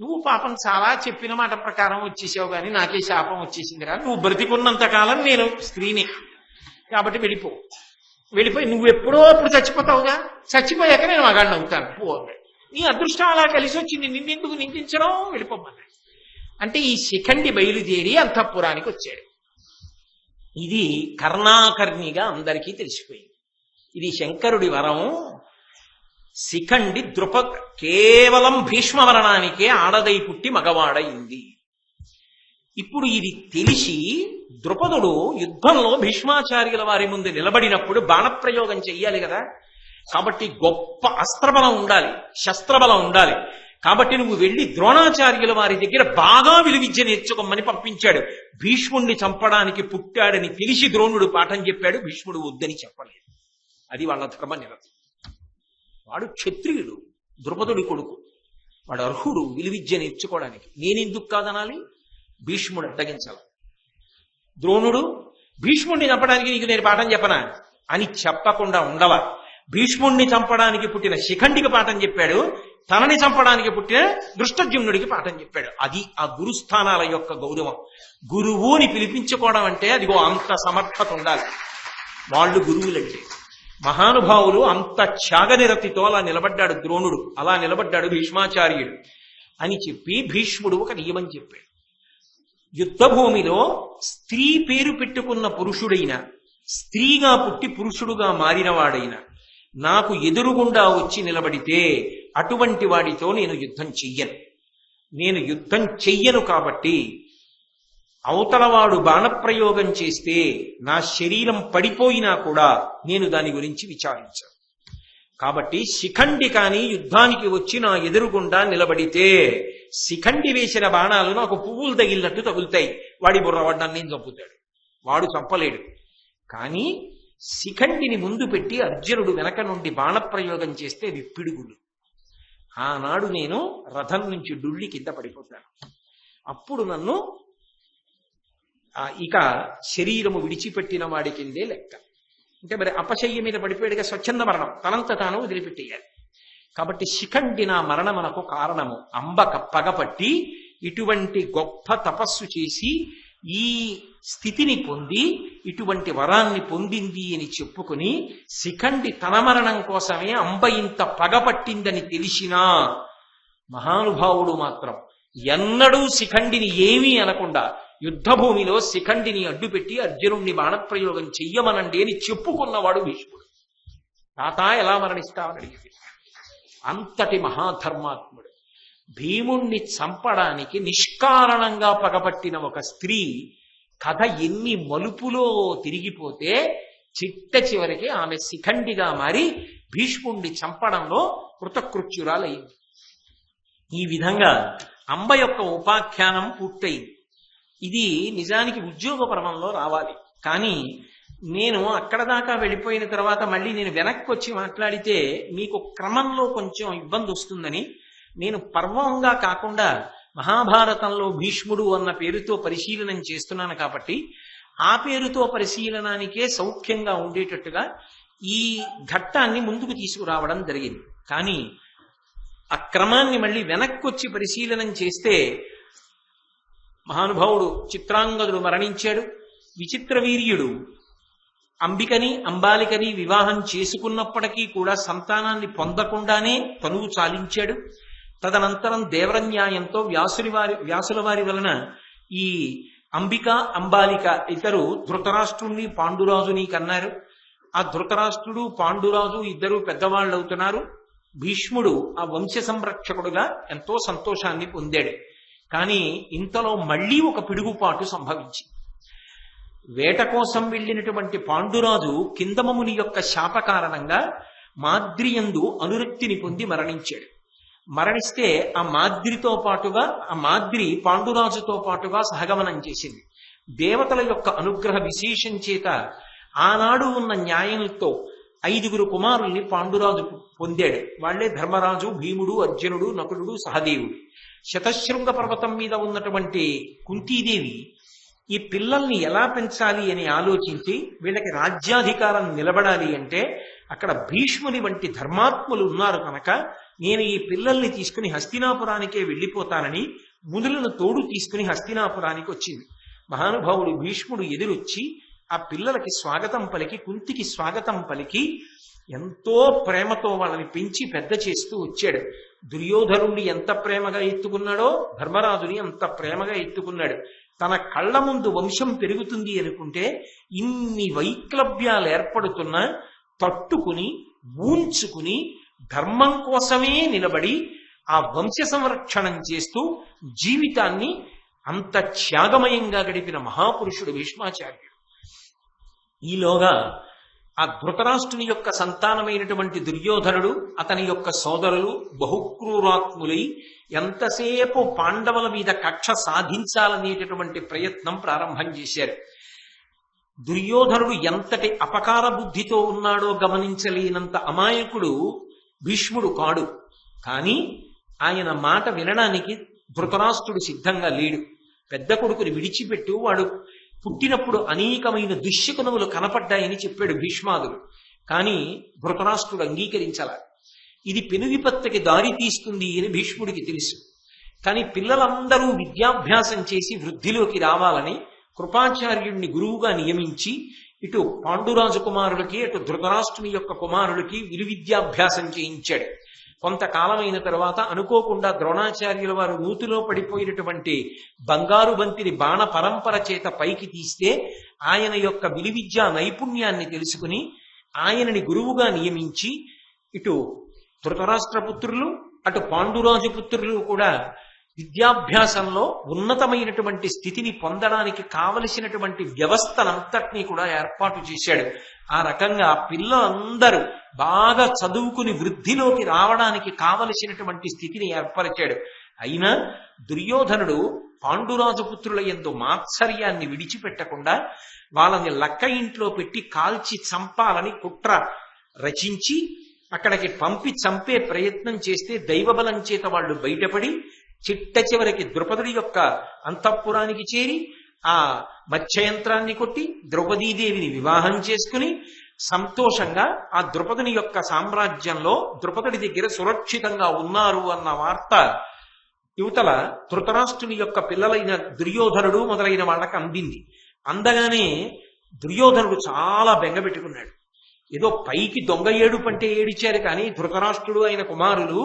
S1: నువ్వు పాపం చాలా చెప్పిన మాట ప్రకారం వచ్చేసావు, కానీ నాకే శాపం వచ్చేసింది రా, నువ్వు బ్రతికున్నంత కాలం నేను స్త్రీని కాబట్టి వెళ్ళిపోయి నువ్వు ఎప్పుడో అప్పుడు చచ్చిపోతావుగా, చచ్చిపోయాక నేను మగాడిని అవుతాను పో అన్నాడు. నీ అదృష్టం అలా కలిసి వచ్చింది, నిన్నెందుకు నిందించడం, వెళ్ళిపోమన్నాడు. అంటే ఈ శిఖండి బయలుదేరి అంతఃపురానికి వచ్చాడు. ఇది కర్ణాకర్ణిగా అందరికీ తెలిసిపోయింది. ఇది శంకరుడి వరం. శిఖండి కేవలం భీష్మవరణానికే ఆడదై పుట్టి మగవాడైంది. ఇప్పుడు ఇది తెలిసి ద్రుపదుడు యుద్ధంలో భీష్మాచార్యుల వారి ముందు నిలబడినప్పుడు బాణప్రయోగం చెయ్యాలి కదా, కాబట్టి గొప్ప అస్త్రబలం ఉండాలి, శస్త్రబలం ఉండాలి. కాబట్టి నువ్వు వెళ్ళి ద్రోణాచార్యుల వారి దగ్గర బాగా విలువిద్య నేర్చుకోమని పంపించాడు. భీష్ముణ్ణి చంపడానికి పుట్టాడని తెలిసి ద్రోణుడు పాఠం చెప్పాడు, భీష్ముడు వద్దని చెప్పలేదు. అది వాళ్ళ ధర్మ నిరతం. వాడు క్షత్రియుడు, ద్రుపదుడి కొడుకు, వాడు అర్హుడు విలువిద్య నేర్చుకోవడానికి. నేనెందుకు కాదనాలి, భీష్ముడు అడ్డగించాల. ద్రోణుడు భీష్ముడిని చంపడానికి నీకు నేను పాఠం చెప్పనా అని చెప్పకుండా ఉండవా, భీష్ముణ్ణి చంపడానికి పుట్టిన శిఖండికి పాఠం చెప్పాడు. తనని చంపడానికి పుట్టిన దృష్టద్యుమ్నుడికి పాఠం చెప్పాడు. అది ఆ గురుస్థానాల యొక్క గౌరవం. గురువు అని పిలిపించుకోవడం అంటే అదిగో అంత సమర్థత ఉండాలి. వాళ్ళు గురువులంటే. మహానుభావులు అంత త్యాగనిరతితో అలా నిలబడ్డాడు ద్రోణుడు, అలా నిలబడ్డాడు భీష్మాచార్యుడు అని చెప్పి భీష్ముడు ఒక నియమం చెప్పాడు. యుద్ధభూమిలో స్త్రీ పేరు పెట్టుకున్న పురుషుడైన, స్త్రీగా పుట్టి పురుషుడుగా మారినవాడైనా నాకు ఎదురుగుండా వచ్చి నిలబడితే అటువంటి వాడితో నేను యుద్ధం చెయ్యను. నేను యుద్ధం చెయ్యను కాబట్టి అవతలవాడు బాణప్రయోగం చేస్తే నా శరీరం పడిపోయినా కూడా నేను దాని గురించి విచారించాను. కాబట్టి శిఖండి కాని యుద్ధానికి వచ్చి నా ఎదురుగుండా నిలబడితే శిఖండి వేసిన బాణాలు నాకు పువ్వులు తగిలినట్టు తగులుతాయి. వాడి బుర్రవాడిని నేను చంపుతాడు, వాడు చంపలేడు. కానీ శిఖండిని ముందు పెట్టి అర్జునుడు వెనక నుండి బాణప్రయోగం చేస్తే విప్పిడుగులు. ఆనాడు నేను రథం నుంచి డుళ్ళి కింద పడిపోతాను. అప్పుడు నన్ను ఇక శరీరము విడిచిపెట్టిన వాడి కిందే లెక్క. అంటే మరి అపశయ్య మీద పడిపోయాడుగా, స్వచ్ఛంద మరణం, తనంత తాను వదిలిపెట్టేయాలి. కాబట్టి శిఖండి నా మరణమునకు కారణము. అంబక పగపట్టి ఇటువంటి గొప్ప తపస్సు చేసి ఈ స్థితిని పొంది ఇటువంటి వరాన్ని పొందింది అని చెప్పుకుని శిఖండి తన మరణం కోసమే అంబ ఇంత పగపట్టిందని తెలిసినా మహానుభావుడు మాత్రం ఎన్నడూ శిఖండిని ఏమీ అనకుండా యుద్ధభూమిలో శిఖండిని అడ్డుపెట్టి అర్జునుణ్ణి బాణప్రయోగం చెయ్యమనండి అని చెప్పుకున్నవాడు భీష్ముడు. తాత ఎలా మరణిస్తావని అడిగింది. అంతటి మహాధర్మాత్ముడు. భీముణ్ణి చంపడానికి నిష్కారణంగా పగపట్టిన ఒక స్త్రీ కథ ఎన్ని మలుపులో తిరిగిపోతే చిట్ట చివరికి ఆమె శిఖండిగా మారి భీష్ముణ్ణి చంపడంలో కృతకృత్యురాలయ్యింది. ఈ విధంగా అంబ యొక్క ఉపాఖ్యానం పూర్తయింది. ఇది నిజానికి ఉద్యోగ పర్వంలో రావాలి. కానీ నేను అక్కడ దాకా వెళ్ళిపోయిన తర్వాత మళ్ళీ నేను వెనక్కి వచ్చి మాట్లాడితే మీకు క్రమంలో కొంచెం ఇబ్బంది వస్తుందని నేను పర్వంగా కాకుండా మహాభారతంలో భీష్ముడు అన్న పేరుతో పరిశీలనం చేస్తున్నాను. కాబట్టి ఆ పేరుతో పరిశీలనానికే సౌఖ్యంగా ఉండేటట్టుగా ఈ ఘట్టాన్ని ముందుకు తీసుకురావడం జరిగింది. కానీ ఆ క్రమాన్ని మళ్ళీ వెనక్కి వచ్చి పరిశీలనం చేస్తే మహానుభావుడు చిత్రాంగదుడు మరణించాడు. విచిత్ర వీర్యుడు అంబికని అంబాలికని వివాహం చేసుకున్నప్పటికీ కూడా సంతానాన్ని పొందకుండానే తనువు చాలించాడు. తదనంతరం దేవరన్యాయంతో వ్యాసుల వారి వలన ఈ అంబిక అంబాలిక ఇద్దరు ధృతరాష్ట్రుణ్ణి పాండురాజుని కన్నారు. ఆ ధృతరాష్ట్రుడు పాండురాజు ఇద్దరు పెద్దవాళ్ళు అవుతున్నారు. భీష్ముడు ఆ వంశ సంరక్షకుడుగా ఎంతో సంతోషాన్ని పొందాడు. కానీ ఇంతలో మళ్లీ ఒక పిడుగుపాటు సంభవించి వేట కోసం వెళ్ళినటువంటి పాండురాజు కిందమముని యొక్క శాప కారణంగా మాద్రియందు అనురక్తిని పొంది మరణించాడు. మరణిస్తే ఆ మాద్రి పాండురాజుతో పాటుగా సహగమనం చేసింది. దేవతల యొక్క అనుగ్రహ విశేషం చేత ఆనాడు ఉన్న న్యాయంతో 5 కుమారుల్ని పాండురాజు పొందాడు. వాళ్లే ధర్మరాజు, భీముడు, అర్జునుడు, నకులుడు, సహదేవుడు. శతశృంగ పర్వతం మీద ఉన్నటువంటి కుంతీదేవి ఈ పిల్లల్ని ఎలా పెంచాలి అని ఆలోచించి వీళ్ళకి రాజ్యాధికారం నిలబడాలి అంటే అక్కడ భీష్ముని వంటి ధర్మాత్ములు ఉన్నారు కనుక నేను ఈ పిల్లల్ని తీసుకుని హస్తినాపురానికే వెళ్ళిపోతానని మునులను తోడు తీసుకుని హస్తినాపురానికి వచ్చింది. మహానుభావుడు భీష్ముడు ఎదురొచ్చి ఆ పిల్లలకి స్వాగతం పలికి, కుంతికి స్వాగతం పలికి ఎంతో ప్రేమతో వాళ్ళని పెంచి పెద్ద చేస్తూ వచ్చాడు. దుర్యోధనుణ్ణి ఎంత ప్రేమగా ఎత్తుకున్నాడో ధర్మరాజుని అంత ప్రేమగా ఎత్తుకున్నాడు. తన కళ్ళ ముందు వంశం పెరుగుతుంది అనుకుంటే ఇన్ని వైక్లభ్యాలు ఏర్పడుతున్నా తట్టుకుని ఊంచుకుని ధర్మం కోసమే నిలబడి ఆ వంశ సంరక్షణం చేస్తూ జీవితాన్ని అంత త్యాగమయంగా గడిపిన మహాపురుషుడు భీష్మాచార్యుడు. ఈలోగా ఆ ధృతరాష్ట్రుని యొక్క సంతానమైనటువంటి దుర్యోధనుడు అతని యొక్క సోదరులు బహుక్రూరాత్ములై ఎంతసేపు పాండవుల మీద కక్ష సాధించాలనేటటువంటి ప్రయత్నం ప్రారంభం చేశారు. దుర్యోధనుడు ఎంతటి అపకార బుద్ధితో ఉన్నాడో గమనించలేనంత అమాయకుడు భీష్ముడు కాడు. కానీ ఆయన మాట వినడానికి ధృతరాష్ట్రుడు సిద్ధంగా లేడు. పెద్ద కొడుకుని విడిచిపెట్టు, వాడు పుట్టినప్పుడు అనేకమైన దుశ్శకునములు కనపడ్డాయని చెప్పాడు భీష్మాదుడు. కానీ ధృతరాష్ట్రుడు అంగీకరించాల. ఇది పెను విపత్తుకి దారి తీస్తుంది అని భీష్ముడికి తెలుసు. కానీ పిల్లలందరూ విద్యాభ్యాసం చేసి వృద్ధిలోకి రావాలని కృపాచార్యుడిని గురువుగా నియమించి ఇటు పాండురాజు కుమారులకి అటు ధృతరాష్ట్రుని యొక్క కుమారులకి విలువిద్యాభ్యాసం చేయించాడు. కొంతకాలమైన తర్వాత అనుకోకుండా ద్రోణాచార్యుల వారు నూతిలో పడిపోయినటువంటి బంగారు బంతిని బాణ పరంపర చేత పైకి తీస్తే ఆయన యొక్క విలువిద్యా నైపుణ్యాన్ని తెలుసుకుని ఆయనని గురువుగా నియమించి ఇటు ధృతరాష్ట్రపుత్రులు అటు పాండురాజు పుత్రులు కూడా విద్యాభ్యాసంలో ఉన్నతమైనటువంటి స్థితిని పొందడానికి కావలసినటువంటి వ్యవస్థనంతటినీ కూడా ఏర్పాటు చేశాడు. ఆ రకంగా పిల్లలందరూ బాగా చదువుకుని వృద్ధిలోకి రావడానికి కావలసినటువంటి స్థితిని ఏర్పరిచాడు. అయినా దుర్యోధనుడు పాండురాజు పుత్రుల యందు మాత్సర్యాన్ని విడిచిపెట్టకుండా వాళ్ళని లక్క ఇంట్లో పెట్టి కాల్చి చంపాలని కుట్ర రచించి అక్కడికి పంపి చంపే ప్రయత్నం చేస్తే దైవబలం చేత వాళ్ళు బయటపడి చిట్ట చివరికి ద్రౌపది యొక్క అంతఃపురానికి చేరి ఆ మత్స్యయంత్రాన్ని కొట్టి ద్రౌపదీదేవిని వివాహం చేసుకుని సంతోషంగా ఆ ద్రౌపదిని యొక్క సామ్రాజ్యంలో ద్రౌపది దగ్గర సురక్షితంగా ఉన్నారు అన్న వార్త యువతల ధృతరాష్ట్రుని యొక్క పిల్లలైన దుర్యోధనుడు మొదలైన వాళ్ళకి అందింది. అందగానే దుర్యోధనుడు చాలా బెంగపెట్టుకున్నాడు. ఏదో పైకి దొంగ ఏడుపంటే ఏడిచారు కానీ ధృతరాష్ట్రుడు అయిన కుమారులు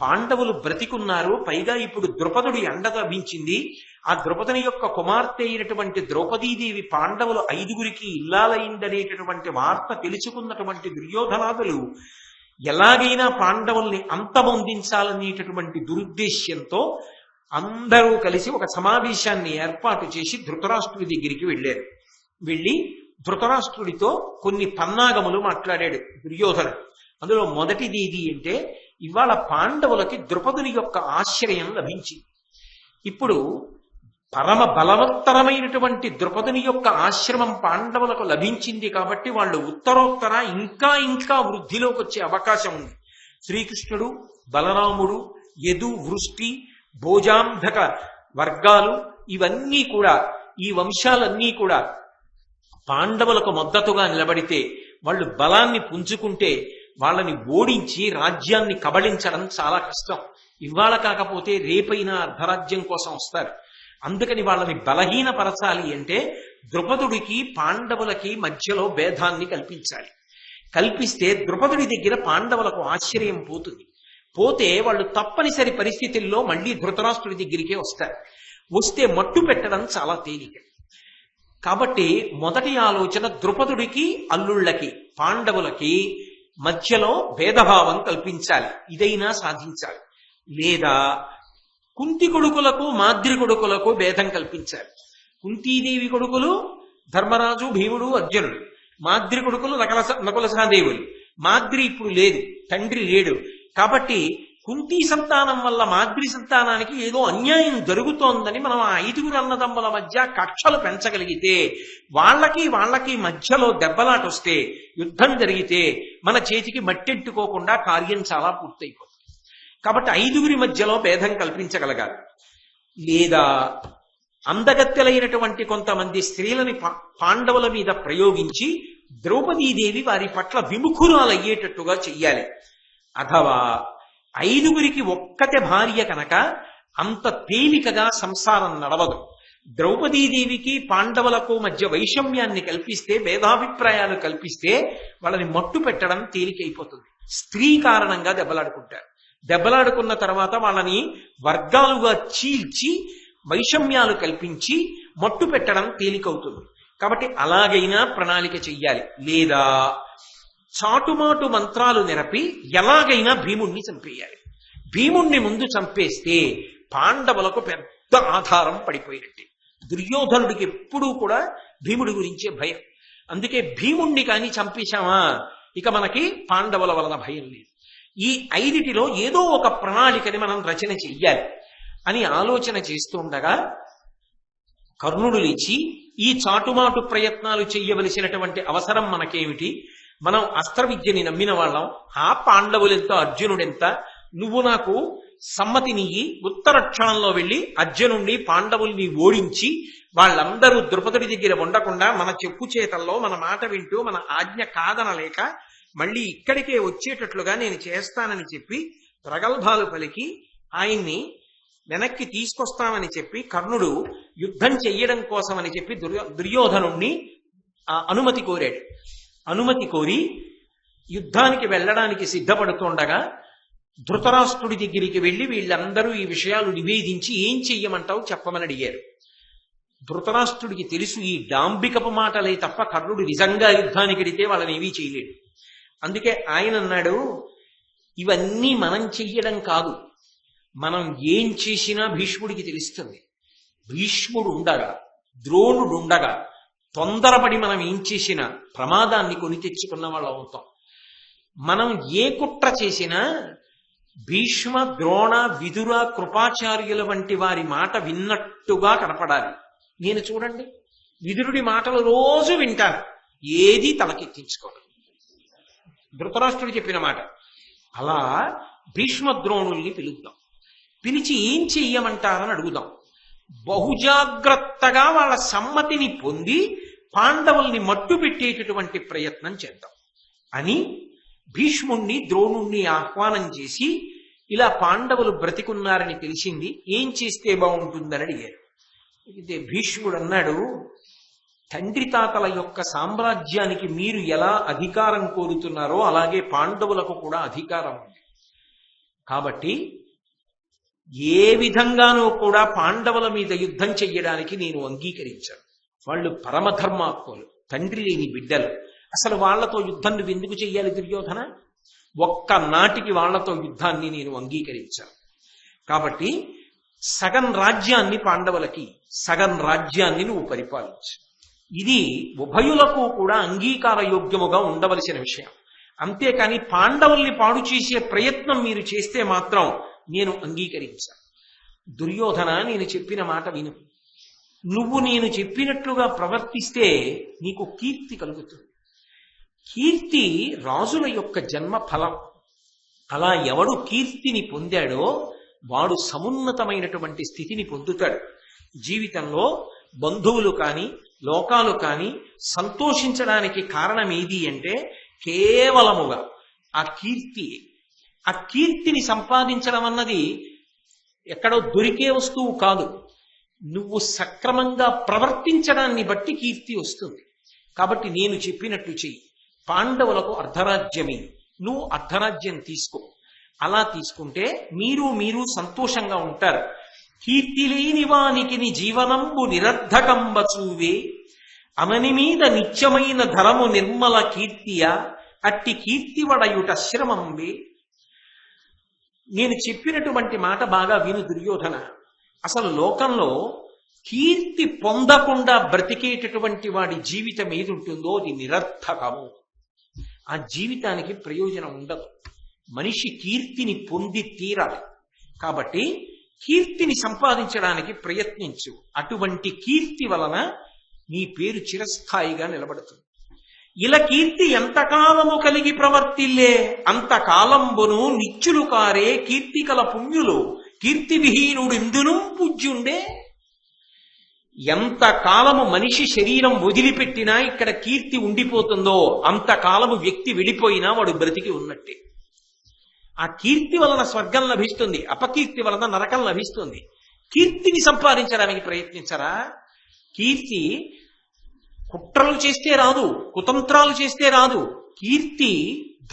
S1: పాండవులు బ్రతికున్నారు, పైగా ఇప్పుడు ద్రౌపదుడి అండ లభించింది. ఆ ద్రౌపదిని యొక్క కుమార్తె అయినటువంటి ద్రౌపదీదేవి పాండవులు 5గురికి ఇల్లాలైందనేటటువంటి వార్త తెలుసుకున్నటువంటి దుర్యోధనాదులు ఎలాగైనా పాండవుల్ని అంతమొందించాలనేటటువంటి దురుద్దేశ్యంతో అందరూ కలిసి ఒక సమావేశాన్ని ఏర్పాటు చేసి ధృతరాష్ట్రుడి దగ్గరికి వెళ్ళారు. వెళ్ళి ధృతరాష్ట్రుడితో కొన్ని పన్నాగములు మాట్లాడాడు దుర్యోధనుడు. అందులో మొదటిది ఏది అంటే, ఇవాళ పాండవులకి ద్రౌపదుని యొక్క ఆశ్రయం లభించింది. ఇప్పుడు పరమ బలవత్తరమైనటువంటి ద్రౌపదుని యొక్క ఆశ్రమం పాండవులకు లభించింది కాబట్టి వాళ్ళు ఉత్తరోత్తర ఇంకా ఇంకా వృద్ధిలోకి వచ్చే అవకాశం ఉంది. శ్రీకృష్ణుడు, బలరాముడు, యదు, వృష్టి, భోజాంధక వర్గాలు ఇవన్నీ కూడా, ఈ వంశాలన్నీ కూడా పాండవులకు మద్దతుగా నిలబడితే, వాళ్ళు బలాన్ని పుంజుకుంటే వాళ్ళని ఓడించి రాజ్యాన్ని కబళించడం చాలా కష్టం. ఇవాళ కాకపోతే రేపైనా అర్ధరాజ్యం కోసం వస్తారు. అందుకని వాళ్ళని బలహీనపరచాలి అంటే ద్రౌపదుడికి పాండవులకి మధ్యలో భేదాన్ని కల్పించాలి. కల్పిస్తే ద్రౌపదుడి దగ్గర పాండవులకు ఆశ్చర్యం పోతుంది. పోతే వాళ్ళు తప్పనిసరి పరిస్థితుల్లో మళ్ళీ ధృతరాష్ట్రుడి దగ్గరికే వస్తారు. వస్తే మట్టు పెట్టడం చాలా తేలిక. కాబట్టి మొదటి ఆలోచన ద్రౌపదుడికి అల్లుళ్ళకి పాండవులకి మధ్యలో భేదభావం కల్పించాలి. ఇదైనా సాధించాలి. లేదా కుంతి కొడుకులకు మాద్రి కొడుకులకు భేదం కల్పించాలి. కుంతీదేవి కొడుకులు ధర్మరాజు, భీముడు, అర్జునుడు. మాద్రి కొడుకులు నకుల సహదేవులు. మాద్రి ఇప్పుడు లేదు, తండ్రి లేడు. కాబట్టి కుంతీ సంతానం వల్ల మాద్రి సంతానానికి ఏదో అన్యాయం జరుగుతోందని మనం ఆ 5గురు అన్నదమ్ముల మధ్య కక్షలు పెంచగలిగితే, వాళ్ళకి మధ్యలో దెబ్బలాట వస్తే, యుద్ధం జరిగితే మన చేతికి మట్టెట్టుకోకుండా కార్యం చాలా పూర్తయిపోతుంది. కాబట్టి 5గురి మధ్యలో భేదం కల్పించగలగాలి. లేదా అందగత్తెలైనటువంటి కొంతమంది స్త్రీలని పాండవుల మీద ప్రయోగించి ద్రౌపదీదేవి వారి పట్ల విముఖురాలయ్యేటట్టుగా చెయ్యాలి. అథవా 5గురికి ఒక్కతే భార్య కనుక అంత తేలికగా సంసారం నడవదు. ద్రౌపదీదేవికి పాండవులకు మధ్య వైషమ్యాన్ని కల్పిస్తే, భేదాభిప్రాయాలు కల్పిస్తే వాళ్ళని మట్టు పెట్టడం తేలికైపోతుంది. స్త్రీ కారణంగా దెబ్బలాడుకుంటారు. దెబ్బలాడుకున్న తర్వాత వాళ్ళని వర్గాలుగా చీల్చి వైషమ్యాలు కల్పించి మట్టు పెట్టడం తేలికవుతుంది. కాబట్టి అలాగైనా ప్రణాళిక చెయ్యాలి. లేదా చాటుమాటు మంత్రాలు నిరపి ఎలాగైనా భీముణ్ణి చంపేయాలి. భీముణ్ణి ముందు చంపేస్తే పాండవులకు పెద్ద ఆధారం పడిపోయినట్టే. దుర్యోధనుడికి ఎప్పుడూ కూడా భీముడి గురించే భయం. అందుకే భీముణ్ణి కానీ చంపేశామా ఇక మనకి పాండవుల వలన భయం లేదు. ఈ 5టిలో ఏదో ఒక ప్రణాళికని మనం రచన చెయ్యాలి అని ఆలోచన చేస్తుండగా కర్ణుడు లేచి, ఈ చాటుమాటు ప్రయత్నాలు చెయ్యవలసినటువంటి అవసరం మనకేమిటి? మనం అస్త్ర విద్యని నమ్మిన వాళ్ళం. ఆ పాండవులెంత, అర్జునుడెంత, నువ్వు నాకు సమ్మతినియ్యి, ఉత్తర క్షణంలో వెళ్ళి అర్జునుడిని పాండవుల్ని ఓడించి వాళ్ళందరూ ద్రౌపదుడి దగ్గర ఉండకుండా మన చెప్పు చేతల్లో మన మాట వింటూ మన ఆజ్ఞ కాదనలేక మళ్ళీ ఇక్కడికే వచ్చేటట్లుగా నేను చేస్తానని చెప్పి ప్రగల్భాలు పలికి ఆయన్ని వెనక్కి తీసుకొస్తామని చెప్పి కర్ణుడు యుద్ధం చెయ్యడం కోసమని చెప్పి దుర్యోధనుణ్ణి అనుమతి కోరాడు. అనుమతి కోరి యుద్ధానికి వెళ్ళడానికి సిద్ధపడుతుండగా ధృతరాష్ట్రుడి దగ్గరికి వెళ్ళి వీళ్ళందరూ ఈ విషయాలు నివేదించి ఏం చెయ్యమంటావు చెప్పమని అడిగారు. ధృతరాష్ట్రుడికి తెలుసు ఈ డాంబికపు మాటలే తప్ప కర్ణుడు నిజంగా యుద్ధానికి వెడితే వాళ్ళని ఏమీ చేయలేడు. అందుకే ఆయన అన్నాడు, ఇవన్నీ మనం చెయ్యడం కాదు, మనం ఏం చేసినా భీష్ముడికి తెలుస్తుంది. భీష్ముడు ఉండగా, ద్రోణుడు ఉండగా తొందరపడి మనం ఏం చేసినా ప్రమాదాన్ని కొని తెచ్చుకున్న వాళ్ళు అవుతాం. మనం ఏ కుట్ర చేసినా భీష్మ, ద్రోణ, విదుర, కృపాచార్యుల వంటి వారి మాట విన్నట్టుగా కనపడాలి. నేను చూడండి, విదురుడి మాటలు రోజు వింటాను, ఏది తలకెక్కించుకోను. ధృతరాష్ట్రుడు చెప్పిన మాట అలా భీష్మ ద్రోణుల్ని పిలుద్దాం, పిలిచి ఏం చెయ్యమంటారని అడుగుదాం. బహుజాగ్రత్తగా వాళ్ళ సమ్మతిని పొంది పాండవుల్ని మట్టు పెట్టేటటువంటి ప్రయత్నం చేద్దాం అని భీష్ముణ్ణి ద్రోణుణ్ణి ఆహ్వానం చేసి, ఇలా పాండవులు బ్రతికున్నారని తెలిసింది, ఏం చేస్తే బాగుంటుందని అడిగారు. అయితే భీష్ముడు అన్నాడు, తండ్రి తాతల యొక్క సామ్రాజ్యానికి మీరు ఎలా అధికారం కోరుతున్నారో అలాగే పాండవులకు కూడా అధికారం ఉంది. కాబట్టి ఏ విధంగానూ కూడా పాండవుల మీద యుద్ధం చెయ్యడానికి నేను అంగీకరించాను. వాళ్ళు పరమధర్మాత్ములు, తండ్రి లేని బిడ్డలు. అసలు వాళ్లతో యుద్ధం నువ్వు ఎందుకు చెయ్యాలి దుర్యోధన? ఒక్కనాటికి వాళ్లతో యుద్ధాన్ని నేను అంగీకరించాను. కాబట్టి సగం రాజ్యాన్ని పాండవులకి, సగం రాజ్యాన్ని నువ్వు పరిపాలించు. ఇది ఉభయులకు కూడా అంగీకార యోగ్యముగా ఉండవలసిన విషయం. అంతేకాని పాండవుల్ని పాడు చేసే ప్రయత్నం మీరు చేస్తే మాత్రం నేను అంగీకరించాను. దుర్యోధన, నేను చెప్పిన మాట విను. నువ్వు నేను చెప్పినట్లుగా ప్రవర్తిస్తే నీకు కీర్తి కలుగుతుంది. కీర్తి రాజుల యొక్క జన్మ ఫలం. అలా ఎవడు కీర్తిని పొందాడో వాడు సమున్నతమైనటువంటి స్థితిని పొందుతాడు. జీవితంలో బంధువులు కానీ లోకాలు కానీ సంతోషించడానికి కారణం ఏది అంటే కేవలముగా ఆ కీర్తి. ఆ కీర్తిని సంపాదించడం అన్నది ఎక్కడో దొరికే వస్తువు కాదు. నువ్వు సక్రమంగా ప్రవర్తించడాన్ని బట్టి కీర్తి వస్తుంది. కాబట్టి నేను చెప్పినట్లు చెయ్యి. పాండవులకు అర్ధరాజ్యమే, నువ్వు అర్ధరాజ్యం తీసుకో. అలా తీసుకుంటే మీరు సంతోషంగా ఉంటారు. కీర్తి లేని వానికి జీవనంబు నిరర్ధకంబ చూవే, అమని మీద నిత్యమైన ధరము నిర్మల కీర్తియ, అట్టి కీర్తి వడయుట శ్రమంబే. నేను చెప్పినటువంటి మాట బాగా విను దుర్యోధన. అసలు లోకంలో కీర్తి పొందకుండా బ్రతికేటటువంటి వాడి జీవితం ఏది ఉంటుందో అది నిరర్థకము. ఆ జీవితానికి ప్రయోజనం ఉండదు. మనిషి కీర్తిని పొంది తీరాలి. కాబట్టి కీర్తిని సంపాదించడానికి ప్రయత్నించు. అటువంటి కీర్తి వలన నీ పేరు చిరస్థాయిగా నిలబడుతుంది. ఇలా కీర్తి ఎంతకాలము కలిగి ప్రవర్తిల్లే అంతకాలంబును నిత్యులు కారే కీర్తికల పుణ్యులు, కీర్తి విహీనుడు ఇందును పూజ్యుండే. ఎంతకాలము మనిషి శరీరం వదిలిపెట్టినా ఇక్కడ కీర్తి ఉండిపోతుందో అంతకాలము వ్యక్తి వెళ్ళిపోయినా వాడు బ్రతికి ఉన్నట్టే. ఆ కీర్తి వలన స్వర్గం లభిస్తుంది, అపకీర్తి వలన నరకం లభిస్తుంది. కీర్తిని సంపాదించడానికి ప్రయత్నించరా. కీర్తి కుట్రలు చేస్తే రాదు, కుతంత్రాలు చేస్తే రాదు. కీర్తి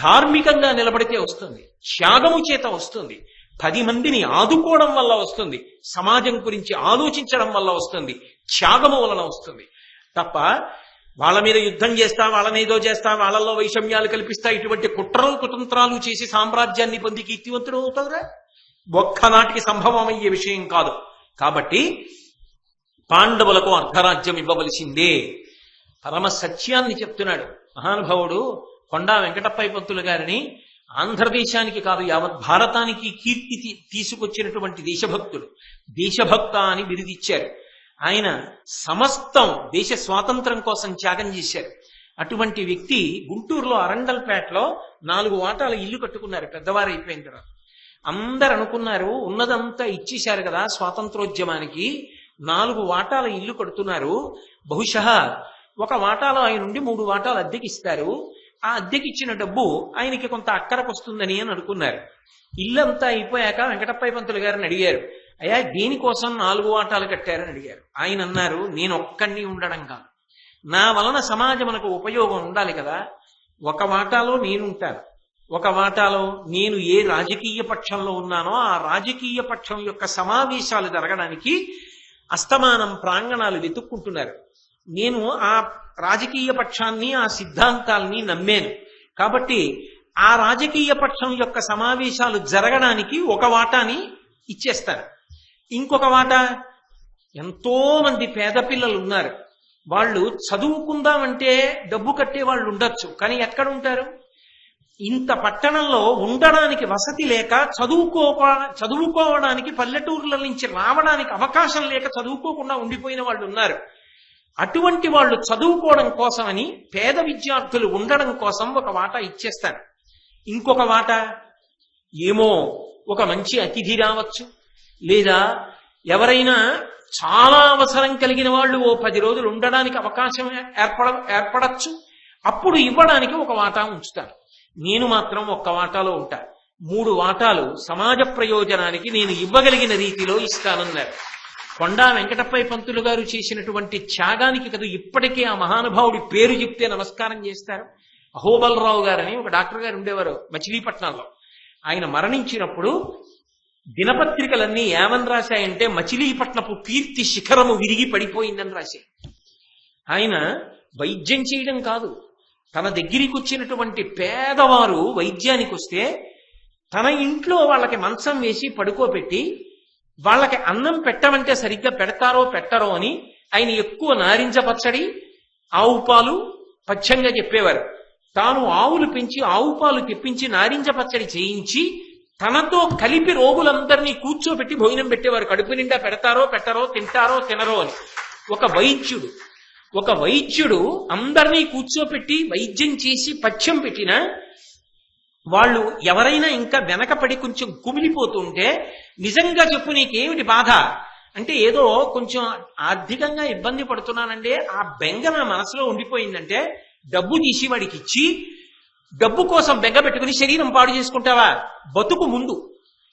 S1: ధార్మికంగా నిలబడితే వస్తుంది, త్యాగము చేత వస్తుంది, 10 మందిని ఆదుకోవడం వల్ల వస్తుంది, సమాజం గురించి ఆలోచించడం వల్ల వస్తుంది, త్యాగము వలన వస్తుంది. తప్ప వాళ్ళ మీద యుద్ధం చేస్తా, వాళ్ళనేదో చేస్తా, వాళ్ళల్లో వైషమ్యాలు కల్పిస్తా, ఇటువంటి కుట్రలు కుతంత్రాలు చేసి సామ్రాజ్యాన్ని పొంది కీర్తివంతుడు అవుతారా? ఒక్కనాటికి సంభవమయ్యే విషయం కాదు. కాబట్టి పాండవులకు అర్ధరాజ్యం ఇవ్వవలసిందే. పరమ సత్యాన్ని చెప్తున్నాడు మహానుభావుడు కొండా వెంకటప్పయ్య పంతులు గారిని. ఆంధ్రదేశానికి కాదు యావత్ భారతానికి కీర్తి తీసుకొచ్చినటువంటి దేశభక్తుడు. దేశభక్త అని బిరుదిచ్చారు. ఆయన సమస్తం దేశ స్వాతంత్రం కోసం త్యాగం చేశారు. అటువంటి వ్యక్తి గుంటూరులో అరండల్పేటలో 4 వాటాల ఇల్లు కట్టుకున్నారు. పెద్దవారు అయిపోయిన తర్వాత అందరు అనుకున్నారు ఉన్నదంతా ఇచ్చేశారు కదా స్వాతంత్రోద్యమానికి, 4 వాటాల ఇల్లు కడుతున్నారు, బహుశా 1 వాటాలో ఆయన నుండి 3 వాటాలు అద్దెకిస్తారు, ఆ అద్దెకిచ్చిన డబ్బు ఆయనకి కొంత అక్కరకు వస్తుందని అని అనుకున్నారు. ఇల్లంతా అయిపోయాక వెంకటప్పయ్య పంతులు గారిని అడిగారు, అయ్యా దేనికోసం 4 వాటాలు కట్టారని అడిగారు. ఆయన అన్నారు, నేను ఒక్కడిని ఉండడం కాదు, నా వలన సమాజమునకు ఉపయోగం ఉండాలి కదా. ఒక వాటాలో నేనుంటాను, ఒక వాటాలో నేను ఏ రాజకీయ పక్షంలో ఉన్నానో ఆ రాజకీయ పక్షం యొక్క సమావేశాలు జరగడానికి అస్తమానం ప్రాంగణాలు వెతుక్కుంటున్నారు. నేను ఆ రాజకీయ పక్షాన్ని ఆ సిద్ధాంతాల్ని నమ్మాను కాబట్టి ఆ రాజకీయ పక్షం యొక్క సమావేశాలు జరగడానికి ఒక వాటాని ఇచ్చేస్తారు. ఇంకొక వాటా, ఎంతో మంది పేద పిల్లలు ఉన్నారు, వాళ్ళు చదువుకుందామంటే డబ్బు కట్టే వాళ్ళు ఉండొచ్చు, కానీ ఎక్కడ ఉంటారు? ఇంత పట్టణంలో ఉండడానికి వసతి లేక చదువుకోవడానికి పల్లెటూర్ల నుంచి రావడానికి అవకాశం లేక చదువుకోకుండా ఉండిపోయిన వాళ్ళు ఉన్నారు. అటువంటి వాళ్ళు చదువుకోవడం కోసమని పేద విద్యార్థులు ఉండడం కోసం ఒక వాటా ఇచ్చేస్తారు. ఇంకొక వాటా ఏమో ఒక మంచి అతిథి రావచ్చు, లేదా ఎవరైనా చాలా అవసరం కలిగిన వాళ్ళు ఓ 10 రోజులు ఉండడానికి అవకాశం ఏర్పడచ్చు, అప్పుడు ఇవ్వడానికి ఒక వాటా ఉంచుతారు. నేను మాత్రం ఒక్క వాటాలో ఉంటా. 3 వాటాలు సమాజ ప్రయోజనానికి నేను ఇవ్వగలిగిన రీతిలో ఇస్తానన్నారు. కొండా వెంకటప్పయ్య పంతులు గారు చేసినటువంటి త్యాగానికి కదా ఇప్పటికే ఆ మహానుభావుడి పేరు చెప్తే నమస్కారం చేస్తారు. అహోబలరావు గారని ఒక డాక్టర్ గారు ఉండేవారు మచిలీపట్నంలో. ఆయన మరణించినప్పుడు దినపత్రికలన్నీ ఏమని రాశాయంటే మచిలీపట్నపు కీర్తి శిఖరము విరిగి పడిపోయిందని రాశాయి. ఆయన వైద్యం చేయడం కాదు, తన దగ్గరికి వచ్చినటువంటి పేదవారు వైద్యానికి వస్తే తన ఇంట్లో వాళ్ళకి మంచం వేసి పడుకోబెట్టి వాళ్ళకి అన్నం పెట్టమంటే సరిగ్గా పెడతారో పెట్టరో అని ఆయన ఎక్కువ నారింజ పచ్చడి, ఆవు పాలు పచ్చంగా చెప్పేవారు. తాను ఆవులు పెంచి ఆవు పాలు తెప్పించి నారింజ పచ్చడి చేయించి తనతో కలిపి రోగులందరినీ కూర్చోబెట్టి భోజనం పెట్టేవారు. కడుపు నిండా పెడతారో పెట్టరో, తింటారో తినరో అని. ఒక వైద్యుడు అందరినీ కూర్చోపెట్టి వైద్యం చేసి పథ్యం పెట్టినా వాళ్ళు ఎవరైనా ఇంకా వెనకపడి కొంచెం కుమిలిపోతుంటే, నిజంగా చెప్పు నీకేమిటి బాధ అంటే, ఏదో కొంచెం ఆర్థికంగా ఇబ్బంది పడుతున్నానంటే ఆ బెంగ నా మనసులో ఉండిపోయిందంటే డబ్బు తీసి వాడికి ఇచ్చి డబ్బు కోసం బెంగ పెట్టుకుని శరీరం పాడు చేసుకుంటావా? బతుకు ముందు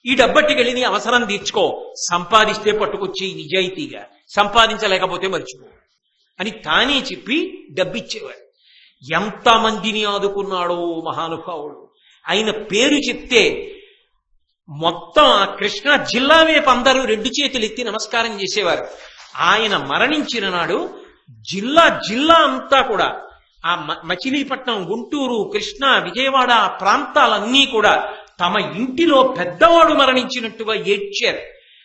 S1: ఈ డబ్బట్టుకెళ్ళి నీ అవసరం తీర్చుకో, సంపాదిస్తే పట్టుకొచ్చి నిజాయితీగా, సంపాదించలేకపోతే మర్చిపో అని తానే చెప్పి డబ్బిచ్చేవాడు. ఎంతమందిని ఆదుకున్నాడో మహానుభావుడు. ఆయన పేరు చెప్తే మొత్తం ఆ కృష్ణా జిల్లా వైపు అందరూ 2 చేతులు ఎత్తి నమస్కారం చేసేవారు. ఆయన మరణించిన నాడు జిల్లా అంతా కూడా ఆ మచిలీపట్నం, గుంటూరు, కృష్ణా, విజయవాడ ప్రాంతాలన్నీ కూడా తమ ఇంటిలో పెద్దవాడు మరణించినట్టుగా ఏడ్చారు.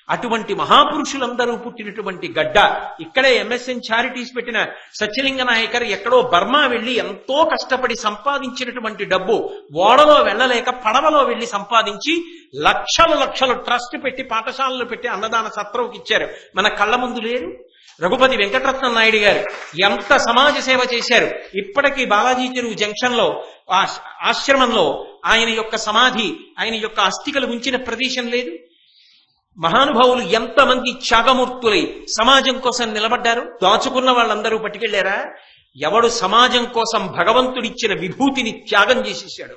S1: అటువంటి మహాపురుషులందరూ పుట్టినటువంటి గడ్డ. ఇక్కడే ఎంఎస్ఎన్ చారిటీస్ పెట్టిన సత్యలింగ నాయకర్ ఎక్కడో బర్మా వెళ్లి ఎంతో కష్టపడి సంపాదించినటువంటి డబ్బు ఓడలో వెళ్ళలేక పడవలో వెళ్లి సంపాదించి లక్షలు ట్రస్ట్ పెట్టి పాఠశాలలు పెట్టి అన్నదాన సత్రంకి ఇచ్చారు. మన కళ్ళ ముందు లేరు. రఘుపతి వెంకటరత్నం నాయుడు గారు ఎంత సమాజ సేవ చేశారు. ఇప్పటికీ బాలాజీ చెరువు జంక్షన్ లో ఆశ్రమంలో ఆయన యొక్క సమాధి, ఆయన యొక్క అస్థికలు ఉంచిన ప్రదేశం లేదు. మహానుభావులు ఎంతమంది త్యాగమూర్తులై సమాజం కోసం నిలబడ్డారు. దాచుకున్న వాళ్ళందరూ పట్టుకెళ్లారా? ఎవడు సమాజం కోసం భగవంతుడిచ్చిన విభూతిని త్యాగం చేసేసాడు.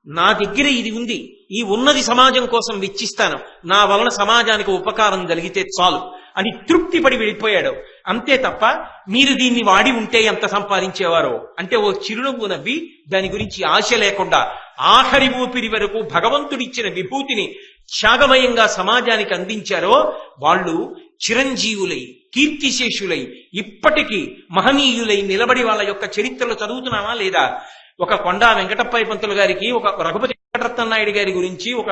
S1: నా దగ్గర ఇది ఉంది, ఈ ఉన్నది సమాజం కోసం వెచ్చిస్తాను, నా వలన సమాజానికి ఉపకారం జరిగితే చాలు అని తృప్తి పడి వెళ్ళిపోయాడు. అంతే తప్ప మీరు దీన్ని వాడి ఉంటే ఎంత సంపాదించేవారో అంటే ఓ చిరునవ్వు నవ్వి దాని గురించి ఆశ లేకుండా ఆఖరి ఊపిరి వరకు భగవంతుడిచ్చిన విభూతిని త్యాగమయంగా సమాజానికి అందించారో వాళ్ళు చిరంజీవులై, కీర్తిశేషులై, ఇప్పటికీ మహనీయులై నిలబడి వాళ్ళ యొక్క చరిత్రలు చదువుతున్నామా లేదా? ఒక కొండా వెంకటప్పయ్య పంతులు గారికి, ఒక రఘుపతి వెంకటరత్న నాయుడు గారి గురించి, ఒక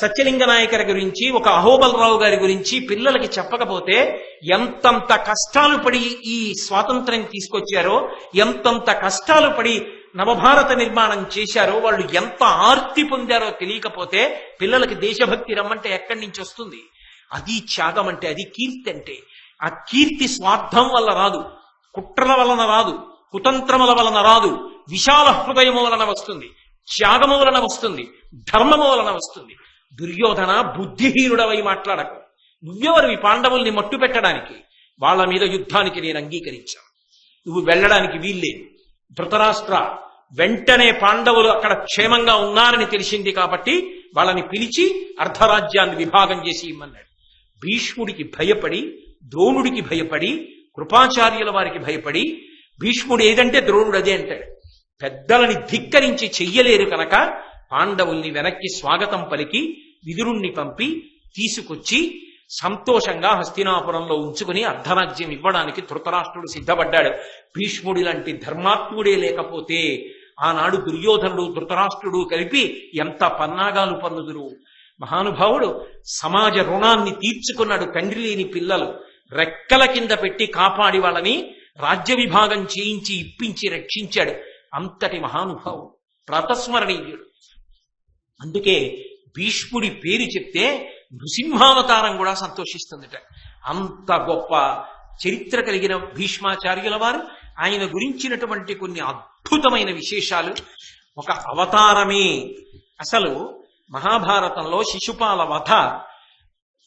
S1: సత్యలింగ నాయకర్ గురించి, ఒక అహోబలరావు గారి గురించి పిల్లలకి చెప్పకపోతే ఎంతంత కష్టాలు పడి ఈ స్వాతంత్ర్యం తీసుకొచ్చారో, ఎంతంత కష్టాలు పడి నవభారత నిర్మాణం చేశారో, వాళ్ళు ఎంత ఆర్తి పొందారో తెలియకపోతే పిల్లలకి దేశభక్తి రమ్మంటే ఎక్కడి నుంచి వస్తుంది? అది త్యాగం అంటే, అది కీర్తి అంటే. ఆ కీర్తి స్వార్థం వల్ల రాదు, కుట్రల వలన రాదు, కుతంత్రముల వలన రాదు, విశాల హృదయము వలన వస్తుంది, త్యాగము వలన వస్తుంది, ధర్మము వలన వస్తుంది. దుర్యోధన, బుద్ధిహీనుడవై మాట్లాడకు. నువ్వెవరివి పాండవుల్ని మట్టు పెట్టడానికి? వాళ్ళ మీద యుద్ధానికి నేను అంగీకరించాను, నువ్వు వెళ్ళడానికి వీల్లేదు. ధృతరాష్ట్ర, వెంటనే పాండవులు అక్కడ క్షేమంగా ఉన్నారని తెలిసింది కాబట్టి వాళ్ళని పిలిచి అర్ధరాజ్యాన్ని విభాగం చేసి ఇమ్మన్నాడు. భీష్ముడికి భయపడి, ద్రోణుడికి భయపడి, కృపాచార్యుల వారికి భయపడి, భీష్ముడు ఏదంటే ద్రోణుడు అదే అంటాడు. పెద్దలని ధిక్కరించి చెయ్యలేరు కనుక పాండవుల్ని వెనక్కి స్వాగతం పలికి విదురుణ్ణి పంపి తీసుకొచ్చి సంతోషంగా హస్తినాపురంలో ఉంచుకుని అర్ధరాజ్యం ఇవ్వడానికి ధృతరాష్ట్రుడు సిద్ధపడ్డాడు. భీష్ముడి లాంటి ధర్మాత్ముడే లేకపోతే ఆనాడు దుర్యోధనుడు ధృతరాష్ట్రుడు కలిపి ఎంత పన్నాగాలు పన్నుదురు. మహానుభావుడు సమాజ రుణాన్ని తీర్చుకున్నాడు. తండ్రి లేని పిల్లలు రెక్కల కింద పెట్టి కాపాడి వాళ్ళని రాజ్య విభాగం చేయించి ఇప్పించి రక్షించాడు. అంతటి మహానుభావుడు, ప్రాతస్మరణీయుడు. అందుకే భీష్ముడి పేరు చెప్తే నృసింహావతారం కూడా సంతోషిస్తుందట. అంత గొప్ప చరిత్ర కలిగిన భీష్మాచార్యుల వారు, ఆయన గురించినటువంటి కొన్ని అద్భుతమైన విశేషాలు. ఒక అవతారమే. అసలు మహాభారతంలో శిశుపాల వధ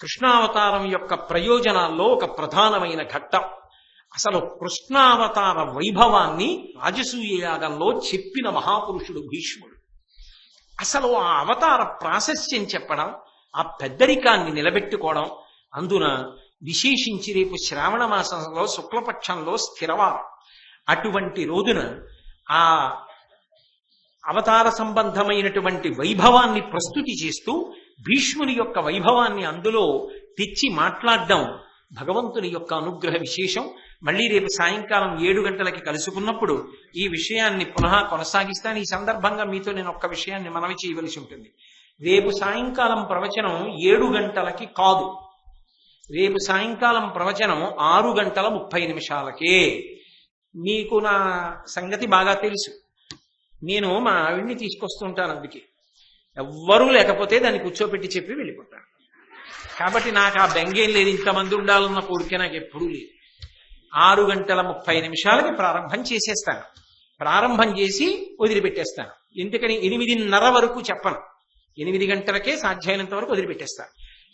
S1: కృష్ణావతారం యొక్క ప్రయోజనాల్లో ఒక ప్రధానమైన ఘట్టం. అసలు కృష్ణావతార వైభవాన్ని రాజసూయ యాగంలో చెప్పిన మహాపురుషుడు భీష్ముడు. అసలు ఆ అవతార ప్రాశస్యం చెప్పడం, ఆ పెద్దరికాన్ని నిలబెట్టుకోవడం. అందున విశేషించి రేపు శ్రావణ మాసంలో శుక్లపక్షంలో స్థిరవారం. అటువంటి రోజున ఆ అవతార సంబంధమైనటువంటి వైభవాన్ని ప్రస్తుతి చేస్తూ భీష్ముని యొక్క వైభవాన్ని అందులో తెచ్చి మాట్లాడడం భగవంతుని యొక్క అనుగ్రహ విశేషం. మళ్ళీ రేపు సాయంకాలం 7 గంటలకి కలుసుకున్నప్పుడు ఈ విషయాన్ని పునః కొనసాగిస్తాను. ఈ సందర్భంగా మీతో నేను ఒక్క విషయాన్ని మనవి చేయవలసి ఉంటుంది. రేపు సాయంకాలం ప్రవచనం 7 గంటలకి కాదు. రేపు సాయంకాలం ప్రవచనం 6:30 మీకు నా సంగతి బాగా తెలుసు. నేను మా ఆవిడ్ని తీసుకొస్తుంటాను. అందుకే ఎవ్వరూ లేకపోతే దాన్ని కూర్చోపెట్టి చెప్పి వెళ్ళిపోతాను. కాబట్టి నాకు ఆ బెంగేం లేదు. ఇంతమంది ఉండాలన్న కోరిక నాకు ఎప్పుడూ లేదు. 6:30 ప్రారంభం చేసేస్తాను. ప్రారంభం చేసి వదిలిపెట్టేస్తాను. ఎందుకని 8:30 వరకు చెప్పను. 8 గంటలకే సాధ్యమైనంత వరకు వదిలిపెట్టేస్తాను.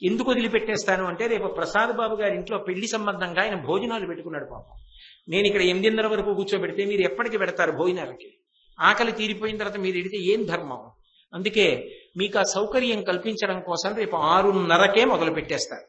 S1: ఎందుకు వదిలిపెట్టేస్తాను అంటే రేపు ప్రసాద్ బాబు గారి ఇంట్లో పెళ్లి సంబంధంగా ఆయన భోజనాలు పెట్టుకున్నాడు పాపం. నేను ఇక్కడ 8:30 వరకు కూర్చోబెడితే మీరు ఎప్పటికి పెడతారు భోజనాలకి? ఆకలి తీరిపోయిన తర్వాత మీరు ఎడితే ఏం ధర్మం? అందుకే మీకు ఆ సౌకర్యం కల్పించడం కోసం రేపు 6:30 మొదలు పెట్టేస్తారు.